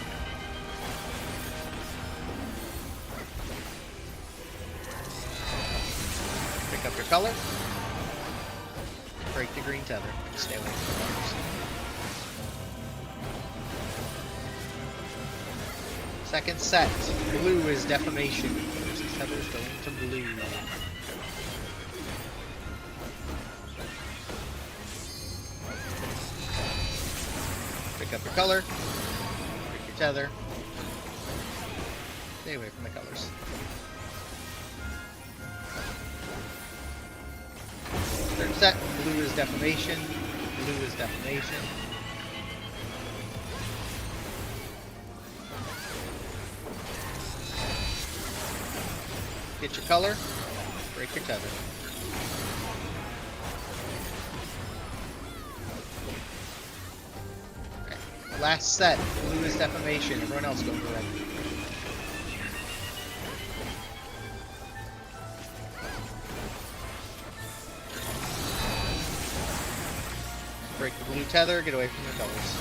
Pick up your color. Break the green tether. Stay away from the colors. Second set. Blue is defamation. First tether's going to blue. Pick up your color. Break your tether. Stay away from the colors. Third set, blue is defamation, blue is defamation. Get your color, break your tether. Okay. Last set, blue is defamation, everyone else go to red. Break the blue tether, get away from the colors.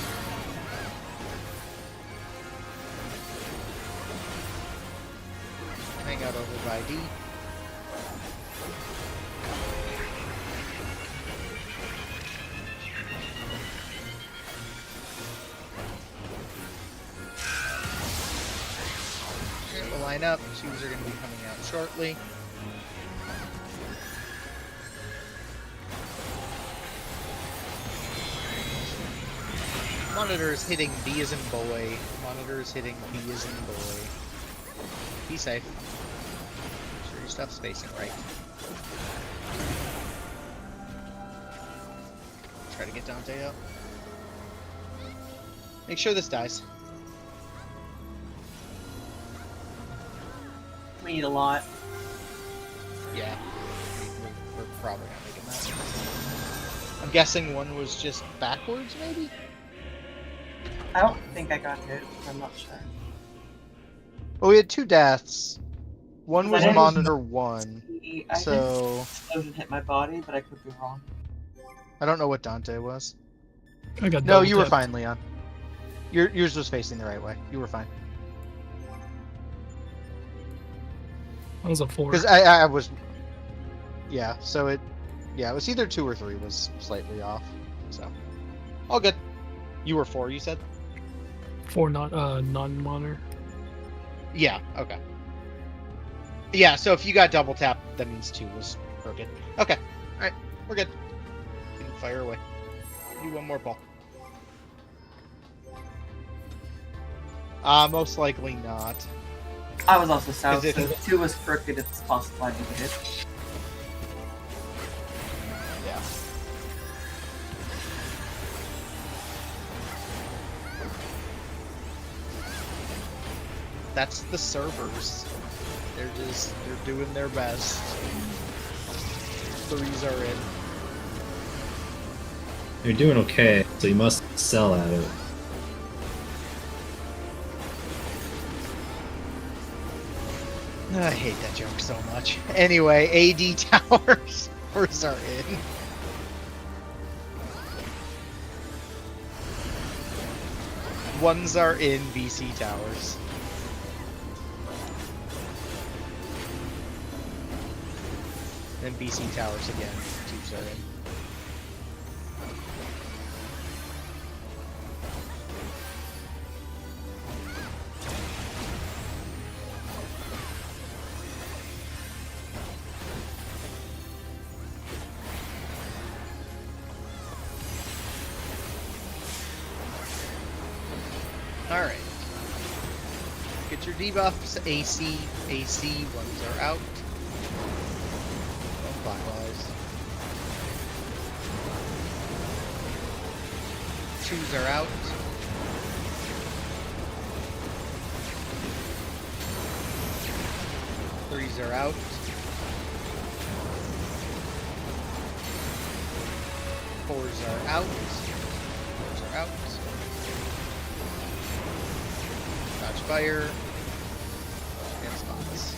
Hang out over by D. Okay, we'll line up. Twos are going to be coming out shortly. Monitor is hitting B as in boy. Monitor is hitting B as in boy. Be safe. Make sure your stuff's facing right. Try to get Dante up. Make sure this dies. We need a lot. Yeah. We're probably not making that. I'm guessing one was just backwards, maybe? I don't think I got hit. I'm not sure. Well, we had two deaths. One was But I monitor one. I So think explosion hit my body, but I could be wrong. I don't know what Dante was. I got No, double you were tapped. fine, Leon. Yours was facing the right way. You were fine. That was a 4. Because I was. Yeah, so it was either 2 or 3 was slightly off. So, all good. You were 4, you said? 4 not non-monitor. Yeah. Okay. Yeah. So if you got double tap, that means 2 was broken. Okay. All right. We're good. You can fire away. Do one more ball. Most likely not. I was also south, Is it- so the 2 was crooked, it's possible I didn't hit. Yeah. That's the servers. They're doing their best. 3s are in. You're doing okay, so you must sell at it. I hate that joke so much. Anyway, AD towers. 4s are in. Ones are in BC towers. Then BC towers again. 2s are in. Alright. Get your debuffs. AC. Ones are out. Don't clockwise. 2s are out. Threes are out. 4s are out. 4s are out. Dodge fire. And spots.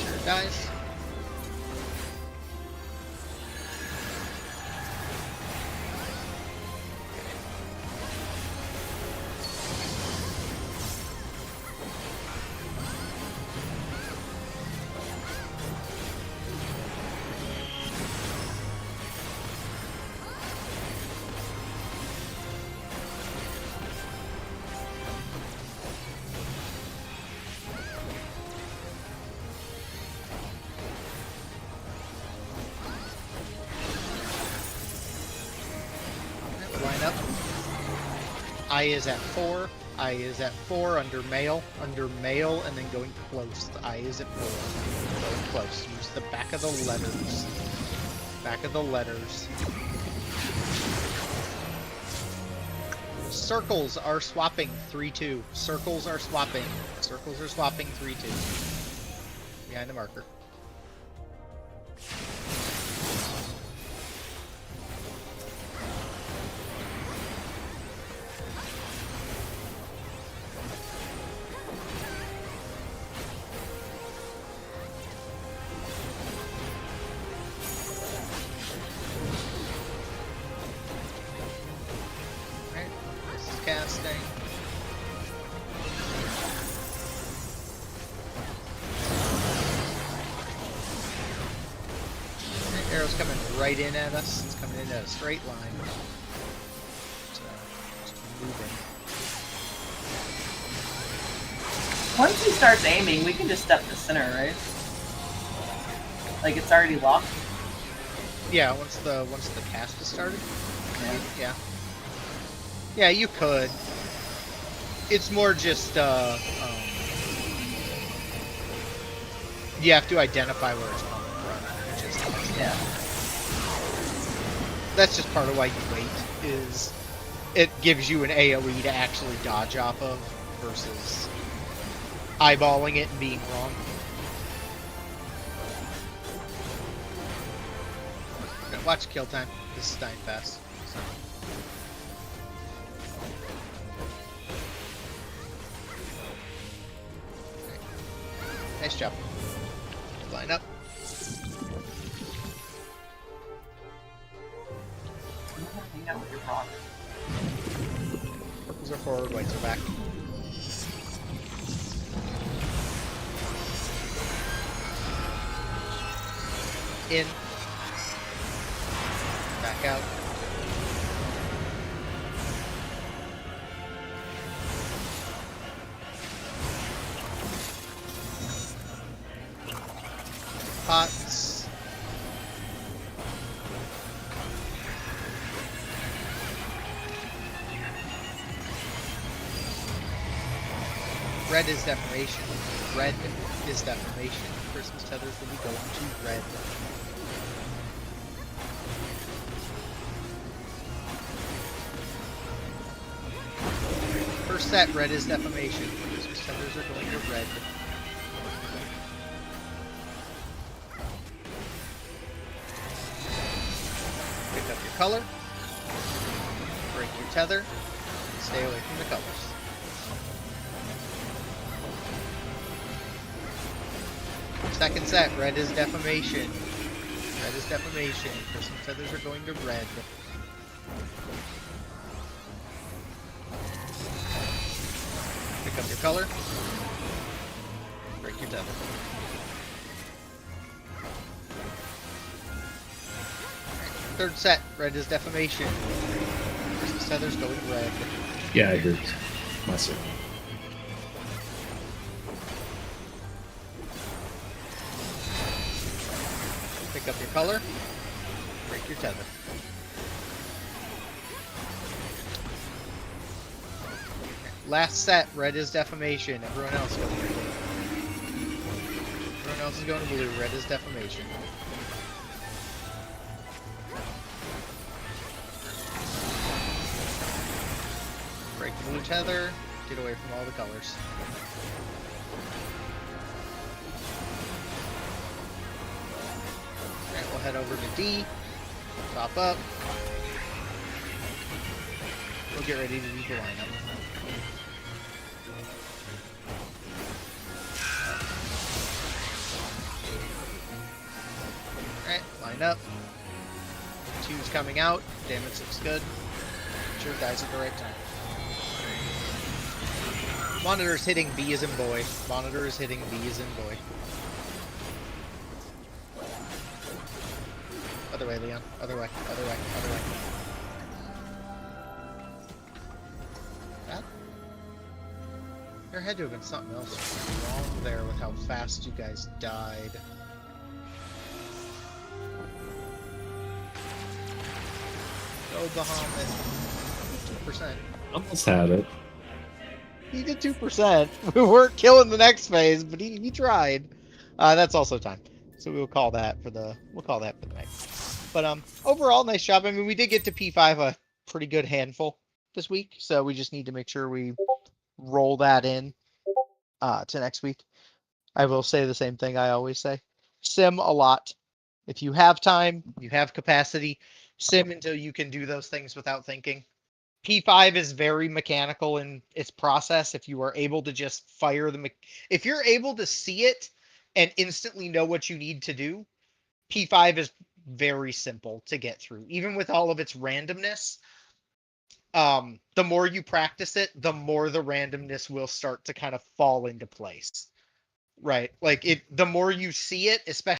Sure it dies. Line up. I is at 4. I is at 4 under mail, and then going close. The I is at 4. Going close. Use the back of the letters. Back of the letters. Circles are swapping 3-2. Circles are swapping. Circles are swapping 3-2. Behind the marker. Casting. That arrow's coming right in at us. It's coming in at a straight line. So, just moving. Once he starts aiming, we can just step to center, right? Like it's already locked. Yeah, once the cast is started. Yeah. Yeah. Yeah, you could. It's more just you have to identify where it's coming from. Which is Yeah. That's just part of why you wait. Is it gives you an AOE to actually dodge off of versus eyeballing it and being wrong. Okay, watch kill time. This is dying fast. So. Okay. Nice job. Line up. Hang out with your rock. Purples are forward, whites are back. In. Back out. Pots. Red is deformation. Red is deformation. Person's tethers will be going to red. First set, red is defamation. Person's tethers are going to red. Pick up your color. Break your tether. Stay away from the colors. Second set, red is defamation. Red is defamation. Person's tethers are going to red. Pick up your color. Break your tether. Third set, red is defamation. Person's tethers going red. Yeah, I heard myself. Pick up your color. Break your tether. Last set, red is defamation. Everyone else goes to blue. Everyone else is going to blue. Red is defamation. Break the blue tether. Get away from all the colors. Alright, we'll head over to D. Top up. We'll get ready to do the lineup. Alright, line up. Two's coming out. Damage looks good. Sure dies at the right time. Monitor's hitting B as in boy. Monitor is hitting B as in boy. Other way, Leon. Other way. Other way. Other way. That? There had to have been something else wrong there with how fast you guys died. Go Bahamut. 2%. Almost had it. He did 2%. We weren't killing the next phase, but he tried. That's also time. So we'll call that for the night. But overall, nice job. I mean, we did get to P5 a pretty good handful this week, so we just need to make sure we roll that in to next week. I will say the same thing I always say. Sim a lot. If you have time, you have capacity, sim until you can do those things without thinking. P5 is very mechanical in its process. If you are able to just fire if you're able to see it and instantly know what you need to do, P5 is very simple to get through. Even with all of its randomness, the more you practice it, the more the randomness will start to kind of fall into place. Right? Like the more you see it, especially